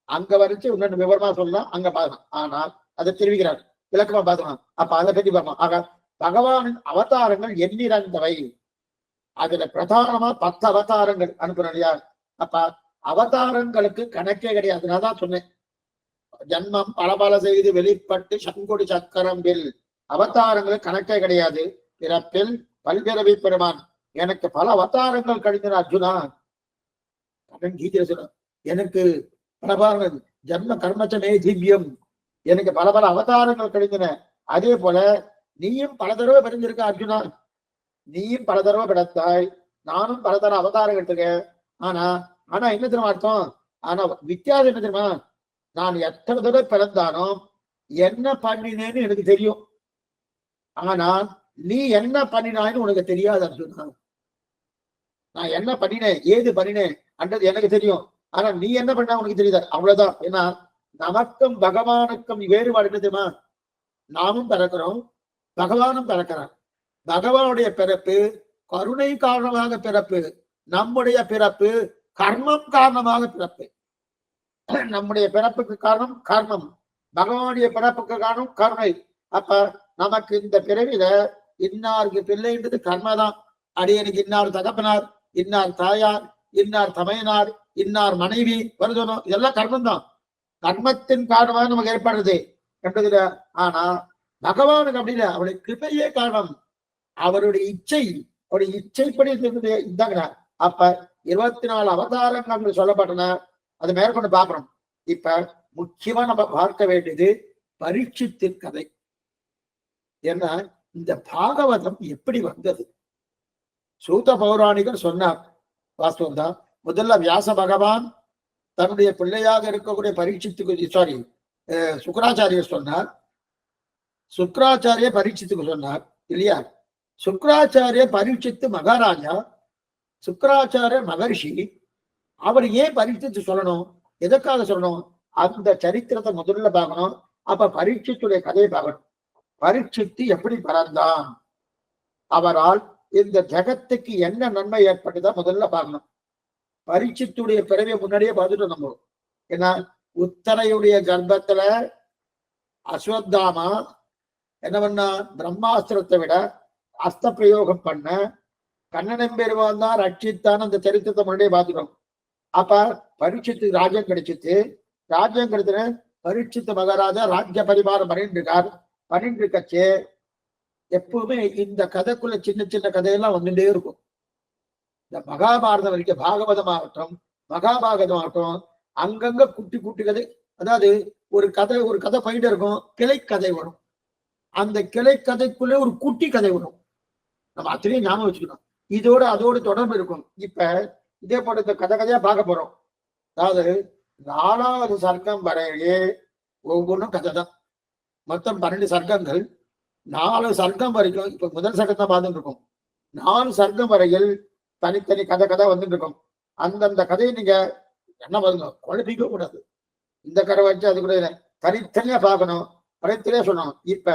அங்க வரைச்சு இன்னொன்று விவரமா சொல்லலாம், அங்க பார்க்கலாம். ஆனால் அதை தெரிவிக்கிறார், விளக்கமா பார்க்கலாம். அப்ப அதை பற்றி பார்க்கலாம். ஆக பகவானின் அவதாரங்கள் எண்ணிறந்தவை. அதுல பிரதானமா 10 அவதாரங்கள் அனுப்புறோம் இல்லையா? அப்ப அவதாரங்களுக்கு கணக்கே கிடையாது. அதனாலதான் சொன்னேன், ஜன்மம் பல செய்து வெளிப்பட்டு சங்கொடி சக்கரம்பில் அவதாரங்களுக்கு கணக்கே கிடையாது. பிறப்பில் பல்பிறவி பெருமான் எனக்கு பல அவதாரங்கள் கழிந்தன அர்ஜுனா. கீதையில சொல்ற, எனக்கு பல ஜன்ம கர்மச்சமே திவ்யம், எனக்கு பல அவதாரங்கள் கழிந்தன. அதே போல நீயும் பல தடவை பிறந்திருக்க அர்ஜுனா, நீயும் பல தடவை பிறந்தாய், நானும் பல தடவை அவதாரம் எடுத்துக்கேன். ஆனா என்ன தெரியுமா அர்த்தம்? ஆனா வித்தியாசம் என்ன தெரியுமா? நான் எத்தனை தடவை பிறந்தானோ என்ன பண்ணினேன்னு எனக்கு தெரியும். ஆனா நீ என்ன பண்ணினான்னு உனக்கு தெரியாது அர்ஜுனா. நான் என்ன பண்ணினேன், ஏது பண்ணினேன் அன்றது எனக்கு தெரியும். ஆனா நீ என்ன பண்ணா உனக்கு தெரியுதா? அவ்வளவுதான். ஏன்னா நமக்கும் பகவானுக்கும் வேறுபாடு என்ன தெரியுமா? நாமும் பிறக்கிறோம், பகவானும் பிறக்கிறான். பகவானுடைய பிறப்பு கருணை காரணமாக பிறப்பு, நம்முடைய பிறப்பு கர்மம் காரணமாக பிறப்பு. நம்முடைய பிறப்புக்கு காரணம் கர்மம், பகவானுடைய பிறப்புக்கு காரணம் கருணை. அப்ப நமக்கு இந்த பிறவில இன்னாருக்கு பிள்ளைன்றது கர்மதான். அடியனுக்கு இன்னார் தகப்பனார், இன்னார் தாயார், இன்னார் தமையனார், இன்னார் மனைவி வருதணும், இதெல்லாம் கர்மம் தான். கர்மத்தின் காரணமாக நமக்கு ஏற்படுறது என்பதுல. ஆனா பகவானுக்கு அப்படி இல்லை, அவருடைய கிருபையே காரணம், அவருடைய இச்சை, அவருடைய இச்சைப்படி இருந்தாங்க. அப்ப 24 அவதாரங்கள் சொல்லப்பட்டன. அது மேற்கொண்டு பார்க்கணும். இப்ப முக்கியமா நம்ம பார்க்க வேண்டியது பரீட்சித்தின் கதை. ஏன்னா இந்த பாகவதம் எப்படி வந்தது? சூத பௌராணிகர் சொன்னார், வாஸ்தவம் தான். முதல்ல வியாச பகவான் தன்னுடைய பிள்ளையாக இருக்கக்கூடிய பரீட்சித்துக்கு, சாரி சுக்கராச்சாரியர் சொன்னார், சுக்கராச்சாரிய பரீட்சித்துக்கு சொன்னார் இல்லையா? சுக்கராச்சாரிய பரீட்சித்து மகாராஜா, சுக்கராச்சாரிய மகர்ஷி. அவர் ஏன் பரீட்சித்து சொல்லணும், எதற்காக சொல்லணும்? அந்த சரித்திரத்தை முதல்ல பார்க்கணும். அப்ப பரீட்சித்துடைய கதையை பார்க்கணும். பரீட்சித்து எப்படி பிறந்தான், அவரால் இந்த ஜகத்துக்கு என்ன நன்மை ஏற்பட்டதா முதல்ல பார்க்கணும். பரீட்சித்துடைய பிறவியை முன்னாடியே பார்த்துட்டு நம்ம, ஏன்னா உத்தரையுடைய கர்ப்பத்துல அஸ்வத்தாமா என்ன பண்ணா, பிரம்மாஸ்திரத்தை விட அஸ்த பிரயோகம் பண்ண கண்ணனம் பெருமான் தான் ரட்சித்தான். அந்த சரித்திரத்தை முன்னாடியே பார்த்துட்டோம். அப்ப பரீட்சித்து ராஜ்யம் கிடைச்சிட்டு, ராஜ்யம் கிடைத்துல பரீட்சித்து மகாராஜா ராஜ்ய பரிமாறம் பண்ணிட்டு இருக்கச்சு எப்பவுமே இந்த கதைக்குள்ள சின்ன சின்ன கதையெல்லாம் வந்துட்டே இருக்கும். இந்த மகாபாரதம் வரைக்கும், பாகவதமாகட்டும் மகாபாரதமாகட்டும், அங்கங்க குட்டி குட்டி கதை. அதாவது ஒரு கதை போயிட்டு இருக்கும், கிளை கதை வரும். அந்த கிளை கதைக்குள்ளே ஒரு குட்டி கதை வரும். நம்ம அத்தனையும் ஞாபகம் வச்சுக்கணும். அதோடு தொடர்பு இருக்கும். இப்ப இதே போல இந்த கதையா பார்க்க போறோம். அதாவது 4வது சர்க்கம் வரையிலே ஒவ்வொன்றும் கதை தான். மொத்தம் 12 சர்க்கங்கள், 4 சர்க்கம் வரைக்கும். இப்ப முதல் சர்க்கம் தான் பார்த்துட்டு இருக்கோம். 4 சர்க்கம் வரையில் தனித்தனி கதை வந்துட்டு இருக்கும். அந்தந்த கதையை நீங்க என்ன பாருங்க, குழப்பிக்க கூடாது. இந்த கதை வச்சு அது கூட தனித்தனியா பார்க்கணும், தனித்தனியா சொல்லணும். இப்ப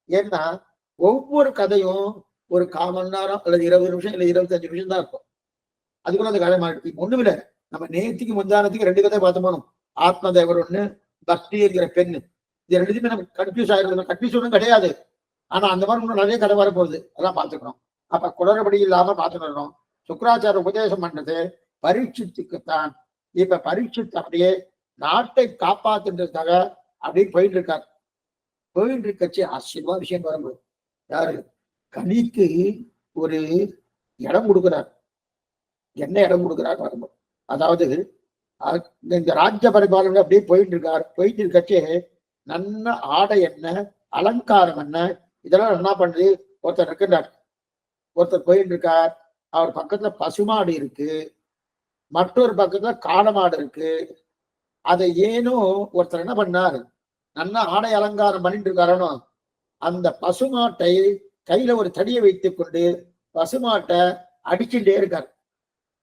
ஏன்னா ஒவ்வொரு கதையும் ஒரு 1/4 மணி நேரம் அல்லது 20 நிமிஷம் இல்ல 25 நிமிஷம் தான் இருக்கும். அதுக்குள்ள அந்த கதை மாறி ஒண்ணும் இல்லை. நம்ம நேத்திக்கு முந்தானத்துக்கு 2 கதை பார்த்தோம். ஆத்மதேவர் ஒண்ணு, பக்தி இருக்கிற பெண்ணு. இது ரெண்டுத்தையுமே நம்ம கன்ஃபியூஸ் ஆயிடுறது. கன்ஃபியூஸ் ஒன்றும் கிடையாது. ஆனா அந்த மாதிரி இன்னும் நிறைய கதை வர போகுது, அதெல்லாம் பார்த்துக்கணும். அப்ப குளறுபடி இல்லாம பார்த்துக்கணும். சுக்கராச்சார உபதேசம் பண்றது பரீட்சித்துக்குத்தான். இப்ப பரீட்சித்து அப்படியே நாட்டை காப்பாத்துன்றதுக்காக அப்படியே போயிட்டு இருக்கச்சு ஆச்சரியமா விஷயம் வரும்போது, யாரு கலிக்கு ஒரு இடம் கொடுக்கிறார். என்ன இடம் கொடுக்குறாங்க. அதாவது இந்த ராஜ்ய பரிபாலனை அப்படியே போயிட்டு இருக்கச்சே நல்ல ஆடை என்ன, அலங்காரம் என்ன, இதெல்லாம் என்ன பண்ணுது. ஒருத்தர் இருக்கின்றார், ஒருத்தர் போயிட்டு இருக்கார். அவர் பக்கத்துல பசுமாடு இருக்கு, மற்றொரு பக்கத்துல காளமாடு இருக்கு. அதை ஏனும் ஒருத்தர் என்ன பண்ணார், நல்ல ஆடை அலங்காரம் பண்ணிட்டு இருக்காரனோ அந்த பசுமாட்டை கையில ஒரு தடியை வைத்துக் கொண்டு பசுமாட்டை அடிச்சுட்டே இருக்கார்.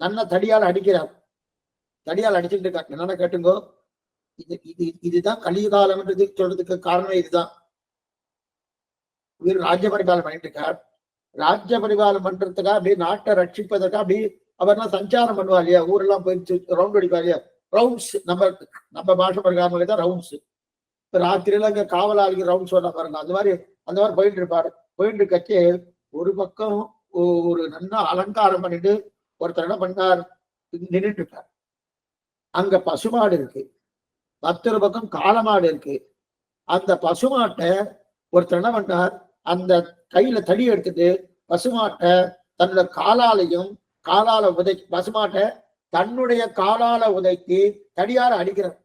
நல்ல தடியால் அடிக்கிறார். தடியால் அடிச்சுட்டு இருக்கார். என்னன்னா கேட்டுங்கோ, இதுதான் கலிகாலம்ன்றது சொல்றதுக்கு காரணம் இதுதான். இவர் ராஜ்ய பரிபாலம் பண்ணிட்டு இருக்கார். ராஜ்ய பரிபாலம் பண்றதுக்காக அப்படியே நாட்டை ரட்சிப்பதற்காக அப்படி அவர்லாம் சஞ்சாரம் பண்ணுவா இல்லையா, ஊரெல்லாம் போயிட்டு ரவுண்ட் அடிப்பா இல்லையா, ரவுண்ட்ஸ். நம்ம பாஷை பிரகாரம் தான் ரவுண்ட்ஸ். இப்ப ராத்திரியில இங்க காவலாளிக்கு ரவுண்ட்ஸ் சொன்னா பாருங்க, அந்த மாதிரி போயிட்டு இருப்பாரு. போயிட்டு இருக்கச்சே ஒரு பக்கம் ஒரு நல்லா அலங்காரம் பண்ணிட்டு ஒருத்தர் என்ன பண்ணார், நின்றுட்டு இருக்கார். அங்க பசுமாடு இருக்கு, மற்றொரு பக்கம் காளமாடு இருக்கு. அந்த பசுமாட்டை ஒருத்தர் என்ன பண்ணார், அந்த கையில தடி எடுத்துட்டு பசுமாட்டை தன்னோட காலால உதைக்கி, பசுமாட்டை தன்னுடைய காலால உதைக்கி தடியால அடிக்கிறார்.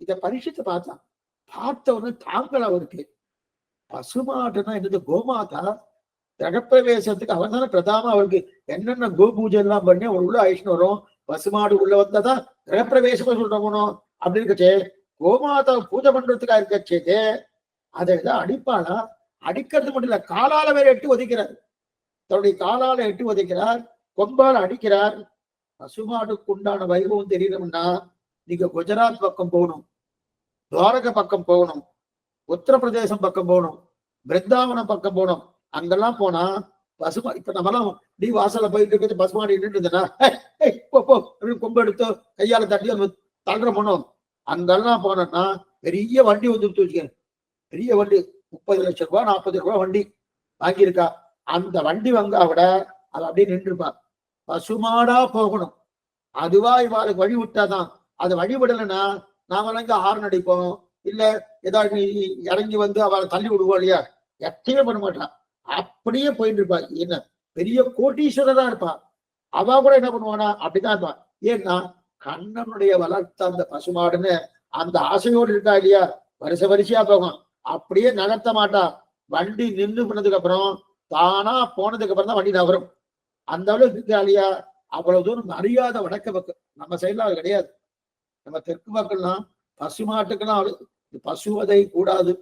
இத பரிசுத்து பார்த்த உடனே தாங்கல அவருக்கு. பசுமாட்டுன்னா என்னது, கோமாதா. கிரகப்பிரவேசத்துக்கு அவன் தானே பிரதான. அவருக்கு என்னென்ன கோ பூஜை எல்லாம் பண்ணி அவர் உள்ள ஆயிடுச்சுன்னு வரும். பசுமாடு உள்ள வந்தாதான் கிரகப்பிரவேசம் சொல்றவனும். அப்படி இருக்கச்சே கோமாதா பூஜை பண்றதுக்காக இருக்கச்சே அதை தான் அடிப்பாளா. அடிக்கிறது மட்டும் இல்ல, காலால வேற எட்டு உதைக்கிறார். தன்னுடைய காலால எட்டு உதைக்கிறார், கொம்பால அடிக்கிறார். பசுமாடுக்கு உண்டான வைபவம் தெரியணும்னா நீங்க குஜராத் பக்கம் போகணும், துவாரக பக்கம் போகணும், உத்தரப்பிரதேசம் பக்கம் போகணும், பிருந்தாவனம் பக்கம் போகணும். அங்கெல்லாம் போனா பசுமா, இப்ப நம்மலாம் நீ வாசல்ல போயிட்டு இருக்கிறது பசுமாடு நின்றுதுன்னா கொம்பு எடுத்து கையால தட்டி தள்ளுற போனோம். அங்கெல்லாம் போனோம்னா பெரிய வண்டி வந்துட்டு வச்சுக்க, பெரிய வண்டி 30 லட்சம் ரூபாய் 40 ரூபாய் வண்டி வாங்கியிருக்கா. அந்த வண்டி வந்தா விட அதை அப்படியே நின்றுப்பா. பசுமாடா போகணும், அதுவா இவாளுக்கு வழி விட்டாதான். அதை வழிவிடலைன்னா நாமெல்லாம் இங்க ஹார்ன் அடிப்போம், இல்ல ஏதாவது இறங்கி வந்து அவளை தள்ளி விடுவோம் இல்லையா, எத்தையே பண்ண மாட்டான். அப்படியே போயிட்டு இருப்பா. என்ன பெரிய கோட்டீஸ்வரரா இருப்பா. அவ கூட என்ன பண்ணுவானா, அப்படிதான் இருப்பான். ஏன்னா கண்ணனுடைய வளர்த்த அந்த பசுமாடுன்னு அந்த ஆசையோடு இருக்கா இல்லையா, வரிசையா போகும். அப்படியே நகர்த்த மாட்டா. வண்டி நின்று பண்ணதுக்கு அப்புறம் தானா போனதுக்கு அப்புறம் தான் வண்டி நகரும். அந்த அளவுக்கு இருக்கா இல்லையா. அவ்வளவு தூரம் மரியாதை வடக்க பக்கம். நம்ம சைட்ல அது கிடையாது. நம்ம தெற்கு மக்கள்லாம் பசுமாட்டுக்கெல்லாம் பசுவதை கூடாது.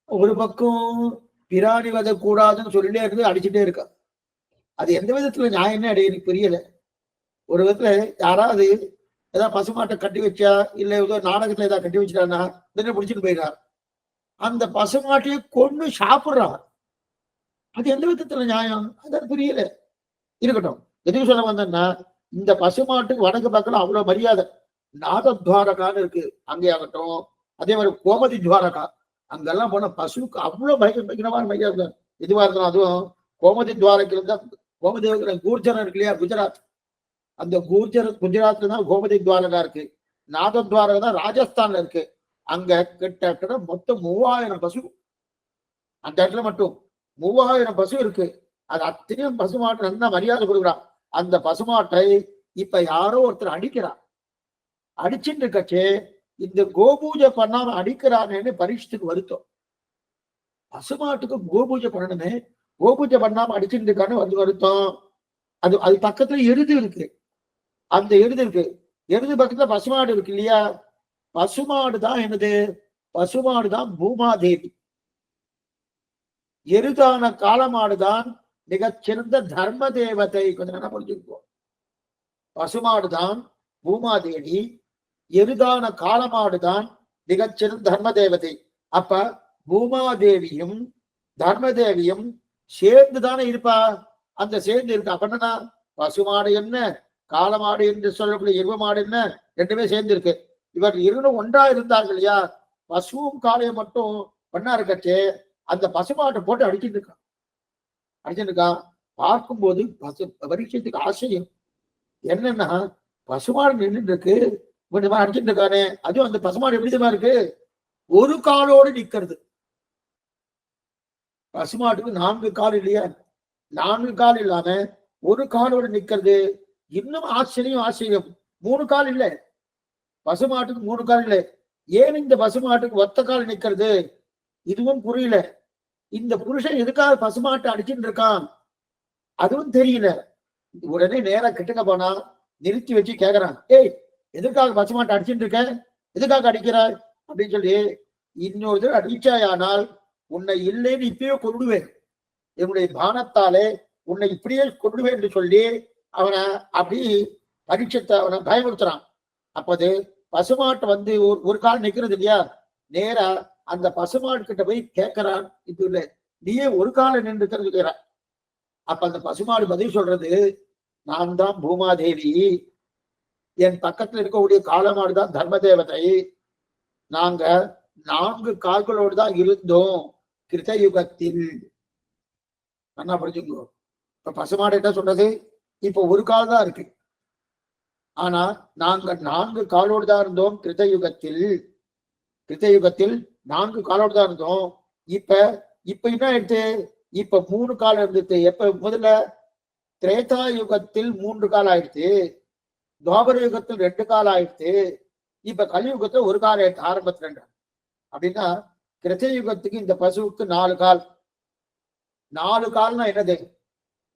ஒரு பக்கம் பிராணி வதை கூடாதுன்னு சொல்லிட்டே இருந்து அடிச்சுட்டே இருக்கா. அது எந்த விதத்துல நியாயம்னு எனக்கு புரியல. ஒரு விதத்துல யாராவது ஏதாவது பசுமாட்டை கட்டி வச்சா, இல்ல ஏதோ நாடகத்துல ஏதாவது கட்டி வச்சுட்டான்னா தினம் பிடிச்சிட்டு போயிடறார். அந்த பசுமாட்டையே கொண்டு சாப்பிடுறான். அது எந்த விதத்துல நியாயம், அது புரியல. இருக்கட்டும், எதுக்கு சொல்ல வந்தேன்னா, இந்த பசுமாட்டுக்கு வடக்கு பக்கம் அவ்வளவு மரியாதை. நாதத்வாரகான்னு இருக்கு, அங்கே ஆகட்டும். அதே மாதிரி கோமதி துவாரகா, அங்கெல்லாம் போன பசுக்கு அவ்வளவு பயங்கரமான மரியாதை. எதுவா இருந்தாலும் அதுவும் கோமதி துவாரகில இருந்தா, கோமதி கூர்ஜனம் இருக்கு இல்லையா, குஜராத். அந்த குஜராத்ல தான் கோமதி துவாரகா இருக்கு. நாதத்வாரகா தான் ராஜஸ்தான்ல இருக்கு. அங்க கிட்ட மொத்தம் 3000 பசு. அந்த இடத்துல மட்டும் 3000 பசு இருக்கு. அது அத்தனையும் பசுமாட்டு நல்லா மரியாதை கொடுக்குறான். அந்த பசுமாட்டை இப்ப யாரோ ஒருத்தர் அடிக்கிறான். அடிச்சுட்டு இருக்கச்சே இந்த கோபூஜை பண்ணாம அடிக்கிறான்னு பரிசுத்துக்கு வருத்தம். பசுமாட்டுக்கு கோபூஜை பண்ணணுமே, கோபூஜை பண்ணாம அடிச்சுட்டு இருக்கான்னு வந்து வருத்தம். அது பக்கத்துல எருது இருக்கு. அந்த எருது இருக்கு, எருது பக்கத்துல பசுமாடு இருக்கு இல்லையா. பசுமாடு தான் என்னது, பசுமாடு தான் பூமாதேவி. எருதான காளமாடுதான் மிகச்சிறந்த தர்ம தேவதை. கொஞ்சம் என்ன புரிஞ்சுக்கோ. பசுமாடுதான் பூமாதேவி, எருதான காளமாடுதான் மிகச்சிறந்த தர்ம தேவதை. அப்ப பூமாதேவியும் தர்மதேவியும் சேர்ந்துதானே இருப்பா. அந்த சேர்ந்து இருக்கா. அப்படின்னா பசுமாடு என்ன, காளமாடு என்று சொல்லக்கூடிய எருவ மாடு என்ன, ரெண்டுமே சேர்ந்து இருக்கு. இவர் இருவரும் ஒன்றா இருந்தார்கள் இல்லையா. பசுவும் காளையும் மட்டும் பண்ணா இருக்கச்சே அந்த பசுமாட்டை போட்டு அடிச்சுட்டு இருக்கான். பார்க்கும்போது பரீட்சத்துக்கு ஆசையும் என்னன்னா, பசுமாடு நின்று இருக்கு, கொஞ்சமா அடிச்சுட்டு இருக்கானே. அதுவும் அந்த பசுமாடு எப்படிதான் இருக்கு, ஒரு காலோடு நிக்கிறது. பசுமாட்டுக்கு 4 கால் இல்லையா. 4 கால் இல்லாம ஒரு காலோடு நிக்கிறது. இன்னும் ஆச்சரியம். 3 கால் இல்லை, பசுமாட்டுக்கு 3 கால் இல்லை. ஏன் இந்த பசுமாட்டுக்கு ஒத்த கால் நிக்கிறது? இதுவும் புரியல. இந்த புருஷன் எதுக்காக பசுமாட்டை அடிச்சுட்டு இருக்கான் அதுவும் தெரியல. உடனே நேரா கிட்டக்க போனா நிறுத்தி வச்சு கேக்குறான், ஏய் எதுக்காக பசுமாட்டை அடிச்சுட்டு இருக்க, எதுக்காக அடிக்கிறாய் அப்படின்னு சொல்லி. இன்னொரு தடவை அடிச்சாயானால் உன்னை இல்லைன்னு இப்பயே கொண்டுடுவேன், என்னுடைய பானத்தாலே உன்னை இப்படியே கொண்டுடுவேன் என்று சொல்லி அவனை அப்படி பரீட்சத்தை அவனை பயமுறுத்துறான். அப்போது பசுமாட்டை வந்து ஒரு கால் நிக்கிறது இல்லையா, நேரா அந்த பசுமாடு கிட்ட போய் கேட்கிறான், இது இல்லை நீயே ஒரு கால நின்று தெரிஞ்சுக்கிற. அப்ப அந்த பசுமாடு பதில் சொல்றது, நான் தான் பூமாதேவி, என் பக்கத்துல இருக்கக்கூடிய காலமாடு தான் தர்ம தேவதை, நாங்க 4 கால்களோடு தான் இருந்தோம் கிருத்தயுகத்தில். நல்லா புரிஞ்சுக்கோ. இப்ப பசுமாடு என்ன சொல்றது, இப்ப ஒரு கால் தான் இருக்கு, ஆனா நாங்க 4 காலோடு தான் இருந்தோம் கிருத்தயுகத்தில். 4 காலோடு தான் இருந்தோம். இப்ப என்ன ஆயிடுச்சு, இப்ப 3 காலம் இருந்துச்சு. எப்ப முதல்ல திரேதா யுகத்தில் 3 காலம் ஆயிடுச்சு, துவாபர யுகத்தில் 2 காலம் ஆயிடுச்சு, இப்ப கலியுகத்துல ஒரு காலம் ஆயிடுச்சு ஆரம்பத்துல. அப்படின்னா கிருத்தயுகத்துக்கு இந்த பசுவுக்கு 4 கால். 4 கால்னா என்னது,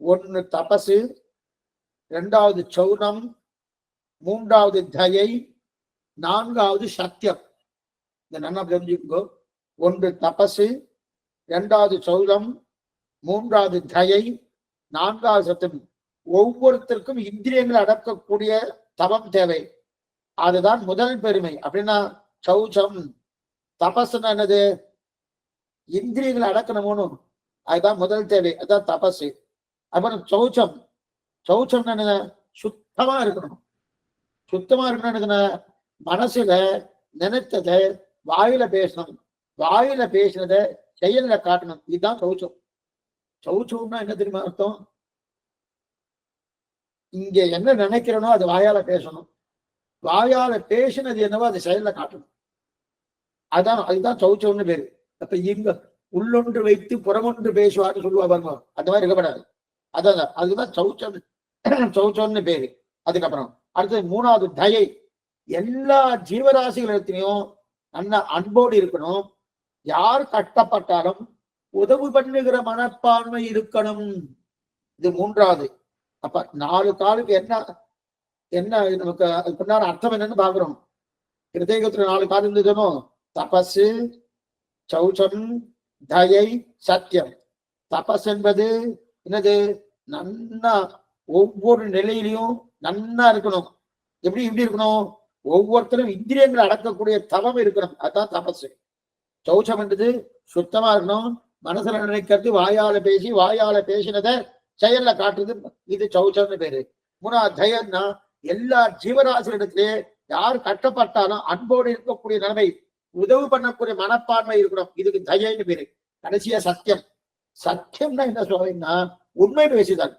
1 தபசு, 2வது சௌனம், 3வது தயை, 4வது சத்தியம். இந்த நல்லா தெரிஞ்சுக்கோ. 1 தபசு, 2வது சௌதம், 3வது தயை, 4வது சத்தியம். ஒவ்வொருத்தருக்கும் இந்திரியங்களை அடக்கக்கூடிய தவம் தேவை. அதுதான் முதல் பெருமை. அப்படின்னா சௌச்சம் தபஸ்னா என்னது, இந்திரியங்களை அடக்கணும்னு, அதுதான் முதல் தேவை, அதுதான் தபசு. அப்புறம் சௌச்சம் என்ன, சுத்தமா இருக்கணும். சுத்தமா இருக்கணும், மனசுல நினைத்ததை வாயில பேசணும், வாயில பேசினதை செயல்ல காட்டணும். இதுதான் சௌச்சம். சௌச்சம்னா என்ன தெரியுமா அர்த்தம், இங்க என்ன நினைக்கிறனோ அது வாயால பேசணும், வாயால பேசினது என்னவோ அது செயல்ல காட்டணும். அதுதான் சௌச்சம்னு பேரு. அப்ப இங்க உள்ளொன்று வைத்து புறமொன்று பேசுவான்னு சொல்லுவா பாருங்க, அந்த மாதிரி இருக்கப்படாது. அதுதான் சௌச்சம்னு பேரு. அதுக்கப்புறம் அடுத்தது 3வது தயை. எல்லா ஜீவராசிகளிடத்திலையும் நல்ல அன்போடு இருக்கணும், யார் கஷ்டப்பட்டாலும் உதவி பண்ணுகிற மனப்பான்மை இருக்கணும். இது 3வது. அப்ப 4 காலுக்கு என்ன நமக்கு பின்னாடி அர்த்தம் என்னன்னு பாக்குறோம். கிருத்தயுகத்துல 4 கால் இருந்ததுனோ, தபசு, சௌச்சம், தயை, சத்தியம். தபஸ் என்பது என்னது, நன்னா ஒவ்வொரு நிலையிலையும் நன்னா இருக்கணும். எப்படி இருக்கணும், ஒவ்வொருத்தரும் இந்திரியங்களை அடக்கக்கூடிய தவம் இருக்கணும், அதுதான் தபசு. சௌச்சம் என்றது சுத்தமா இருக்கணும், மனசுல நினைக்கிறது வாயால பேசி வாயால பேசினதை செயல்ல காட்டுறது, இது சௌச்சம்னு பேரு. 3வது தயன்னா எல்லா ஜீவராசிகளிடத்திலே யார் கஷ்டப்பட்டாலும் அன்போடு இருக்கக்கூடிய நிலைமை, உதவி பண்ணக்கூடிய மனப்பான்மை இருக்கணும், இதுக்கு தயன்னு பேரு. கடைசியா சத்தியம். சத்தியம்னா என்ன சொல்றீங்கன்னா உண்மை பேசுதல்.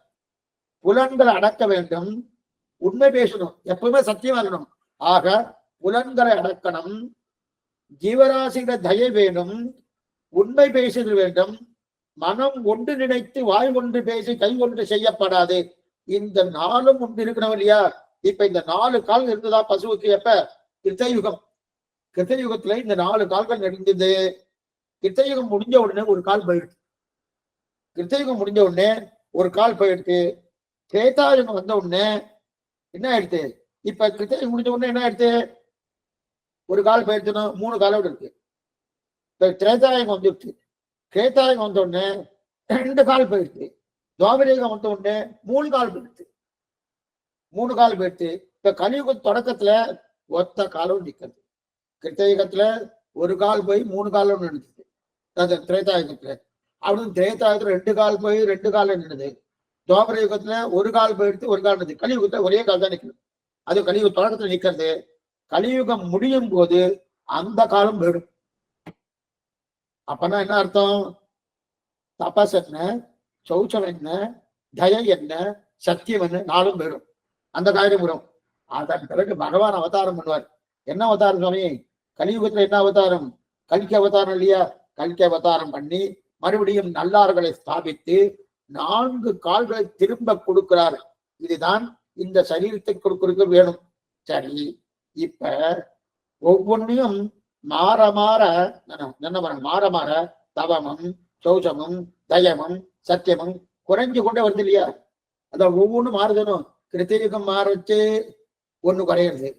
புலன்களை அடக்க வேண்டும், உண்மை பேசணும், எப்பவுமே சத்தியமாகணும். ஆக புலன்களை அடக்கணும், ஜீவராசிகளை தயை வேணும், உண்மை பேசுதல் வேண்டும், மனம் ஒன்று நினைத்து வாய் ஒன்று பேசி கை ஒன்று செய்யப்படாது. இந்த 4ம் ஒன்று இருக்கணும் இல்லையா. இப்ப இந்த 4 கால் இருந்ததா பசுவுக்கு, எப்ப கிருத்தயுகம். கிருத்தயுகத்துல இந்த 4 கால்கள் இருந்தது. கிருத்தயுகம் முடிஞ்ச உடனே ஒரு கால் போயிடுச்சு. கிருத்தயுகம் முடிஞ்ச உடனே ஒரு கால் போயிடுச்சு. திரேதாயுகம் வந்த உடனே என்ன ஆயிடுச்சு, இப்ப கிருத்தயுகம் முடிஞ்ச உடனே என்ன ஆயிடுச்சு, ஒரு கால் போயிடுச்சுன்னா 3 காலோடு இருக்கு. இப்ப திரேதாயுகம் வந்துடுச்சு. திரேதாயுகம் வந்த உடனே 2 கால் போயிடுச்சு. துவாபரயுகம் வந்த உடனே 3 கால் போயிடுச்சு. 3 கால் போயிடுச்சு. இப்ப கலியுக தொடக்கத்துல ஒத்த காலம் நிற்கிறது. கிருத்தயுகத்துல ஒரு கால் போய் 3 காலம் நின்றுச்சு. திரேதாயுகத்துல அப்படின்னு திரேதாயுகத்துல 2 கால் போய் 2 காலம் நின்றுது. துவாபர யுகத்துல ஒரு கால் போயிடுத்து, ஒரு கால் நிற்குது. கலியுகத்துல ஒரே கால் தான் நிற்குது. அது கலியுக தொடக்கத்துல நிற்கிறது. கலியுகம் முடியும் போது அந்த காலம் போயிடும். அப்பனா என்ன அர்த்தம், தபஸ் என்ன, சௌச்சம் என்ன, தயை என்ன, சத்தியம் என்ன, 4ம் போயிடும். அந்த காரியம் வரும். அதன் பிறகு பகவான் அவதாரம் பண்ணுவார். என்ன அவதாரம் சுவாமி, கலியுகத்துல என்ன அவதாரம், கல்கி அவதாரம் இல்லையா. கல்கி அவதாரம் பண்ணி மறுபடியும் நல்லார்களை ஸ்தாபித்து 4 கால்களை திரும்ப கொடுக்கிறார். இதுதான் இந்த சரீரத்தை கொடுக்க வேணும். சரி, இப்ப ஒவ்வொன்றையும் மாற மாற மாற மாற தவமும் சௌசமும் தயமும் சத்தியமும் குறைஞ்சு கொண்டே வருது இல்லையா? அதான் ஒவ்வொன்றும் மாறுதணும். கிருத்தியுகம் மாறச்சு ஒண்ணு குறையிறது,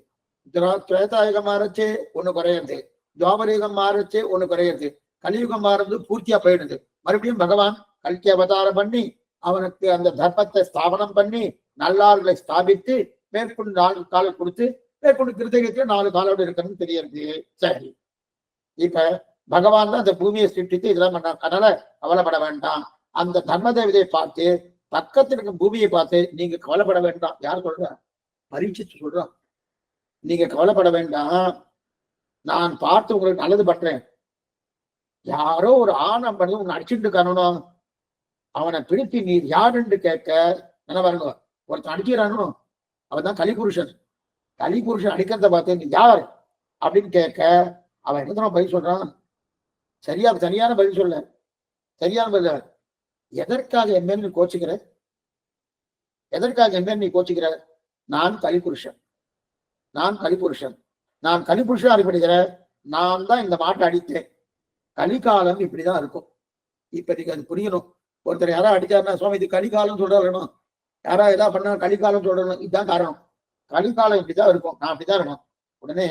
திரேதாயுகம் மாறச்சு ஒண்ணு குறையிறது, துவாபரயுகம் மாறச்சு ஒண்ணு குறையிறது, கலியுகம் மாறுறது பூர்த்தியா போயிடுது. மறுபடியும் பகவான் கல்கி அவதாரம் பண்ணி அவனுக்கு அந்த தர்மத்தை ஸ்தாபனம் பண்ணி நல்லார்களை ஸ்தாபித்து மேற்கொண்டு 4 காலை கொடுத்து மேற்கொண்டு கிருத்தகத்துல 4 காலோடு இருக்கணும்னு தெரியுது. சரி, இப்ப பகவான் தான் அந்த பூமியை சிருஷ்டித்து இதெல்லாம் பண்ண, அதனால கவலைப்பட வேண்டாம். அந்த தர்ம தேவதையை பார்த்து பக்கத்துல இருக்க பூமியை பார்த்து நீங்க கவலைப்பட வேண்டாம். யார் சொல்ற? பரீட்சித்து சொல்றான். நீங்க கவலைப்பட வேண்டாம், நான் பார்த்து உங்களுக்கு நல்லது பண்றேன். யாரோ ஒரு ஆணம் பண்ணி உங்க அடிச்சுட்டு காணணும், அவனை பிடித்து நீ யாருன்னு கேட்க என்ன பாருங்க, ஒருத்தன் அடிக்கிறானோ அவன் தான் கலிபுருஷன். கலிபுருஷன் அடிக்கிறத பார்த்து நீ யார் அப்படின்னு கேட்க அவன் என்ன பதில் சொல்றான்? சரியான பதில் சொல்ல. சரியான பதில், எதற்காக என் மேல் நீ கோச்சுக்கிற? எதற்காக என் மேல் நீ கோச்சுக்கிற? நான் கலிபுருஷன், நான் கலிபுருஷன், நான் கலிபுருஷன் அறிப்படுகிறேன். நான் தான் இந்த மாட்டை அடித்தேன். கலிகாலம் இப்படிதான் இருக்கும். இப்ப அது புரியணும். ஒருத்தர் யாரா அடிச்சாருன்னா சுவாமி இது கலிகாலம் சொல்றணும், யாரா ஏதாவது பண்ணா கலிகாலம் சொல்றணும். இதுதான் காரணம். கலிகாலம் இப்படிதான் இருக்கும், நான் அப்படிதான் இருக்கணும். உடனே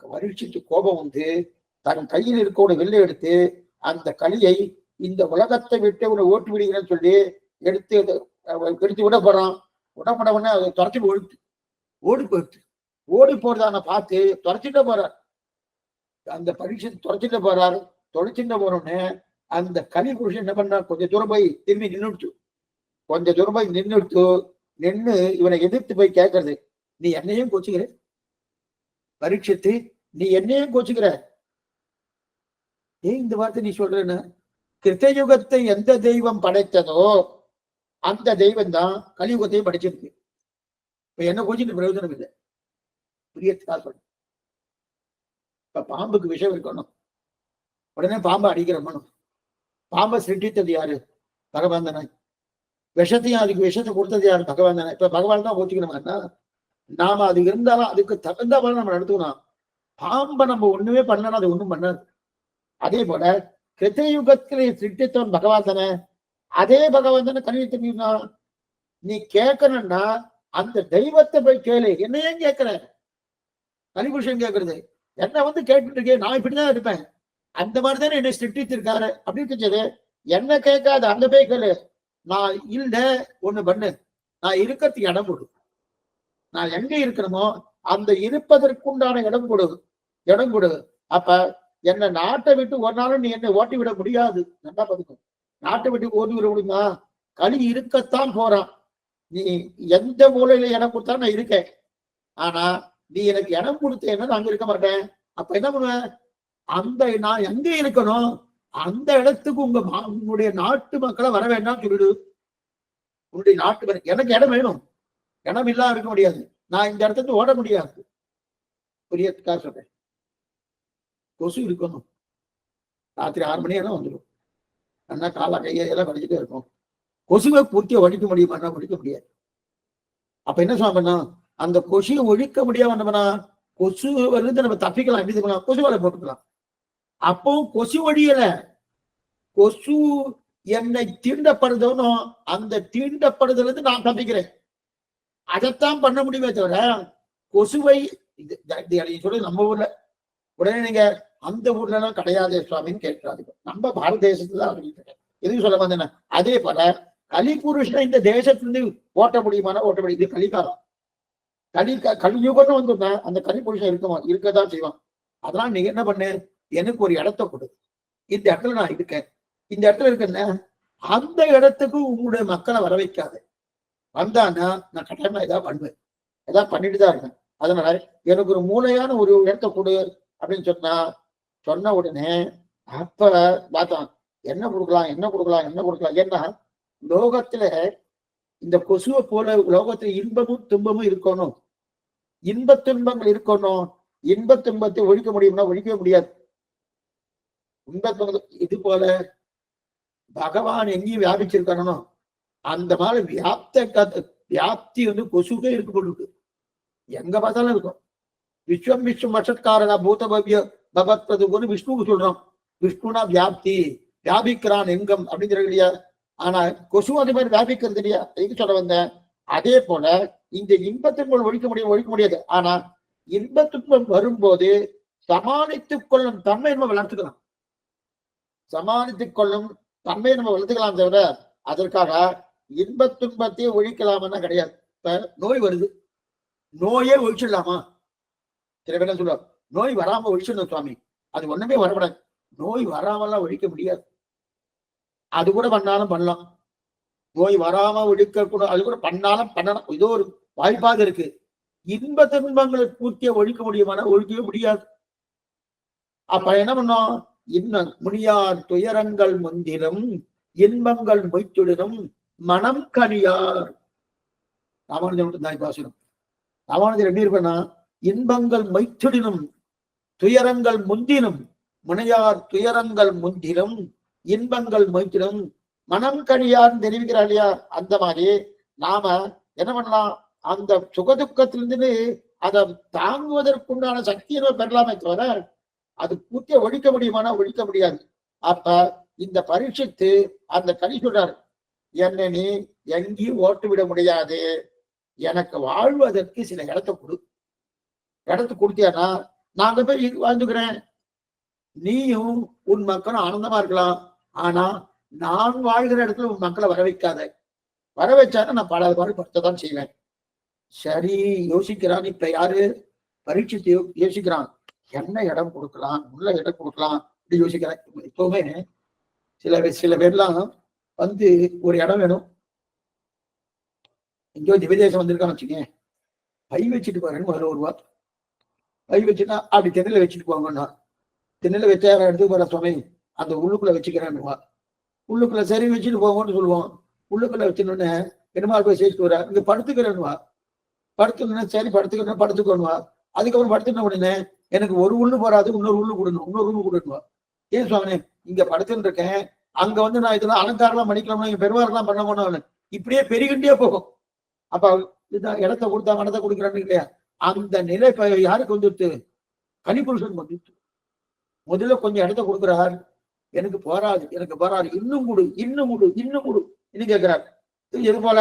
பரீட்சித்து கோபம் வந்து தன் கையில் இருக்கோட வெளில எடுத்து அந்த கலியை இந்த உலகத்தை விட்டு உன்னை ஓட்டு விடுகிறேன்னு சொல்லி எடுத்து விட போறான். விடப்பட உடனே அதை துரைச்சி ஓடி போயிடுச்சு. ஓடி போறதான பார்த்து துரைச்சிட்டு போறார். அந்த பரீட்சை துரைச்சிட்டு போறாரு. தொலைச்சிட்டு போறோன்னு அந்த கலி புருஷன் என்ன பண்றா, கொஞ்சம் தூரம் போய் திரும்பி நின்றுடுச்சு. கொஞ்சம் தூரம் போய் நின்று இவனை எதிர்த்து போய் கேட்கறது, நீ என்னையும் கோச்சுக்கிற பரீட்சித்து, நீ என்னையும் கோச்சுக்கிற? ஏன் இந்த வார்த்தை நீ சொல்றேன்னு? கிருத்தயுகத்தை எந்த தெய்வம் படைத்ததோ அந்த தெய்வம் தான் கலியுகத்தையும் படைச்சிருக்கு. இப்ப என்ன கோச்சிட்டு பிரயோஜனம் இல்லை. புரியத்துக்காக சொல்ற. இப்ப பாம்புக்கு விஷம் இருக்கணும், உடனே பாம்பை அடிக்கிறோம். பாம்பை சிருஷ்டித்தது யாரு? பகவான் தானே. விஷத்தையும் அதுக்கு விஷத்தை கொடுத்தது யாரு? பகவான் தானே. இப்ப பகவான் தான் கோச்சிக்கணும்னா நாம அது இருந்தாலும் அதுக்கு தகுந்த மாதிரி நம்ம நடத்துக்கணும். பாம்பை நம்ம ஒண்ணுமே பண்ணணும், அது ஒண்ணும் பண்ணாது. அதே போல கிருத்தயுகத்திலே சிருஷ்டித்தவன் பகவான் தானே. அதே பகவான் தானே கலியுகத்தினா. நீ கேட்கணும்னா அந்த தெய்வத்தை போய் கேளு. என்னையே கேட்கிற? கலிபுருஷன் கேட்கறது என்ன வந்து கேட்டுட்டு இருக்கேன், நான் இப்படிதான் இருப்பேன், அந்த மாதிரி தானே என்னை சிருஷ்டித்திருக்காரு அப்படின்னு செஞ்சது. என்ன கேட்காது, அந்த போய் கேளு. நான் இல்ல ஒண்ணு பண்ணு, நான் இருக்கிறதுக்கு இடம் கொடு. நான் எங்க இருக்கணுமோ அந்த இருப்பதற்குண்டான இடம் கொடு. அப்ப என்ன நாட்டை விட்டு ஒரு நாளும் நீ என்னை ஓட்டி விட முடியாது. நல்லா பாத்துக்கோ. நாட்டை விட்டு ஓட்டி விட முடியுமா? களி இருக்கத்தான் போறான். நீ எந்த மூலையில இடம் கொடுத்தா நான் இருக்கேன். ஆனா நீ எனக்கு இடம் கொடுத்தேன்னா நான் அங்க இருக்க மாட்டேன். அப்ப என்ன பண்ணுவேன்? அந்த நான் எங்க இருக்கணும் அந்த இடத்துக்கு உங்களுடைய நாட்டு மக்களை வர வேண்டாம் சொல்லிடு. உன்னுடைய நாட்டு எனக்கு இடம் வேணும். இடம் இல்லாம இருக்க முடியாது. நான் இந்த இடத்துக்கு ஓட முடியாது. புரியத்துக்காக சொல்றேன். கொசு இருக்கணும். ராத்திரி 6 மணி எல்லாம் வந்துடும். நல்லா காலா கையெல்லாம் வடிச்சுட்டே இருக்கும். கொசுவை பூர்த்தியை ஒழிக்க முடியுமான்னா ஒழிக்க முடியாது. அப்ப என்ன சொன்னா, அந்த கொசுவை ஒழிக்க முடியாம என்னன்னா, கொசு வந்து நம்ம தப்பிக்கலாம். எப்படி பண்ணலாம்? கொசு வலை போட்டுக்கலாம். அப்போ கொசு ஒழியல. கொசு என்னை தீண்டப்படுதோ அந்த தீண்டப்படுதல இருந்து நான் தப்பிக்கிறேன். அதைத்தான் பண்ண முடியுமே தவிர கொசுவை சொல்லி நம்ம ஊர்ல உடனே நீங்க அந்த ஊர்ல எல்லாம் கிடையாது சுவாமின்னு கேட்கிறாரு. நம்ம பாரத தேசத்துல தான் எதுவும் சொல்ல வந்தேன். அதே போல கலிபுருஷன் இந்த தேசத்திலிருந்து ஓட்ட முடியுமானா ஓட்ட முடியும். இது கலிகாலம். கலியுகம்னு வந்து அந்த கலிபுருஷன் இருக்கதான் செய்வான். அதெல்லாம் நீங்க என்ன பண்ணு, எனக்கு ஒரு இடத்த கொடு. இந்த இடத்துல நான் இருக்கேன். இந்த இடத்துல இருக்கேன்னா அந்த இடத்துக்கு உங்களுடைய மக்களை வர வைக்காது. வந்தான்னா நான் கட்டாயமா ஏதாவது பண்ணுவேன். ஏதாவது பண்ணிட்டு தான் இருக்கேன். அதனால எனக்கு ஒரு மூளையான ஒரு இடத்த கொடு அப்படின்னு சொன்ன உடனே அப்ப பார்த்தான் என்ன கொடுக்கலாம். ஏன்னா லோகத்துல இந்த கொசுவை போல லோகத்துல இன்பமும் துன்பமும் இருக்கணும். இன்ப துன்பங்கள் இருக்கணும். இன்ப துன்பத்தை ஒழிக்க முடியும்னா ஒழிக்கவே முடியாது. இன்ப துன்பம் இது போல பகவான் எங்கேயும் வியாபிச்சிருக்கணும். அந்த மாதிரி வியாப்தி வந்து கொசுக்கே இருக்கு போட்டு எங்க பார்த்தாலும் இருக்கும். விஸ்வம் விஸ்வம் வஷத்காரகா பூத பவ்ய பகவத்பதுன்னு விஷ்ணுவுக்கு சொல்றோம். விஷ்ணுனா வியாப்தி, வியாபிக்கிறான் எங்கம் அப்படிங்கிற இல்லையா. ஆனா கொசு அதே மாதிரி வியாபிக்கிறது இல்லையா. எதுக்கு சொல்ல வந்தேன்? அதே போல இந்த இன்பத்துக்குள் ஒழிக்க முடியாது. ஆனா இன்பத்துக்குள் வரும்போது சமாளித்துக் கொள்ளும் தன்மை நம்ம வளர்த்துக்கலாம். சமாளித்துக் கொள்ளும் தன்மையை நம்ம வளர்த்துக்கலாம் தவிர அதற்காக இன்ப துன்பத்தையே ஒழிக்கலாம்னா கிடையாது. இப்ப நோய் வருது, நோயே ஒழிச்சிடலாமா? சில பேர் சொல்லுவாங்க நோய் வராம ஒழிச்சிடணும் சுவாமி, அது ஒண்ணுமே வரக்கூடாது. நோய் வராமலாம் ஒழிக்க முடியாது. அது கூட பண்ணாலும் பண்ணலாம். நோய் வராம ஒழிக்க கூட அது கூட பண்ணாலும் பண்ணலாம். ஏதோ ஒரு வாய்ப்பாக இருக்கு. இன்ப துன்பங்களை பூர்த்திய ஒழிக்க முடியுமானா ஒழிக்கவே முடியாது. அப்ப என்ன பண்ணோம்? இன்னும் முனியார் துயரங்கள் முந்திலும் இன்பங்கள் மொய்த்துடனும் மனம் கனியார். ராமானுஜன் தாய் பாசனம். ராமானுஜர் எப்படி இருப்பேன்னா, இன்பங்கள் மைத்துடினும் துயரங்கள் முந்தினும் முனையார் துயரங்கள் முந்திலும் இன்பங்கள் மொய்த்திடும் மனம் கனியார்னு தெரிவிக்கிறார் இல்லையா. அந்த மாதிரி நாம என்ன பண்ணலாம்? அந்த சுகதுக்கத்திலிருந்து அதை தாங்குவதற்குண்டான சக்தியை பெறலாமே தவிர அது பூர்த்திய ஒழிக்க முடியுமானா ஒழிக்க முடியாது. அப்ப இந்த பரீட்சித்து அந்த கனி சொல்றாரு, என்னை நீ எங்கேயும் ஓட்டு விட முடியாது, எனக்கு வாழ்வதற்கு சில இடத்தை கொடு. இடத்தை கொடுத்தியானா நாங்க போய் வாழ்ந்துக்கிறேன், நீயும் உன் மக்களும் ஆனந்தமா இருக்கலாம். ஆனா நான் வாழ்கிற இடத்துல உன் மக்களை வர வைக்காத. வர வச்சானா நான் பல பாடுபடுத்ததான் செய்வேன். சரி யோசிக்கிறான். இப்ப யாரு? பரீட்சித்து யோசிக்கிறான், என்ன இடம் கொடுக்கலாம், உள்ள இடம் கொடுக்கலாம் அப்படி யோசிக்கிறேன். எப்பவுமே சில பேர்லாம் வந்து ஒரு இடம் வேணும், எங்கேயோ திவ்யதேசம் வந்திருக்கான்னு வச்சுக்கேன், பை வச்சுட்டு போறேன்னு முதல்ல ஒரு ரூபா பை வச்சுன்னா அப்படி தென்னில வச்சுட்டு போங்கன்னா, தென்னில வச்சா எடுத்து போற சுவாமி அந்த உள்ளுக்குள்ள வச்சுக்கிறேன்னுவா. உள்ளுக்குள்ள சரி வச்சுட்டு போவோம்னு சொல்லுவோம். உள்ளுக்குள்ள வச்சுன்னு என்னமா போய் சேர்த்து வர இங்க படுத்துக்கிறேன்னுவா. படுத்துக்கணும்னா சரி படுத்துக்கணுவா. அதுக்கப்புறம் படுத்துன உடனே எனக்கு ஒரு உள்ளு போறாது, இன்னொரு உள்ளு கொடுணும், இன்னொரு உள்ளு கொடுணுவா. ஏன் சுவாமி இங்க படுத்துன்னு இருக்கேன், அங்க வந்து நான் இதெல்லாம் அலங்காரம்லாம் பண்ணிக்கலாம்னா இங்க பெருமாறுலாம் பண்ண போனவனு இப்படியே பெருகிட்டே போகும். அப்ப இதான் இடத்த கொடுத்தா மனத்தை கொடுக்குறான்னு இல்லையா. அந்த நிலை யாருக்கு வந்துட்டு? கனிபுருஷன் வந்துட்டு முதல்ல கொஞ்சம் இடத்த கொடுக்குறார். எனக்கு போராது, இன்னும் கொடு இன்னும் கேட்கிறார். எது போல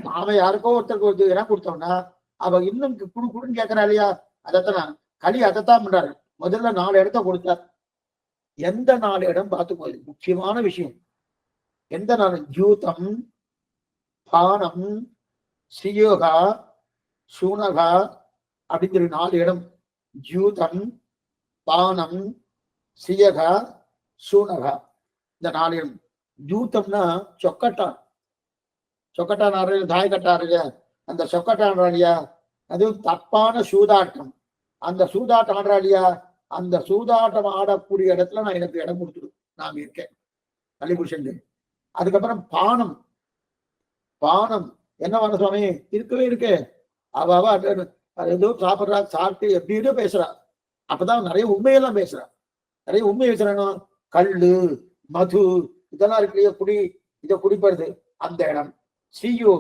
நாம யாருக்கோ ஒருத்தருக்கு இடம் கொடுத்தோம்னா அவ இன்னும் குடுன்னு கேட்கிறா இல்லையா. அதைத்தான் களி அதைத்தான் பண்றாரு. முதல்ல 4 இடத்த கொடுத்தார். எந்த 4 இடம் பார்த்துக்கோ, முக்கியமான விஷயம். எந்த 4? ஜூதம், பானம், சியோகா, சூனகா அப்படிங்கிற 4 இடம். ஜூதம், பானம், சியகா, சூனகா, இந்த 4 இடம். ஜூத்தம்னா சொக்கட்டான். சொக்கட்டான் ஆடுற தாய்கட்டாருங்க, அந்த சொக்கட்டான் இல்லையா, அது தப்பான சூதாட்டம். அந்த சூதாட்டம் ஆடுறாளியா, அந்த சூதாட்டம் ஆடக்கூடிய இடத்துல நான் எனக்கு இடம் கொடுத்துரு நான் இருக்கேன் கலிபுருஷன். அதுக்கப்புறம் பானம். பானம் என்ன பண்ண சுவாமி? இருக்கவே இருக்கு. அவ ஏதோ சாப்பிட்றா, சாப்பிட்டு எப்படின்னு பேசுறா. அப்பதான் நிறைய உண்மையெல்லாம் பேசுறா. நிறைய உண்மை பேசுறானோ, கல்லு மது இதெல்லாம் இருக்கு இல்லையா, இதை குடிப்படுது அந்த இடம். சியோ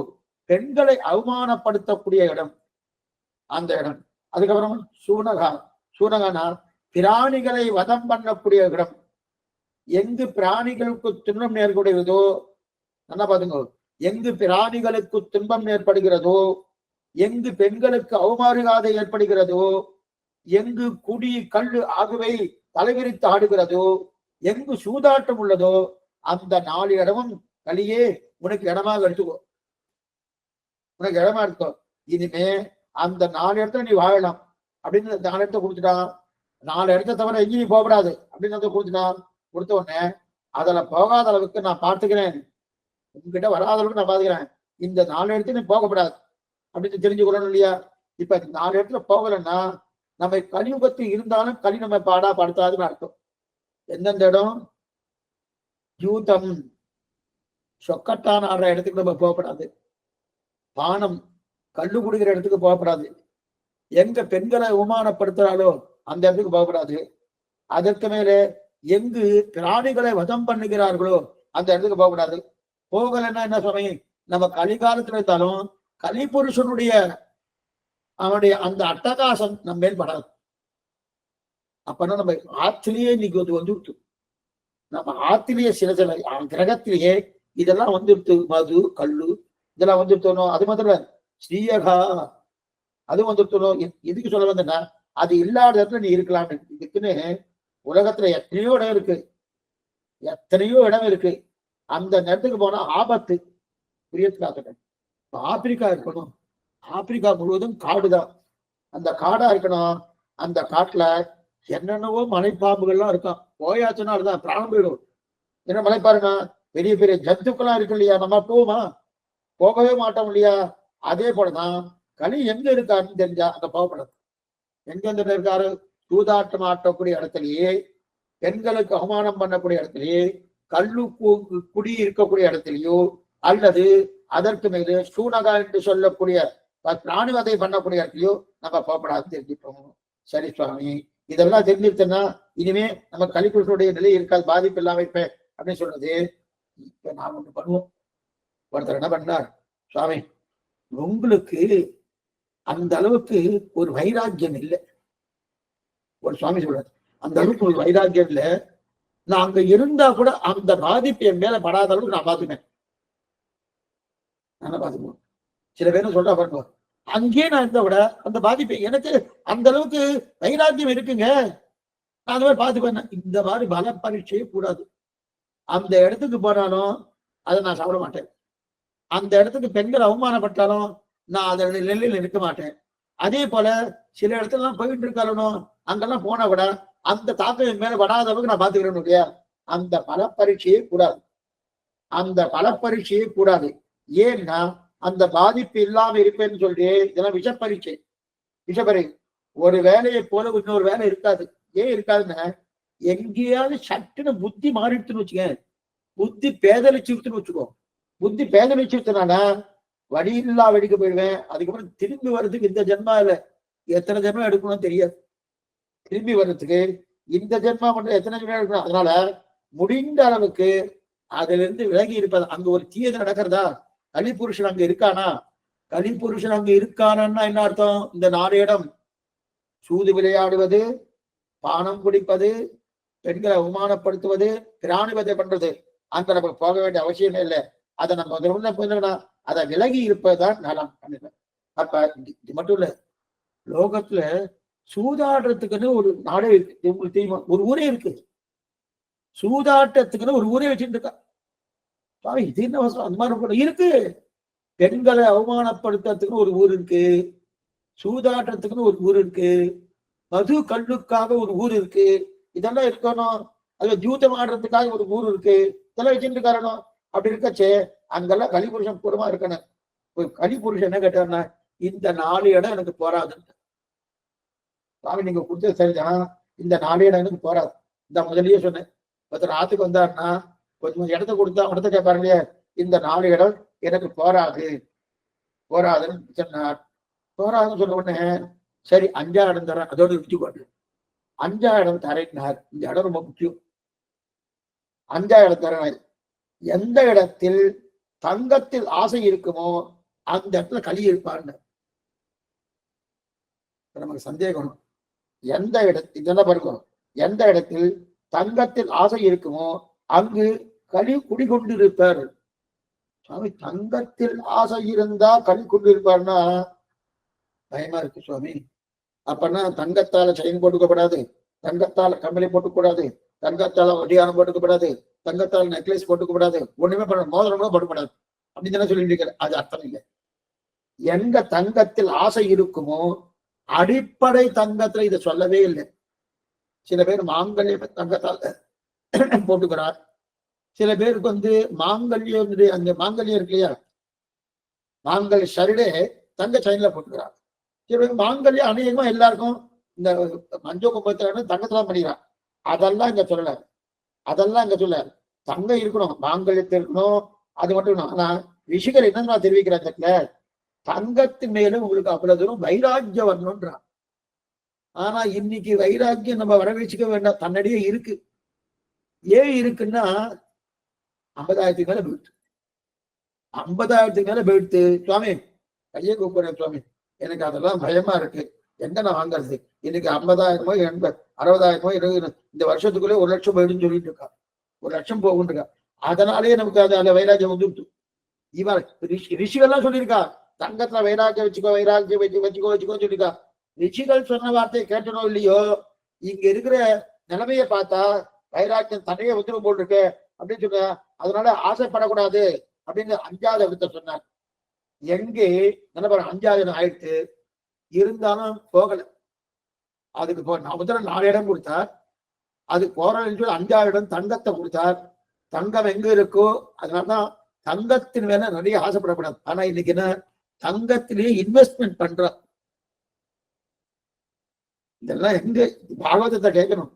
பெண்களை அவமானப்படுத்தக்கூடிய இடம், அந்த இடம். அதுக்கப்புறம் சூனகானா பிராணிகளை வதம் பண்ணக்கூடிய இடம். எங்கு பிராணிகளுக்கு துன்பம் ஏற்படுகிறதோ, நல்லா பாத்துங்க, எங்கு பிராணிகளுக்கு துன்பம் ஏற்படுகிறதோ, எங்கு பெண்களுக்கு அவமானகாதை ஏற்படுகிறதோ, எங்கு குடி கல்லு ஆகவே தலைவிரித்து ஆடுகிறதோ, எங்கு சூதாட்டம் உள்ளதோ அந்த 4 இடமும் கலியே உனக்கு இடமாக எடுத்துக்கோ, உனக்கு இடமா எடுத்துக்கோ. இனிமே அந்த 4 இடத்துல நீ வாழலாம் அப்படின்னு 4 இடத்த கொடுத்துட்டான். 4 இடத்த தவிர எங்கேயும் போகக்கூடாது அப்படின்னு கொடுத்துட்டான். கொடுத்த உடனே அதுல போகாத அளவுக்கு நான் பார்த்துக்கிறேன், உங்ககிட்ட வராத அளவுக்கு நான் பாத்துக்கிறேன், இந்த 4 இடத்துல நீ போகக்கூடாது அப்படின்னு தெரிஞ்சுக்கொள்ளணும் இல்லையா. இப்ப 4 இடத்துல போகலன்னா நம்ம கலியுகத்து இருந்தாலும் களி நம்ம பாடா படுத்தாதுன்னு அர்த்தம். எந்தெந்த இடம்? ஜூதம் சொக்கட்டான் ஆடுற இடத்துக்கு நம்ம போகப்படாது. பானம் கல்லு குடிக்கிற இடத்துக்கு போகப்படாது. எங்க பெண்களை அவமானப்படுத்துறாளோ அந்த இடத்துக்கு போகப்படாது. அதற்கு மேலே எங்கு பிராணிகளை வதம் பண்ணுகிறார்களோ அந்த இடத்துக்கு போகக்கூடாது. போகலைன்னா என்ன சுவாமி, நம்ம கலிகாலத்துல இருந்தாலும் கலிபுருஷனுடைய அவனுடைய அந்த அட்டகாசம் நம்ம மேல் படாது. அப்பனா நம்ம ஆத்திலேயே இன்னைக்கு வந்துடுத்து. நம்ம ஆத்திலேயே சில கிரகத்திலேயே இதெல்லாம் வந்துடுத்து. மது, கல்லு இதெல்லாம் வந்துடுத்தோம். அது மாத்திரம் ஸ்ரீயகா அது வந்துடுத்தோம். எதுக்கு சொல்ல வந்தேன்னா, அது இல்லாத இடத்துல நீ இருக்கலாம். இதுக்குன்னு உலகத்துல எத்தனையோ இடம் இருக்கு, எத்தனையோ இடம் இருக்கு. அந்த நேரத்துக்கு போனா ஆபத்து. புரியத்துக்காக ஆப்பிரிக்கா இருக்கணும். ஆப்பிரிக்கா முழுவதும் காடுதான். அந்த காடா இருக்கணும். அந்த காட்டுல என்னென்னவோ மலைப்பாம்புகள்லாம் இருக்கான். போயாச்சுன்னா அதுதான் பிராணம் போயிடும். என்ன மலை பாருங்க, பெரிய பெரிய ஜந்துக்கெல்லாம் இருக்கு இல்லையா, நம்ம போமா, போகவே மாட்டோம் இல்லையா. அதே போலதான் கலி எங்க இருக்காருன்னு தெரிஞ்சா அங்க போகப்படாது. எங்க இருக்காரு, சூதாட்டம் ஆட்டக்கூடிய இடத்துலயே, பெண்களுக்கு அவமானம் பண்ணக்கூடிய இடத்துலயே, கல்லு குடி இருக்கக்கூடிய இடத்துலயோ, அல்லது அதற்கு மேலே சூனகா என்று சொல்லக்கூடிய பிராணிவதை பண்ணக்கூடிய இடத்துலயோ நம்ம போகப்படாது தெரிஞ்சுப்போம். சரி சுவாமி, இதெல்லாம் தெரிஞ்சிருச்சுன்னா இனிமே நம்ம கலிபுருஷனுடைய நிலை இருக்காது, பாதிப்பு இல்லாம இருப்பேன் அப்படின்னு சொல்றது. இப்ப நாம் ஒண்ணு பண்ணுவோம். ஒருத்தர் என்ன பண்ணார், சுவாமி உங்களுக்கு அந்த அளவுக்கு ஒரு வைராக்கியம் இல்லை. ஒரு சுவாமி சொல்றாரு, அந்த அளவுக்கு ஒரு வைராக்கியம் இல்லை, நான் அங்க இருந்தா கூட அந்த பாதிப்பு என் மேல படாத அளவுக்கு நான் பாத்துப்பேன். நான் பாத்துக்குவோம். சில பேரும் சொல்றா பாருங்க, அங்கேயே நான் இருந்தா கூட அந்த பாதிப்பு எனக்கு அந்த அளவுக்கு வைராக்கியம் இருக்குங்க, நான் அந்த மாதிரி பாத்துப்பேன். இந்த மாதிரி பல பரீட்சையே கூடாது. அந்த இடத்துக்கு போனாலும் அதை நான் சாப்பிட மாட்டேன். அந்த இடத்துக்கு பெண்கள் அவமானப்பட்டாலும் நான் அதோட நிலையில இருக்க மாட்டேன். அதே போல சில இடத்துல போயிட்டு இருக்காலும் அங்கெல்லாம் போனா கூட அந்த தாக்கம் என் மேல வராத அளவுக்கு நான் பாத்துக்கிறேன் இல்லையா. அந்த பல பரீட்சையே கூடாது. அந்த பல பரீட்சையே கூடாது. ஏன்னா அந்த பாதிப்பு இல்லாம இருப்பேன்னு சொல்லிட்டு இதெல்லாம் விஷப்பரீட்சை. விஷப்பரீட்சை ஒரு வேலையை போல இன்னொரு வேலை இருக்காது. ஏன் இருக்காதுன்னா, எங்கேயாவது சட்டுன்னு புத்தி மாறிடுச்சுன்னு வச்சுக்க, புத்தி பேதலிச்சுன்னு வச்சுக்கோ. புத்தி பேதலிச்சுனால வழியில்லா வெடிக்க போயிடுவேன். அதுக்கப்புறம் திரும்பி வர்றதுக்கு இந்த ஜென்மா இல்ல, எத்தனை ஜென்மம் எடுக்கணும்னு தெரியாது. திரும்பி வர்றதுக்கு இந்த ஜென்மா மட்டும் எத்தனை ஜென்மம் எடுக்கணும். அதனால முடிந்த அளவுக்கு அதுல இருந்து விலகி இருப்பது. அங்க ஒரு தீயது நடக்கிறதா, கலிபுருஷன் அங்க இருக்கானா, கலிபுருஷன் அங்க இருக்கானா என்ன அர்த்தம், இந்த 4 இடம் சூது விளையாடுவது, பானம் குடிப்பது, பெண்களை அவமானப்படுத்துவது, பிராணிவதை பண்றது, அங்க நமக்கு போக வேண்டிய அவசியமே இல்லை. அதை நம்ம முதல்ல அதை விலகி இருப்பதுதான் நலம். அப்ப இது மட்டும் இல்ல, லோகத்துல சூதாடுறதுக்குன்னு ஒரு நாடே இருக்கு. உங்களுக்கு தெரியுமா, ஒரு ஊரே இருக்கு சூதாட்டத்துக்குன்னு ஒரு ஊரே வச்சுட்டு இருக்கா. இது என்ன அவசரம், அந்த மாதிரி இருக்கு. பெண்களை அவமானப்படுத்துறதுக்குன்னு ஒரு ஊர் இருக்கு, சூதாட்டத்துக்குன்னு ஒரு ஊர் இருக்கு, மது கல்லுக்காக ஒரு ஊர் இருக்கு. இதெல்லாம் இருக்கணும். அது ஜூதம் ஆடுறதுக்காக ஒரு ஊர் இருக்கு. இதெல்லாம் வச்சுட்டு காரணம். அப்படி இருக்கச்சே அங்கெல்லாம் கலிபுருஷன் பூர்வமா இருக்கணும். ஒரு கலிபுருஷன் என்ன கேட்டார்னா, இந்த 4 இடம் எனக்கு போராதுன்னு. சாமி நீங்க கொடுத்தது சரிதான், இந்த 4 இடம் எனக்கு போராது. இந்த முதலியே சொன்னேன், ஒருத்தர் ஆத்துக்கு வந்தாருன்னா கொஞ்சம் இடத்த கொடுத்தா இடத்த கேட்பாரு இல்லையா, இந்த 4 இடம் எனக்கு போராதுன்னு சொன்னார். போராதுன்னு சொன்ன உடனே சரி 5ஆம் இடம் தரேன், அதோட விட்டுக்கோங்க. 5ஆம் இடம் தரேன்னார். இந்த இடம் ரொம்ப முக்கியம். 5ஆம் இடம் தரேன். எந்த இடத்தில் தங்கத்தில் ஆசை இருக்குமோ அந்த இடத்துல களி இருப்பான்னு நமக்கு சந்தேகம். எந்த இடத்தில் இதெல்லாம் பாருங்க, எந்த இடத்தில் தங்கத்தில் ஆசை இருக்குமோ அங்கு களி குடிகொண்டிருப்பார். சுவாமி தங்கத்தில் ஆசை இருந்தா களி கொண்டிருப்பார்னா பயமா இருக்கு சுவாமி. அப்பன்னா தங்கத்தால செயின் போட்டுக்கப்படாது, தங்கத்தால கம்பளி போட்டுக்கூடாது, தங்கத்தால ஒட்டியானம் போட்டுக்கப்படாது, தங்கத்தால் நெக்லஸ் போட்டுக்கப்படாது, ஒண்ணுமே பண்ண மோதிரம் கூட போட்டுக்கூடாது அப்படின்னு சொல்லிட்டு இருக்கிற. அது அர்த்தம் இல்லை. எங்க தங்கத்தில் ஆசை இருக்குமோ அடிப்படை தங்கத்துல இதை சொல்லவே இல்லை. சில பேர் மாங்கல்யம் தங்கத்தால் போட்டுக்கிறார். சில பேருக்கு மாங்கல்யம் அந்த மாங்கல்யம் இருக்கு இல்லையா, மாங்கல்ய சரிடே தங்க செயின்ல போட்டுக்கிறார். சில பேர் மாங்கல்யம் அநேகமா எல்லாருக்கும் இந்த மஞ்சள் கும்பத்துல தங்கத்துல பண்ணிக்கிறான். அதெல்லாம் இங்க சொல்லல, அதெல்லாம் இங்க சொல்ல. தங்கம் இருக்கணும், மாங்கல்யத்தில் இருக்கணும், அது மட்டும் இருக்கணும். ஆனா ரிஷிகள் என்ன நான் தெரிவிக்கிறேன், தங்கத்து மேலும் உங்களுக்கு அவ்வளவு தூரம் வைராக்கியம் வரணும்ன்றான். ஆனா இன்னைக்கு வைராக்கியம் நம்ம வரவேச்சுக்க வேண்டாம், தன்னடியே இருக்கு. ஏன் இருக்குன்னா 50,000 மேல போயிட்டு 50,000 மேல போயிடுத்து சுவாமி, கையை கூப்பிடுறேன் சுவாமி, எனக்கு அதெல்லாம் பயமா இருக்கு, எங்க நான் வாங்குறது, இன்னைக்கு 50,000 60,000 இந்த வருஷத்துக்குள்ளே 1,00,000 போயிடுன்னு சொல்லிட்டு இருக்கா, 1,00,000 போகுன்னு இருக்கா. அதனாலேயே நமக்கு அந்த வைராக்கியம் வந்துட்டு. இவன் ரிஷிகள்லாம் சொல்லியிருக்கா, தங்கத்துல வைராக்கியம் வச்சுக்கோ, வைராக்கியம் வச்சுக்கோன்னு சொல்லியிருக்கா. ரிஷிகள் சொன்ன வார்த்தையை கேட்டனோ இல்லையோ, இங்க இருக்கிற நிலைமையை பார்த்தா வைராக்கியம் தன்னையே வந்துடும் போல் இருக்கு அப்படின்னு சொன்ன. அதனால ஆசைப்படக்கூடாது அப்படின்னு 5வது இடத்த சொன்னார். எங்கே நிலவர 5வது ஆயிடுத்து, இருந்தாலும் போகல. அதுக்கு முதல்ல 4 இடம் கொடுத்தார், அது போறன்னு சொல்லி 5வது இடம் தங்கத்தை கொடுத்தார். தங்கம் எங்க இருக்கோ அதனாலதான் தங்கத்தின் மேல நிறைய ஆசைப்படக்கூடாது. ஆனா இன்னைக்கு என்ன, தங்கத்திலேயே இன்வெஸ்ட்மெண்ட் பண்றோம். இதெல்லாம் எங்க பாகவதத்தை கேட்கணும்,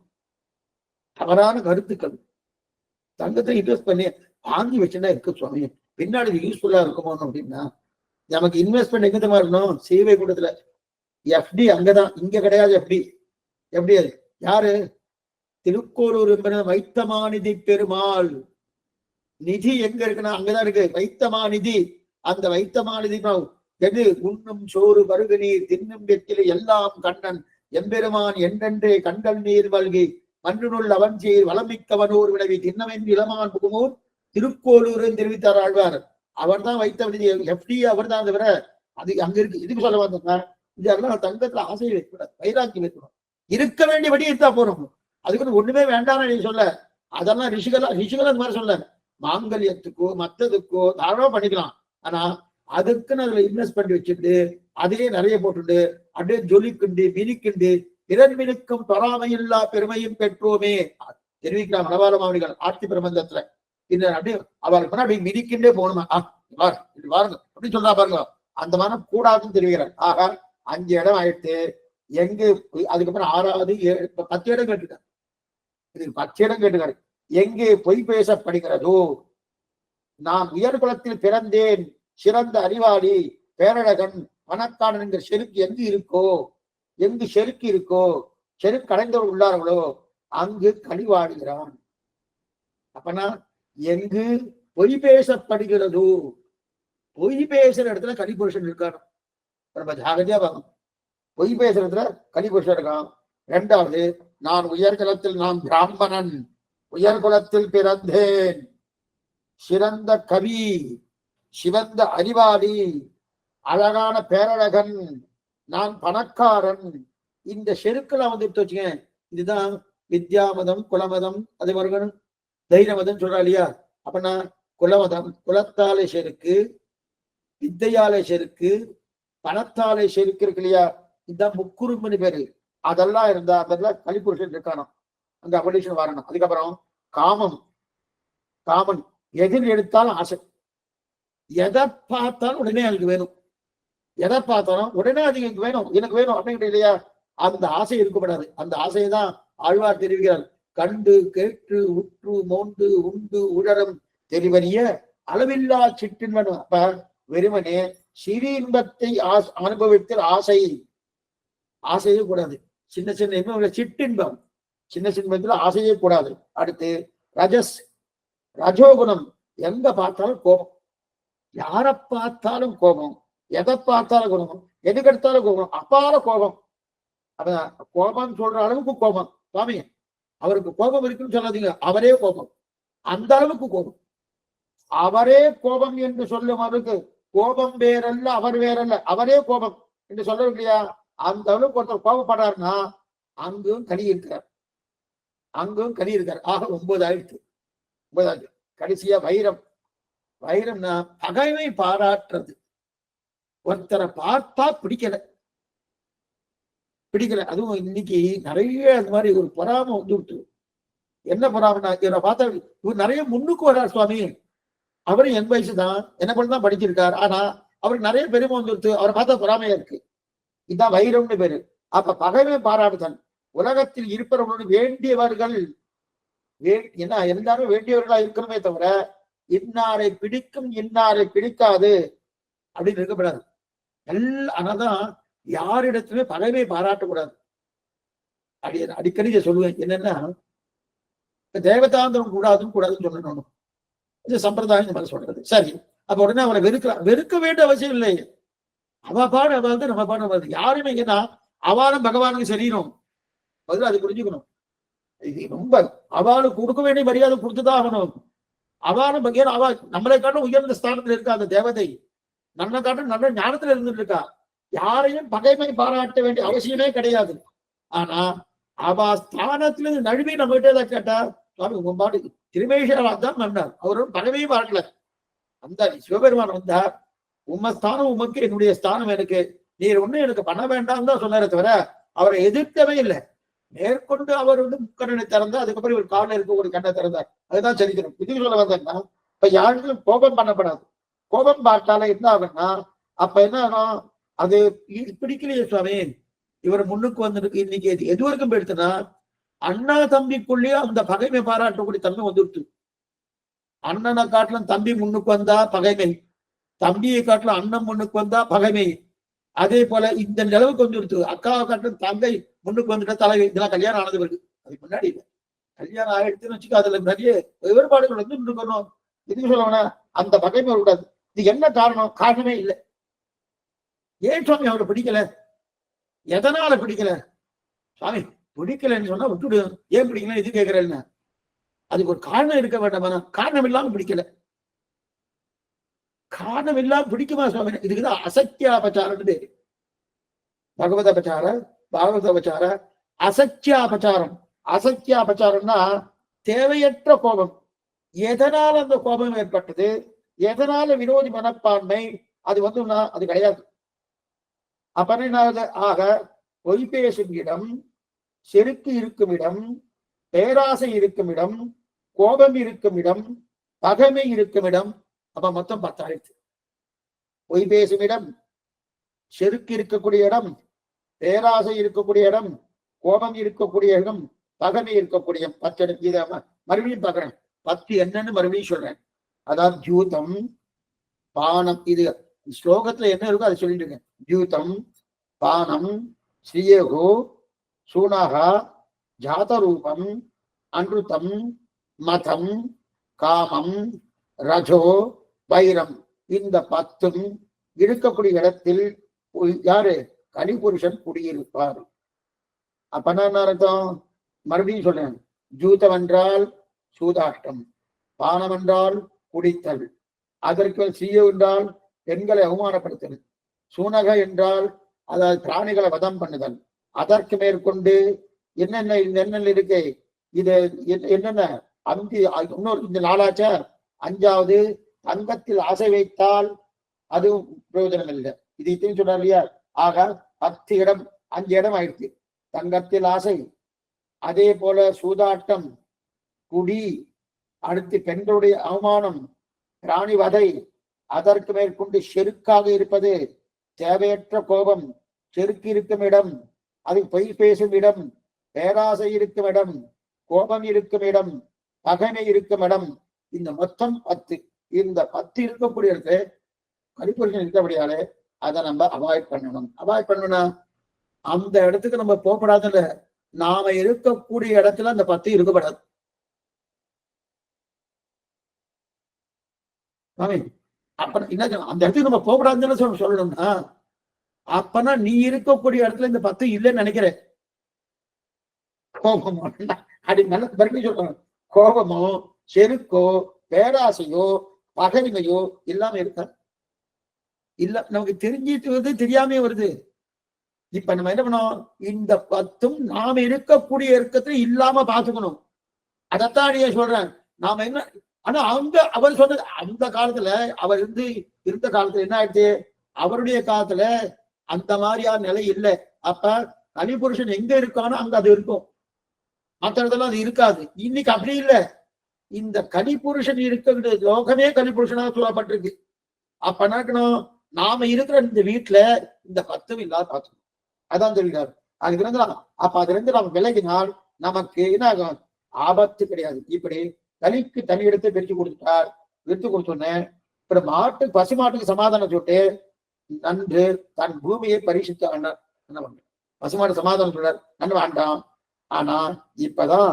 தவறான கருத்துக்கள். தங்கத்தை இன்வெஸ்ட் பண்ணி வாங்கி வச்சுன்னா இருக்கு சுவாமி, பின்னாடி யூஸ்ஃபுல்லா இருக்குமோ அப்படின்னா. நமக்கு இன்வெஸ்ட்மெண்ட் எங்க தான் இருக்கணும், சேவை கூட்டத்துல. எஃப்டி அங்கதான், இங்க கிடையாது. எப்படி அது யாரு, திருக்கோளூர் வைத்தமாநிதி பெருமாள் நிதி எங்க இருக்குன்னா அங்கதான் இருக்கு, வைத்தமாநிதி. அந்த வைத்தமாநிதி எது, உண்ணும் சோறு பருகு நீர் தின்னும் வெற்றிலை எல்லாம் கண்ணன் எம்பெருமான் என்றென்றே கண்கள் நீர் வல்கி மன்றுனுள் அவன்சீர் வளமிக்கவனூர் விளைவி தின்னமென்று இளமான் புகுமூர் திருக்கோளூர் தெரிவித்தார் ஆழ்வார். அவர் தான் வைத்த எஃப்டி, அவர் தான் தவிர அது அங்க இருக்கு. இதுக்கு சொல்ல வந்தோம்னா, இதெல்லாம் தங்கத்துல ஆசையை வைக்கக்கூடாது, வைராக்கி வைக்கணும். இருக்க வேண்டியபடி இருந்தா போறோம், அதுக்கு ஒண்ணுமே வேண்டாம்னு நீ சொல்ல. அதெல்லாம் ரிஷிகள் அந்த மாதிரி சொல்ல. மாங்கல்யத்துக்கோ மற்றதுக்கோ தாராளமா பண்ணிக்கலாம். ஆனா அதுக்குன்னு அதுல இன்வெஸ்ட் பண்ணி வச்சுட்டு அதிலே நிறைய போட்டுட்டு அப்படியே ஜொலிக்குண்டு மினிக்குண்டு பிறன்மினுக்கும் பொறாமையில்லா பெருமையும் பெற்றோமே தெரிவிக்கிறார் மணவாள மாமணிகள் ஆட்சி பிரபந்தத்துல. இந்த அப்படியே அவருக்கு அப்படி மினிக்கின்றே போகணுமா, பாருங்க அப்படின்னு சொல்றா பாருங்க. அந்த மனம் கூடாதுன்னு தெரிவிக்கிறார். ஆக 5 இடம் ஆயிடுத்து. எங்க அதுக்கப்புறம் 6வது 10 இடம் கேட்டுக்காரு. இது 10 இடம் கேட்டுக்காரு. எங்கே பொய் பேசப்படுகிறதோ, நான் உயர்குலத்தில் பிறந்தேன், சிறந்த அறிவாளி, பேரழகன், பணக்காரன் என்கிற செருக்கு எங்கு இருக்கோ, எங்கு செருக்கு இருக்கோ, செருக்கு அடைந்தவர் உள்ளார்களோ அங்கு கழிவாடுகிறான். அப்பனா எங்கு பொய் பேசப்படுகிறதோ, பொய் பேசுற இடத்துல கலிபுருஷன் இருக்கான். ரொம்ப ஜாகிரதையா பார்க்கணும். பொய் பேசுற இடத்துல கலிபுருஷன் இருக்கான். 2வது, நான் உயர்குலத்தில், நான் பிராமணன், உயர்குலத்தில் பிறந்தேன், சிறந்த கவி, சிவந்த அறிவாளி, அழகான பேரழகன், நான் பணக்காரன். இந்த செருக்களை வந்துட்டு வச்சுங்க. இதுதான் வித்யாமதம், குலமதம், அது மருகன் தைரியமதம் சொல்றா இல்லையா. அப்பனா குலமதம், குலத்தாலே செருக்கு, வித்தையாலே செருக்கு, பணத்தாலே செருக்கு இருக்கு இல்லையா. இதுதான் முக்குறுமணி பேரு. அதெல்லாம் இருந்தா அதெல்லாம் கலிபுருஷன் இருக்கானோ, அங்க அபடிஷன் வரணும். அதுக்கப்புறம் காமம், காமன் எதில் எடுத்தாலும் ஆசை, எதை பார்த்தாலும் உடனே அதுக்கு வேணும், எதை பார்த்தாலும் உடனே அது எனக்கு வேணும், எனக்கு வேணும் அப்படிங்கிற இல்லையா. அந்த ஆசை இருக்கப்படாது. அந்த ஆசையை தான் ஆழ்வார் தெரிவிக்கிறார். கண்டு கேட்டு உற்று மோண்டு உண்டு உழரம் தெரிவறிய அளவில்லா சிற்றின்பன். அப்ப வெறுமனே சிறு இன்பத்தை அனுபவித்தல் ஆசையே கூடாது. சின்ன சின்ன இன்பம் சிற்றின்பம், சின்ன சின்ன இன்பத்துல ஆசையே கூடாது. அடுத்து ரஜஸ், ரஜோகுணம், எங்க பார்த்தாலும் கோபம், யாரை பார்த்தாலும் கோபம், எதை பார்த்தாலும் கோபம், எதுக்கு எடுத்தாலும் கோபம், அப்பால கோபம். அப்ப கோபம் சொல்ற அளவுக்கு கோபம். சுவாமி அவருக்கு கோபம் இருக்குன்னு சொல்லாதீங்க, அவரே கோபம், அந்த அளவுக்கு கோபம். அவரே கோபம் என்று சொல்லும் அளவுக்கு, கோபம் வேறல்ல அவர் வேறல்ல, அவரே கோபம் என்று சொல்ல இல்லையா. அந்த அளவுக்கு ஒருத்தர் கோபப்படுறாருன்னா அங்கும் கனி இருக்கிறார், அங்கும் கனி இருக்கார். ஆக 9 ஆயிடுச்சு. 9 கடைசியா வைரம். வைரம்னா பகைமை பாராட்டுறது. ஒருத்தரை பார்த்தா பிடிக்கல, அதுவும் இன்னைக்கு நிறைய அந்த மாதிரி ஒரு பொறாமை வந்து விட்டு. என்ன பொறாமைனா, இவரை பார்த்தா இவர் நிறைய முன்னுக்கு வர்றார் சுவாமி, அவரும் என் வயசுதான், என்ன பண்ணதான் படிச்சிருக்கார், ஆனா அவருக்கு நிறைய பெருமை வந்துடுத்து, அவரை பார்த்தா பொறாமையா இருக்கு. இதுதான் வைரம்னு பேரு. அப்ப பகைமை பாராட்டுதல். உலகத்தில் இருப்பவர்களோடு வேண்டியவர்கள் என்ன எல்லாரும் வேண்டியவர்களா இருக்கணுமே தவிர இன்னாரை பிடிக்கும் இன்னாரை பிடிக்காது அப்படின்னு இருக்கப்படாது. ஆனாதான் யாரிடத்துமே பகைமை பாராட்டக்கூடாது. அடிக்கடி சொல்லுவேன். என்னன்னா, தேவதாந்திரம் கூடாதுன்னு சொல்லணும். இது சம்பிரதாயம் இந்த மாதிரி சொல்றது. சரி, அப்ப உடனே அவனை வெறுக்க வேண்டிய அவசியம் இல்லை. அவ பாடு அவ வந்து நம்ம பாடு வருது. யாருமே ஏன்னா அவாலும் பகவானுக்கு சரீரம் பதில் அது புரிஞ்சுக்கணும். இது ரொம்ப அவளுக்கு கொடுக்க வேண்டிய மரியாதை கொடுத்துதான் ஆகணும். அவாலும் ஏன்னா அவ நம்மளை காட்டும் உயர்ந்த ஸ்தானத்துல இருக்கா அந்த தேவதை. நம்மளை காட்டும் நல்ல ஞானத்துல இருந்துட்டு இருக்கா. யாரையும் பகைமை பாராட்ட வேண்டிய அவசியமே கிடையாது. ஆனா அவ ஸ்தானத்துல நழுவி நம்ம கிட்ட கேட்டா சுவாமி உங்க பாடு திருமேஸ்வரராஜ் தான் வந்தார். அவரும் பகைமையும் பாராட்டல. அந்த சிவபெருமான் வந்தா உம்ம ஸ்தானம் உமக்கு, என்னுடைய ஸ்தானம் எனக்கு, நீர் ஒண்ணு எனக்கு பண்ண வேண்டாம் தான் சொன்னாரே தவிர அவரை எதிர்க்கவே இல்லை. மேற்கொண்டு அவர் வந்து முக்கண்ணனை திறந்தார். அதுக்கப்புறம் இவர் காலில் இருக்க ஒரு கண்ணை திறந்தார். அதுதான் சரித்திரம். இதுக்கு சொல்ல வந்தேன்னா இப்ப யாருக்கும் கோபம் பண்ணப்படாது. கோபம் பார்த்தால என்ன ஆகுன்னா அப்ப என்ன ஆகும், அது பிடிக்கலையே சுவாமி இவர் முன்னுக்கு வந்துருக்கு. இன்னைக்கு எது வரைக்கும் எடுத்துனா அண்ணா தம்பிக்குள்ளேயே அந்த பகைமை பாராட்டக்கூடிய தன்மை வந்துடுச்சு. அண்ணனை காட்டிலும் தம்பி முன்னுக்கு வந்தா பகைமை, தம்பியை காட்டிலும் அண்ணன் முன்னுக்கு வந்தா பகைமை. அதே போல இந்த நிலவுக்கு வந்துடுச்சு. அக்காவை காட்டிலும் தங்கை முன்னுக்கு வந்துட்டா தலைவை. இதெல்லாம் கல்யாணம் ஆனது இருக்கு. அதுக்கு முன்னாடி இல்லை. கல்யாணம் ஆயிடுச்சுன்னு வச்சுக்கோ, அதுல நிறைய வேறுபாடுகள் வந்து இருக்கணும். இதுக்கு சொல்லுவாங்க அந்த பகைமை கூடாது. இது என்ன காரணம்? காரணமே இல்லை. ஏன் சுவாமி அவரை பிடிக்கல? எதனால பிடிக்கல? சுவாமி பிடிக்கலன்னு சொன்னா விட்டுடு. ஏன் பிடிக்கல இது கேட்கிறேன்னு அதுக்கு ஒரு காரணம் இருக்க வேண்டாமா? காரணம் இல்லாம பிடிக்கல. காரணம் இல்லாம பிடிக்குமா சுவாமி? இதுக்குதான் அசத்தியாபச்சாரம் பேரு. பகவதபச்சார, பாகவதபச்சார, அசத்தியாபச்சாரம். அசத்தியாபச்சாரம்னா தேவையற்ற கோபம். எதனால அந்த கோபம் ஏற்பட்டது, எதனால விரோதி மனப்பான்மை, அது வந்து அது கிடையாது. அப்ப ஆக பொய் பேசும் இடம், செருக்கு இருக்கும் இடம், பேராசை இருக்கும் இடம், கோபம் இருக்கும் இடம், பகைமை இருக்கும் இடம். அப்ப மொத்தம் 10 ஆயிடுச்சு. பொய் பேசும் இடம், செருக்கு இருக்கக்கூடிய இடம், பேராசை இருக்கக்கூடிய இடம், கோபம் இருக்கக்கூடிய இடம், பகைமை இருக்கக்கூடிய 10 இடம். இத மறுபடியும் பாக்குறேன். 10 என்னன்னு மறுபடியும் சொல்றேன். அதாவது ஜூதம், பானம். இது ஸ்லோகத்துல என்ன இருக்கோ அதை சொல்லிட்டு இருக்கேன். ஜூதம், பானம், ஸ்ரீயகோ, சூனகா, ஜாதரூபம், அன்ருத்தம், மதம், காமம், ரஜோ, வைரம். இந்த 10 இருக்கக்கூடிய இடத்தில் யாரு? கலிபுருஷன் குடியிருப்பார். அப்ப என்ன அர்த்தம்? மறுபடியும் சொல்றேன். ஜூதம் என்றால் சூதாட்டம், பானம் என்றால் குடித்தல், அதற்கு ஸ்ரீயோ என்றால் பெண்களை அவமானப்படுத்தல், சூனக என்றால் அதாவது பிராணிகளை வதம் பண்ணுதல், அதற்கு மேற்கொண்டு என்னென்ன இருக்கு இது என்னென்ன இன்னொரு இந்த 4ஆச்ச. 5வது தங்கத்தில் ஆசை வைத்தால் அது பிரயோஜனம் இல்லை. இது இத்தையும் சொன்னார் இல்லையா? ஆக 10 இடம் 5 இடம் ஆயிடுச்சு. தங்கத்தில் ஆசை, அதே போல சூதாட்டம், குடி, அடுத்து பெண்களுடைய அவமானம், பிராணி வதை, அதற்கு மேற்கொண்டு செருக்காக இருப்பது, தேவையற்ற கோபம், செருக்கு இருக்கும் இடம், அது பொய் பேசும் இடம், பேராசை இருக்கும் இடம், கோபம் இருக்கும் இடம், பகைமை இருக்கும் இடம். இந்த மொத்தம் 10. இந்த 10 இருக்கக்கூடிய இடத்துல கலிபுருஷன் இருக்கபடியாலே அதை நம்ம அவாய்ட் பண்ணணும். அவாய்ட் பண்ணணும்னா அந்த இடத்துக்கு நம்ம போகப்படாதுல்ல. நாம இருக்கக்கூடிய இடத்துல அந்த 10 இருக்கப்படாது. அப்ப என்ன அந்த இடத்துக்கு நம்ம போகக்கூடாதுன்னு சொல்லணும்னா அப்பனா நீ இருக்கக்கூடிய இடத்துல இந்த 10 இல்லைன்னு நினைக்கிறேன். கோபமோ அப்படி நல்ல மறுபடியும் சொல்றாங்க. கோபமோ, செருக்கோ, பேராசையோ, பகைமையோ இல்லாம இருக்கா? இல்ல, நமக்கு தெரிஞ்சிட்டு வருது, தெரியாமே வருது. இப்ப நம்ம என்ன பண்ணோம்? இந்த 10 நாம இருக்கக்கூடிய இருக்கத்துல இல்லாம பாத்துக்கணும். அதைத்தான் நீ சொல்றேன். நாம என்ன ஆனா அவர் சொன்னது அந்த காலத்துல அவர் இருந்த காலத்துல என்ன ஆயிடுச்சு? அவருடைய காலத்துல அந்த மாதிரியான நிலை இல்லை. அப்ப கலிபுருஷன் எங்க இருக்கானோ அங்க அது இருக்கும், மற்ற இடத்துல அது இருக்காது. இன்னைக்கு அப்படி இல்லை. இந்த கலிபுருஷன் இருக்கிற லோகமே கலிபுருஷனாக சொல்லப்பட்டிருக்கு. அப்ப நினைக்கணும், நாம இருக்கிற இந்த வீட்டுல இந்த 10 இல்லாத பார்த்துக்கணும். அதான் சொல்லிட்டாரு. அதுல இருந்து அப்ப அதுல இருந்து நம்ம விலகினால் நமக்கு என்ன ஆகும்? ஆபத்து கிடையாது. இப்படி கலிக்கு தனி எடுத்து பிரிச்சு கொடுத்துட்டார். பிரித்து கொடுத்தோன்னே இப்ப பசு மாட்டுக்கு சமாதானம் சொல்லிட்டு நன்று தன் பூமியை பரிசுத்த என்ன பண்ண பசுமாட்டு சமாதானம் சொல்றார். நன்று வேண்டாம். ஆனா இப்பதான்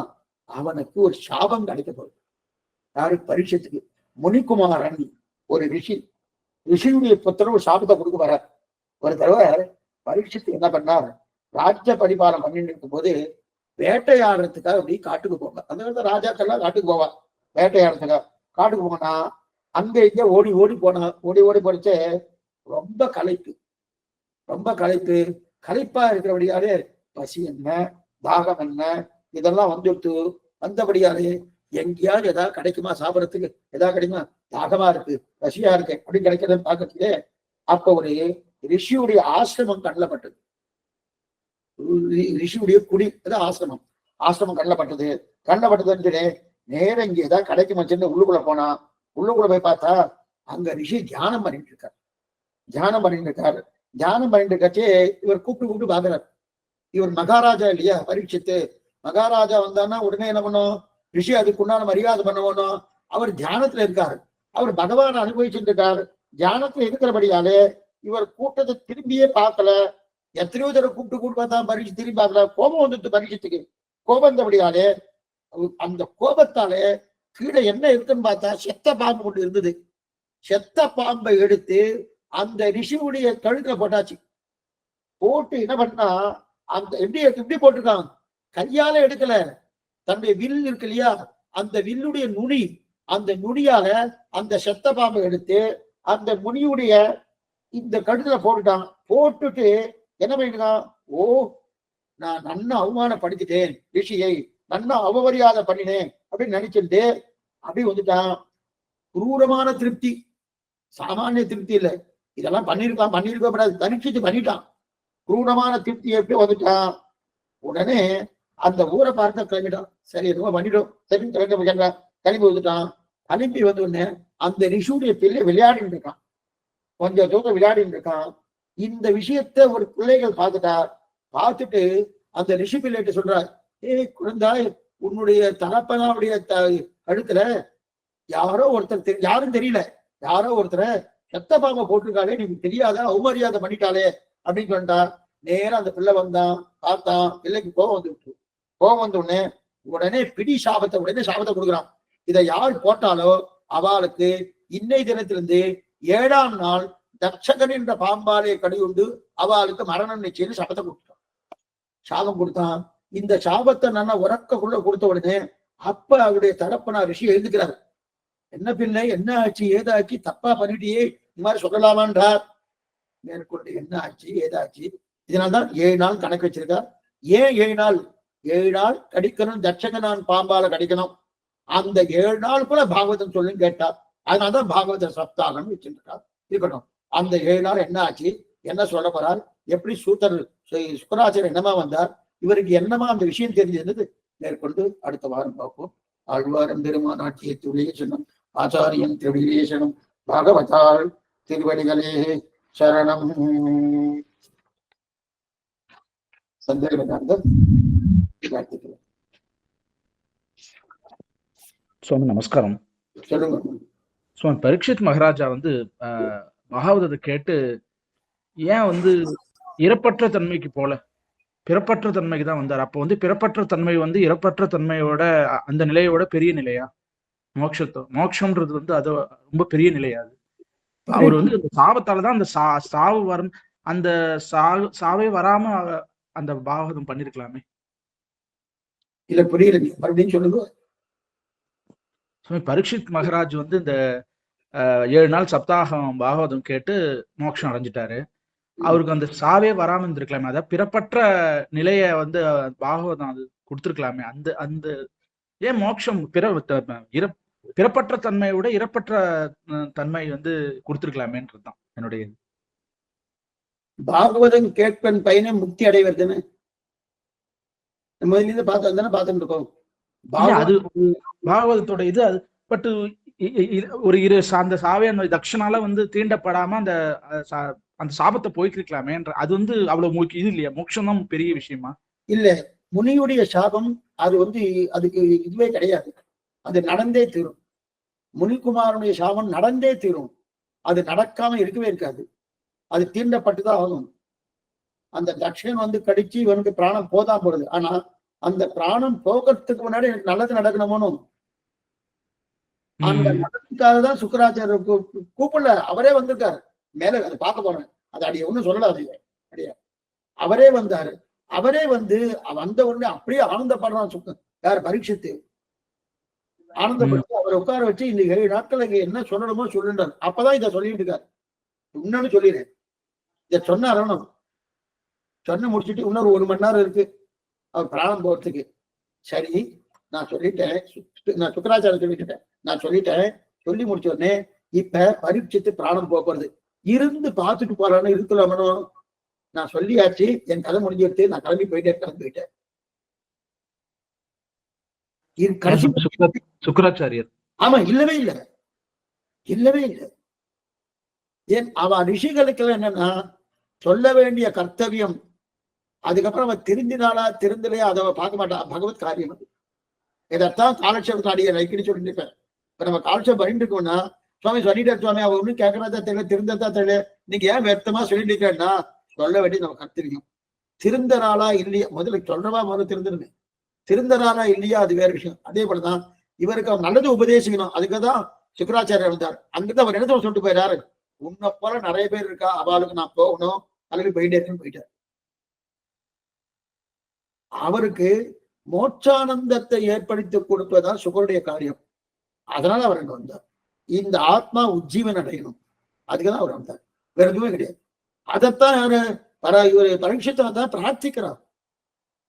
அவனுக்கு ஒரு சாபம் கிடைக்க போகுது. யாரு? பரீட்சத்துக்கு. முனிகுமாரன் ஒரு ரிஷியுடைய புத்திர ஒரு சாபத்தை கொடுக்க வர. ஒரு தடவை பரீட்சித்து என்ன பண்ணார், ராஜ்ய பரிபாலம் பண்ணிட்டு இருக்கும் போது வேட்டையாடுறதுக்காக அப்படி காட்டுக்கு போங்க. அந்த காலத்துல ராஜாக்கள்லாம் காட்டுக்கு போவா வேட்டையாடுறதுக்காக. காட்டுக்கு போனா அங்க இங்க ஓடி ஓடி போறச்சே ரொம்ப களைப்பா இருக்கிறபடியாலே பசி என்ன தாகம் என்ன இதெல்லாம் வந்தபடியாலே எங்கேயாவது ஏதாவது கிடைக்குமா சாப்பிடறதுக்கு, ஏதாவது கிடைக்குமா, தாகமா இருக்கு பசியா இருக்கு அப்படின்னு கிடைக்கிறத பார்க்கறதுக்கு அப்ப ஒரு ரிஷியுடைய ஆசிரமம் கண்ணப்பட்டது. ரிஷியுடைய குடி ஆசிரமம் கண்ணப்பட்டதுன்னு நேரம் இங்க ஏதாவது கிடைக்குமாச்சுன்னு உள்ளுக்குள்ள போனா, உள்ளுக்குள்ள போய் பார்த்தா அங்க ரிஷி தியானம் பண்ணிட்டு இருக்காரு. தியானம் பண்ணிட்டு இருக்கச்சே இவர் கூப்பிட்டு பாக்குறாரு. இவர் மகாராஜா இல்லையா பரீட்சித்து, மகாராஜா வந்தான்னா உடனே என்ன பண்ணும், ரிஷி அதுக்கு உண்டான மரியாதை பண்ணணும். அவர் தியானத்துல இருக்காரு, அவர் பகவான் அனுபவிச்சுட்டு இருக்காரு. தியானத்துல இருக்கிறபடியாலே இவர் கூட்டத்தை திரும்பியே பார்க்கல. எத்தனையோ தடவை கூப்பிட்டு பார்த்தா பரீட்சை திரும்பி பார்க்கல. கோபம் வந்துட்டு பரீட்சத்துக்கு. கோபம் இருந்தபடியாலே அந்த கோபத்தாலே கீழே என்ன இருக்குன்னு பார்த்தா செத்த பாம்பு கொண்டு இருந்தது. செத்த பாம்பை எடுத்து அந்த ரிஷியுடைய கழுத்துல போட்டாச்சு. போட்டு என்ன பண்ணா, அந்த எப்படி போட்டிருக்கான், கையால எடுக்கல, தன்னுடைய வில் இருக்கு இல்லையா, அந்த வில்லுடைய நுனி, அந்த நுனியால அந்த செத்த பாம்பை எடுத்து அந்த முனியுடைய இந்த கழுத்துல போட்டுட்டான். போட்டுட்டு என்ன பண்ணிருக்கான், ஓ நான் நன்னா அவமானப்படுத்திட்டேன் ரிஷியை, நன்னா அவமரியாதை பண்ணினேன் அப்படின்னு நினைச்சிட்டு அப்படி வந்துட்டான். குரூரமான திருப்தி, சாமானிய திருப்தி இல்லை. இதெல்லாம் பண்ணிருக்கப்படாது, பரீட்சித்து பண்ணிட்டான். குரூரமான திருப்தி எப்படி வந்துட்டான். உடனே அந்த ஊரை பார்த்த கிளம்பிட்டான். சரி எதுவும் பண்ணிட்டோம், சரி கிளம்பி வந்துட்டான். கிளம்பி வந்து உடனே அந்த ரிஷியுடைய பிள்ளை விளையாடிட்டு இருக்கான், கொஞ்சம் தூரம் விளையாடிட்டு இருக்கான். இந்த விஷயத்த ஒரு பிள்ளைகள் பார்த்துட்டு அந்த ரிஷி பிள்ளைகிட்ட சொல்றார், குழந்தாய், உன்னுடைய தகப்பனாவுடைய கழுத்துல யாரோ ஒருத்தர் யாரும் தெரியல, யாரோ ஒருத்தரை செத்த பாம்பை போட்டிருக்காளே, நீங்க தெரியாத, அவமரியாதை பண்ணிட்டாளே அப்படின்னு சொன்னா. நேரம் அந்த பிள்ளை வந்தான், பார்த்தான். பிள்ளைக்கு கோபம் வந்த உடனே சாபத்தை கொடுக்குறான். இதை யார் போட்டாலோ அவளுக்கு இன்னை தினத்திலிருந்து 7ஆம் நாள் தட்சகன் என்ற பாம்பாலே கடியுண்டு அவளுக்கு மரணம் நிச்சயம் சாபம் கொடுத்தான். இந்த சாபத்தை நான் உறக்கக்குள்ள கொடுத்த உடனே அப்ப அவருடைய தரப்பனா ரிஷி எழுதுக்கிறார். என்ன பிள்ளை, என்ன ஆச்சு ஏதாச்சு, தப்பா பண்ணிட்டியே, இந்த மாதிரி சொல்லலாமான்றார். மேற்கொண்டு என்ன ஆச்சு ஏதாச்சு, இதனால்தான் 7 நாள் கணக்கு வச்சிருக்கார். ஏன் 7 நாள்? 7 நாள் கடிக்கணும், தட்சகனான் பாம்பால கடிக்கணும். அந்த 7 நாள் கூட பாகவதம் சொல்லுன்னு கேட்டார். அதனால்தான் பாகவத சப்தாகம் வச்சிருக்கார். இருக்கட்டும், அந்த 7 நாள் என்ன ஆச்சு, என்ன சொல்ல போறார், எப்படி சுக்கராச்சாரியர் என்னமா வந்தார், இவருக்கு என்னமா அந்த விஷயம் தெரிஞ்சது மேற்கொண்டு அடுத்த வாரம் பார்ப்போம். ஆழ்வாரம் பெருமானாட்சியை துளியேசனம், ஆச்சாரியன் திருவிலேசனம், பாகவதால் திருவடிகளே சரணம். சந்தேகம் சுவாமி நமஸ்காரம். சொல்லுங்க சுவாமி. பரீட்சித் மகாராஜா வந்து மகாபாரதத்தை கேட்டு ஏன் இறப்பற்ற தன்மைக்கு போல பிறப்பற்ற தன்மைக்கு தான் வந்தார். அப்போ பிறப்பற்ற தன்மை இறப்பற்ற தன்மையோட அந்த நிலையோட பெரிய நிலையா? மோட்சம்ன்றது அது ரொம்ப பெரிய நிலையா? அவர் அந்த சாபத்தாலதான் அந்த சாவு வரும், அந்த சாவே வராம அந்த பாகவதம் பண்ணிருக்கலாமே. இல்ல புரியல, மறுபடியும் சொல்லுங்க. பரீட்சித் மகாராஜ் இந்த 7 நாள் சப்தாகம் பாகவதம் கேட்டு மோட்சம் அடைஞ்சிட்டாரு. அவருக்கு அந்த சாவே வராம இருந்திருக்கலாமே, அதாவது பிறப்பற்ற நிலைய பாகவதம் அது கொடுத்திருக்கலாமே. அந்த அந்த ஏன் மோட்சம் பிறப்பற்ற தன்மையோட இறப்பற்ற தன்மை கொடுத்திருக்கலாமேன்றதுதான் என்னுடைய. பாகவதம் கேட்பன் பையனை முக்தி அடைவதுன்னு முதலிருந்து பார்த்துட்டு இருக்கோம். அது பாகவதத்தோட இது. அது பட் ஒரு அந்த சாவே அந்த தட்சணால தீண்டப்படாம அந்த அந்த சாபத்தை போய்க்கலாமே. அது அவ்வளவு இது இல்லையா? மோட்சம் தான் பெரிய விஷயமா? இல்ல, முனியுடைய சாபம் அது அதுக்கு இதுவே கிடையாது. அது நடந்தே தீரும். முனிகுமாரனுடைய சாபம் நடந்தே தீரும். அது நடக்காம இருக்கவே இருக்காது. அது தீண்டப்பட்டுதான் ஆகும். அந்த தட்சன் கடிச்சு இவனுக்கு பிராணம் போதான் போடுது. ஆனா அந்த பிராணம் போகிறதுக்கு முன்னாடி எனக்கு நல்லது நடக்கணுமோனும். அந்த மதத்துக்காக தான் சுக்கராச்சாரியர் கூப்பிடல, அவரே வந்திருக்காரு. மேல அதை பார்க்க போறேன், அது அடிய ஒண்ணும் சொல்லலாது அடியா. அவரே வந்தாரு. அவரே வந்து வந்த உடனே அப்படியே ஆனந்தப்படுறான் யார் பரீட்சித்து. ஆனந்தப்பட்டு அவரை உட்கார வச்சு இந்த 7 நாட்களுக்கு என்ன சொல்லணுமோ சொல்லுண்டார். அப்பதான் இதை சொல்லிட்டு இருக்காரு. இன்னொன்னு சொல்லிடுறேன், இதை சொன்னாரணும் சொன்ன முடிச்சுட்டு இன்னொரு 1 மணி நேரம் இருக்கு அவர் பிராணம் போறதுக்கு. சரி நான் சொல்லிட்டேன், நான் சுக்கராச்சாரம் நான் சொல்லிட்டேன். சொல்லி முடிச்ச உடனே இப்ப பரீட்சித்து பிராணம் போறது இருந்து பார்த்துட்டு போறான்னு இருக்கலாமனோ. நான் சொல்லியாச்சு, என் கதை முடிஞ்சிருச்சு, நான் கிளம்பி போயிட்டேன். சுக்கராச்சாரியர் ஆமா, இல்லவே இல்லை, இல்லவே இல்லை. ஏன் அவ ரிஷிகளுக்கு என்னன்னா சொல்ல வேண்டிய கர்த்தவியம், அதுக்கப்புறம் அவன் திருந்தினாலா திருந்தலையா அதை பார்க்க மாட்டான். பகவத் காரியம் அது. இதைத்தான் காலட்சேபத்தை அடிய அடிக்கடி சொல்லிட்டு இருப்பேன். இப்ப நம்ம காலட்சேபம் பண்ணிட்டு இருக்கோம்னா, சுவாமி சொல்லிட்டார் சுவாமி, அவ ஒன்னும் கேட்கறதா தெரியல, திருந்ததா தெரியல, நீங்க ஏன் व्यर्थமா சொல்லிட்டு இருக்கேன்னா சொல்ல வேண்டிய நம்ம கர்த்தவியம். திருந்தனாலா இல்லையா முதல்ல சொல்றவா முதல்ல திருந்துருங்க. திருந்தனாலா இல்லையா அது வேற விஷயம். அதே போலதான் இவருக்கு அவர் நல்லது உபதேசிக்கணும். அதுக்குதான் சுக்கராச்சாரியர் வந்தார். அங்கிருந்து அவர் இடத்துல சொல்லிட்டு போயிடாரு, உன்னை போல நிறைய பேர் இருக்கா, அவளுக்கு நான் போகணும், அல்லது போயிட்டே இருக்குன்னு போயிட்டார். அவருக்கு மோட்சானந்தத்தை ஏற்படுத்தி கொடுப்பதுதான் சுகருடைய காரியம். அதனால அவர் அங்க வந்தார். இந்த ஆத்மா உஜ்ஜீவன் அடையணும், அதுக்குதான் அவர் வந்தார், வேற எதுவுமே கிடையாது. அதைத்தான் யாரு இவரு பரீட்சித்தனை தான் பிரார்த்திக்கிறார்.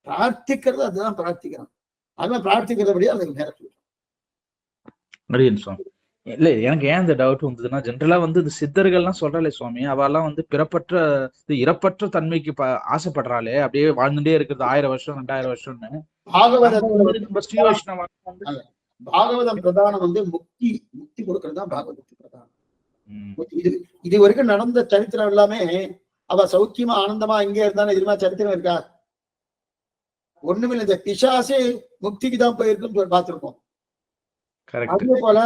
பிரார்த்திக்கிறது அதுதான் பிரார்த்திக்கிறான். அதெல்லாம் பிரார்த்திக்கிறபடியா அதுக்கு நேரம் சுவாமி. இல்ல எனக்கு ஏன் இந்த டவுட் வந்ததுன்னா, ஜென்ரலா வந்து இந்த சித்தர்கள்லாம் சொல்றாளே சுவாமி, அவெல்லாம் வந்து பிறப்பற்ற இறப்பற்ற தன்மைக்கு ஆசைப்படுறாளே, அப்படியே வாழ்ந்துட்டே இருக்கிறது 1000 வருஷம் 2000 வருஷம்னு. பாகவதம் பிரதானம் வந்து முக்தி கொடுக்கறது தான் பாகவதத்துக்கு பிரதானம். இது வரைக்கும் நடந்த சரித்திரம் எல்லாமே அவ சௌக்கியமா ஆனந்தமா இங்கே இருந்தாலும் இதுமா சரித்திரம் இருக்கா? ஒண்ணுமில்லை. இந்த பிசாசே முக்திக்கு தான் போயிருக்குன்னு பார்த்திருக்கோம். அதே போல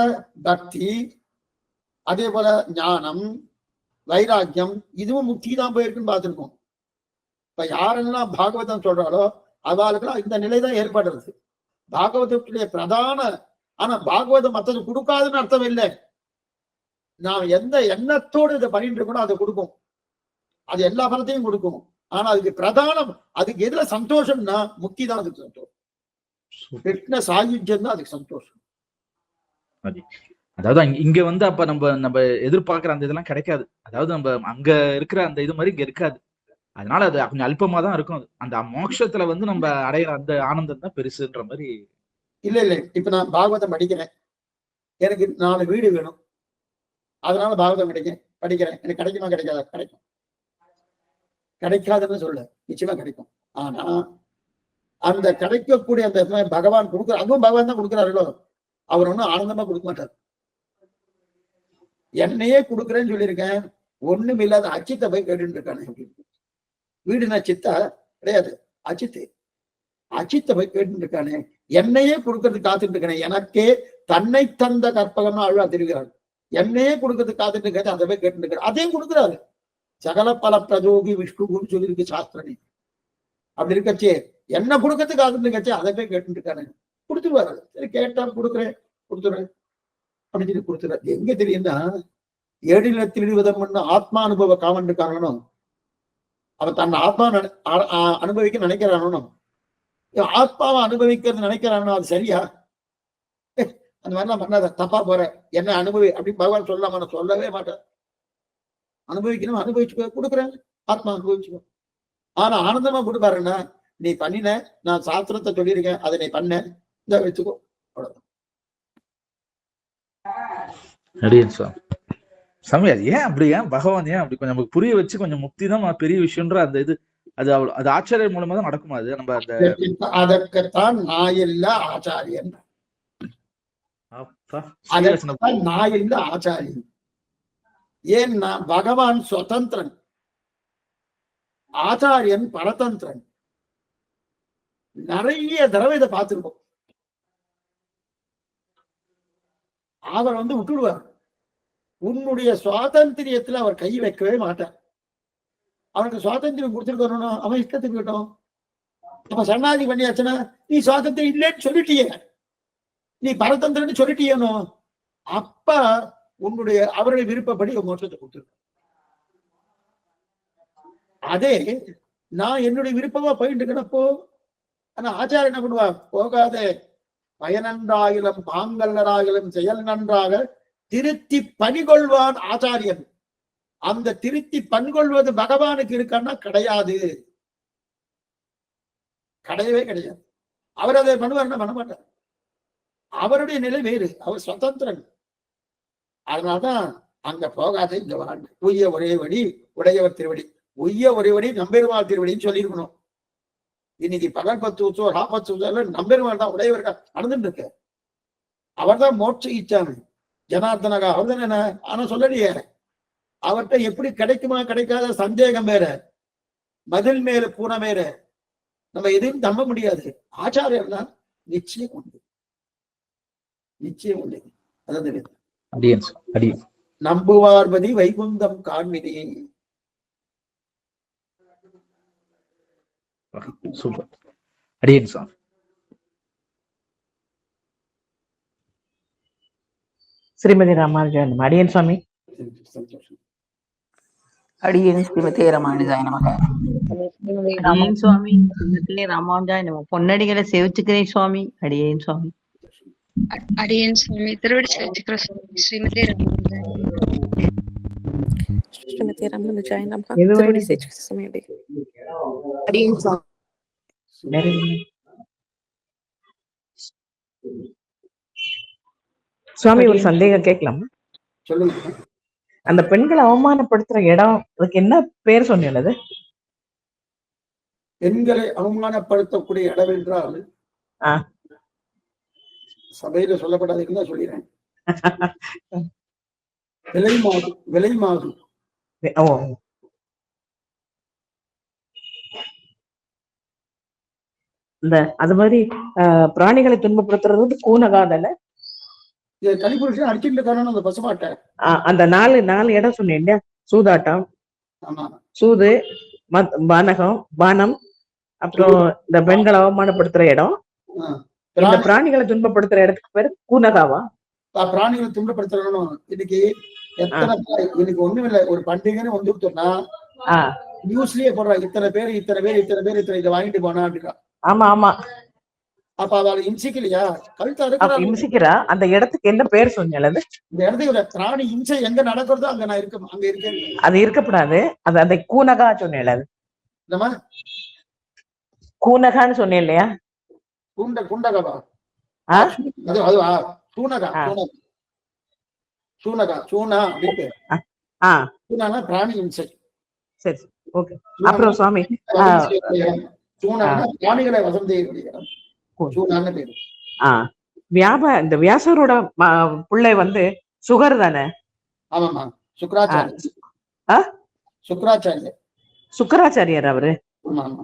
பக்தி, அதே போல ஞானம், வைராக்கியம், இதுவும் முக்தி தான் போயிருக்குன்னு பார்த்திருக்கோம். இப்ப யாரெல்லாம் பாகவதம் சொல்றாளோ அவளுக்கெல்லாம் இந்த நிலைதான் ஏற்படுறது. பாகவதத்துடைய பிரதான, ஆனா பாகவதம் மற்றது கொடுக்காதுன்னு அர்த்தம் இல்லை. நாம் எந்த எண்ணத்தோடு இதை பண்ணிட்டு இருக்கணும் அதை கொடுக்கும். அது எல்லா பலத்தையும் கொடுக்கும். ஆனா அதுக்கு பிரதானம், அதுக்கு எதுல சந்தோஷம்னா முக்தி தான் அதுக்கு சந்தோஷம். கிருஷ்ண சாயுஜ்யம் தான் அதுக்கு சந்தோஷம். அதாவது இங்க வந்து அப்ப நம்ம எதிர்பார்க்கிற அந்த இதெல்லாம் கிடைக்காது. அதாவது நம்ம அங்க இருக்கிற அந்த இது மாதிரி இங்க இருக்காது. அதனால அது கொஞ்சம் அல்பமா தான் இருக்கும். அது அந்த மோட்சத்துல வந்து நம்ம அடையிற அந்த ஆனந்தம் தான் பெருசுன்ற மாதிரி. இல்ல இப்ப நான் பாகவதம் படிக்கிறேன், எனக்கு 4 வீடு வேணும், அதனால பாகவதம் படிக்கிறேன். எனக்கு கிடைக்குமா கிடைக்காதா? கிடைக்கும். கிடைக்காதுன்னு சொல்ல, நிச்சயமா கிடைக்கும். ஆனா அந்த கிடைக்கக்கூடிய அந்த பகவான் கொடுக்குற, அதுவும் பகவான் தான் கொடுக்குறாருலோ, அவர் ஒன்னும் ஆனந்தமா கொடுக்க மாட்டார். என்னையே கொடுக்குறேன்னு சொல்லியிருக்கேன், ஒண்ணும் இல்லாத அச்சித்தை போய் கேட்டு இருக்கானே. வீடுனா சித்தா கிடையாது, அச்சித்தை போய் கேட்டு இருக்கானே. என்னையே கொடுக்கறதுக்கு காத்துட்டு இருக்கேன், எனக்கே தன்னை தந்த கற்பகம்னு அழுவா தெரிவிக்கிறார். என்னையே கொடுக்கறதுக்கு காத்துட்டு இருக்காது, அதை போய் கேட்டு இருக்காரு. அதையும் கொடுக்குறாரு. சகல பல பிரஜோகி விஷ்ணுன்னு சொல்லியிருக்கு சாஸ்திரனி. அப்படி இருக்கச்சே என்ன கொடுக்கறதுக்கு காத்துட்டு இருக்கச்சே அதை போய் கேட்டு இருக்கானு கொடுத்துருவாரு. சரி கேட்டா கொடுக்குறேன் அப்படின்னு சொல்லி கொடுத்துறாரு. எங்க தெரியும்னா 7 ஆத்மா அனுபவ காமன் இருக்கானோ, அவன் தன் ஆத்மா அனுபவிக்க நினைக்கிறானோ, ஆத்மாவை அனுபவிக்கிறது நினைக்கிறானோ, அது சரியா? அந்த மாதிரிலாம் பண்ணாத, தப்பா போற, என்ன அனுபவி அப்படின்னு பகவான் சொல்லாம நான் சொல்லவே மாட்டேன். அனுபவிக்கணும், அனுபவிச்சுக்கோ, கொடுக்குறேன், ஆத்மா அனுபவிச்சுக்கோ. ஆனா ஆனந்தமா கொடுப்பாருன்னா, நீ பண்ணின, நான் சாஸ்திரத்தை சொல்லியிருக்கேன், அதை நீ பண்ண, இந்த வச்சுக்கோ, அவ்வளவுதான். சாமி அது ஏன் அப்படி, ஏன் பகவான் ஏன் அப்படி கொஞ்சம் நமக்கு புரிய வச்சு கொஞ்சம் முக்தி தான் பெரிய விஷயம்ன்ற அந்த இது, அது ஆச்சாரியர் மூலமா தான் நடக்குமா? அது நம்ம அதற்குத்தான் நான் இல்ல ஆச்சாரியன், நான் இல்ல ஆச்சாரியன். ஏன்னா பகவான் சுதந்திரன், ஆச்சாரியன் பரதந்திரன். நிறைய தடவை இதை பார்த்திருக்கோம். அவர் வந்து விட்டுடுவார். உன்னுடைய சுவாதந்திரியத்துல அவர் கை வைக்கவே மாட்டார். அவனுக்கு சுவாதந்திரம் கொடுத்துருக்கணும், அவன் இஷ்டத்துக்கு விட்டோம். அப்ப சரணாதி பண்ணியாச்சுன்னா நீ சுவாதந்திரம் இல்லைன்னு சொல்லிட்டியே, நீ பரதந்திரன்னு சொல்லிட்டியனோ, அப்ப அவருடைய விருப்பப்படி மோட்சத்தை கொடுத்துருக்க. அதே நான் என்னுடைய விருப்பமா போயிட்டு இருக்கிறப்போ ஆனா ஆச்சாரம் என்ன பண்ணுவா, போகாத பயனன்றாகிலும் பாங்கல்லராகிலும் செயல் நன்றாக திருத்தி பணிகொள்வான் ஆச்சாரியன். அந்த திருத்தி பண்கொள்வது பகவானுக்கு இருக்கான்னா கிடையாது, கிடையவே கிடையாது. அவர் அதை பண்ணுவார், பண்ண மாட்டார். அவருடைய நிலை வேறு, அவர் சுதந்திரன். அதனால்தான் அங்க போகாத இங்க வாழ்ந்து உய்ய ஒரே வழி உடையவர் திருவடி, உய்ய ஒரே வழி நம்பெருமாள் திருவடின்னு சொல்லியிருக்கணும். இன்னைக்கு பகல் 10 உற்சவம் 40 உற்சவம் நம்பெருமாள் தான் உடையவர்கள் நடந்துட்டு இருக்க. அவர் தான் மோட்ச இச்சாமி ஜனார்தனகா, அவர் தான் என்ன. ஆனா சொல்லலையே, அவர்கிட்ட எப்படி கிடைக்குமா கிடைக்காத சந்தேகம் வேற, மதில் மேல பூனை வேற. நம்ம எதையும் நம்ப முடியாது. ஆச்சாரியர் தான் நிச்சயம் உண்டு, நிச்சயம் உண்டு. அதாவது நம்புவார்பதி வைகுந்தம் காண்மினி. சூப்பர். அடியேன் சார். ஸ்ரீமதி ராமானுஜன். அடியன் சுவாமி. சந்தோஷம். அடியேன் ஸ்ரீமதே ராமானுஜாய நமக. அடியேன் சுவாமி ஸ்ரீமதே ராமானுஜாய நமக. பொன்னடிகளை சேவிச்சுக்கிறேன் சுவாமி. அடியேன் சுவாமி. அடியேன் சுவாமி திருவடி சேவிச்சுக்கிற ஸ்ரீமதே ராமானுஜாய ஸ்ரீமதி ராமானுஜாய நமக. திருவடி சேவிச்சுக்கிற சுவாமி. அடியேன் சுவாமி. சுவாமி ஒரு சந்தேகம் கேட்கலாமா? சொல்லுங்க. அந்த பெண்களை அவமானப்படுத்துற இடம், அதுக்கு என்ன பேர் சொன்னது? பெண்களை அவமானப்படுத்தக்கூடிய இடம் என்றால் சபையில சொல்லப்படாதுன்னு தான் சொல்லிடுறேன். விலை மாது. ஓ, இந்த அது மாதிரி பிராணிகளை துன்பப்படுத்துறது வந்து கூனகாதல. கலிபுருஷன் அடிச்சுட்டு காரணம் அந்த பசுமாட்டை. அந்த நாலு இடம் சொன்னேன். சூதாட்டம், சூது, பானகம், பானம், அப்புறம் இந்த பெண்களை அவமானப்படுத்துற இடம். இந்த பிராணிகளை துன்பப்படுத்துற இடத்துக்கு பேரு கூனகாவா? பிராணிகளை துன்பப்படுத்துறணும். இன்னைக்கு இன்னைக்கு ஒண்ணும் இல்லை, ஒரு பண்டிகைன்னு வந்துட்டோம்னா நியூஸ்லயே போடுறாங்க, இத்தனை பேர் இதை வாங்கிட்டு போனா அப்படின்னா. ஆமா ஆமா. அப்ப அவளை இம்சிக்கலையா? கழுத்தா இம்சிக்கிறா. அந்த இடத்துக்கு என்ன பேர் சொன்னது? இந்த இடத்துக்கு பிராணி இம்சை எங்க நடக்கிறதோ அங்க நான் இருக்கேன், அங்க இருக்கேன். அது இருக்கப்படாது. அது அந்த கூனகா சொன்னேன். கூனகான்னு சொன்னேன் இல்லையா? குண்டகவா? அதுவா? சூனகா சூனா அப்படின்னு. சூனானா பிராணி இம்சை. சரி, ஓகே. அப்புறம் சுவாமி சூனானா பிராணிகளை வசம் செய்யக்கூடிய சூனான்னு பேரு. இந்த வியாசரோட பிள்ளை வந்து சுகர் தானே? ஆமாமா, சுக்கராச்சாரியர் அவரு. ஆமா.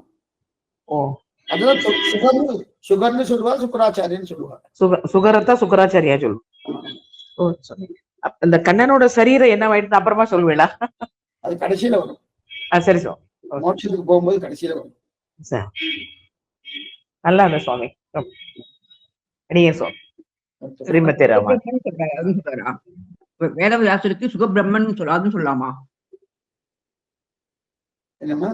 ஓ, அதுதான் சுகர்னு சொல்லுவா, சுக்கராச்சாரியன்னு சொல்லுவா. சுகரத்தான் சுக்கராச்சாரியா சொல்லுவோம். ஓ, இந்த கண்ணனோட சரீரம் என்ன ஆயிடுது அப்புறமா சொல்லுவீங்களா? அது கடைசியில வரும். சரி சார், மோட்சத்துக்கு போகும்போது கடைசியில வரும். நல்லா இருந்த சுவாமி. அடியே சுவாமி. ஸ்ரீமதி ராமன். வேதவியாசருக்கு சுகபிரம்மன் அதுன்னு சொல்லலாமா? என்னமா?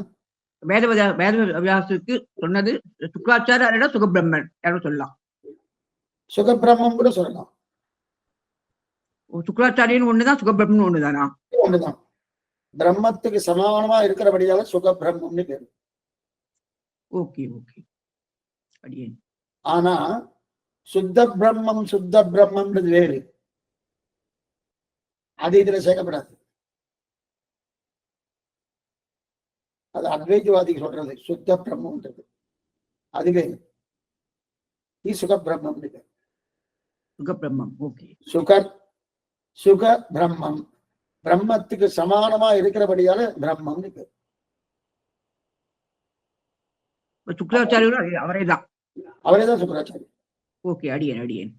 வேதவியாசருக்கு சொன்னது சுக்ராச்சாரிய சுகபிரம்மன் யாரும் சொல்லலாம். சுகபிரம்மம் கூட சொல்லலாம். சுக்ராச்சாரியன் ஒண்ணுதான், சுகபிரம்மன் ஒண்ணுதானா? ஒண்ணுதான். பிரம்மத்துக்கு சமானமா இருக்கிறபடியால சுகபிரம்மம்னு பேரு. Okay okay. அடியேன். ஆனா சுத்த பிரம்மம்ன்றது வேறு. அது இதுல சேர்க்கப்படாது. அது அத்வைதவாதிக்கு சொல்றது சுத்த பிரம்மம்ன்றது. அதுவே சுகபிரம்மம். சுகபிரம்மம். ஓகே. சுக பிரம்மம், பிரம்மத்துக்கு சமானமா இருக்கிறபடியால பிரம்மம்னு பேரு. சுக்ராச்சாரியரும் அவரேதான் சுக்கராச்சாரியர். ஓகே. அடியேன்.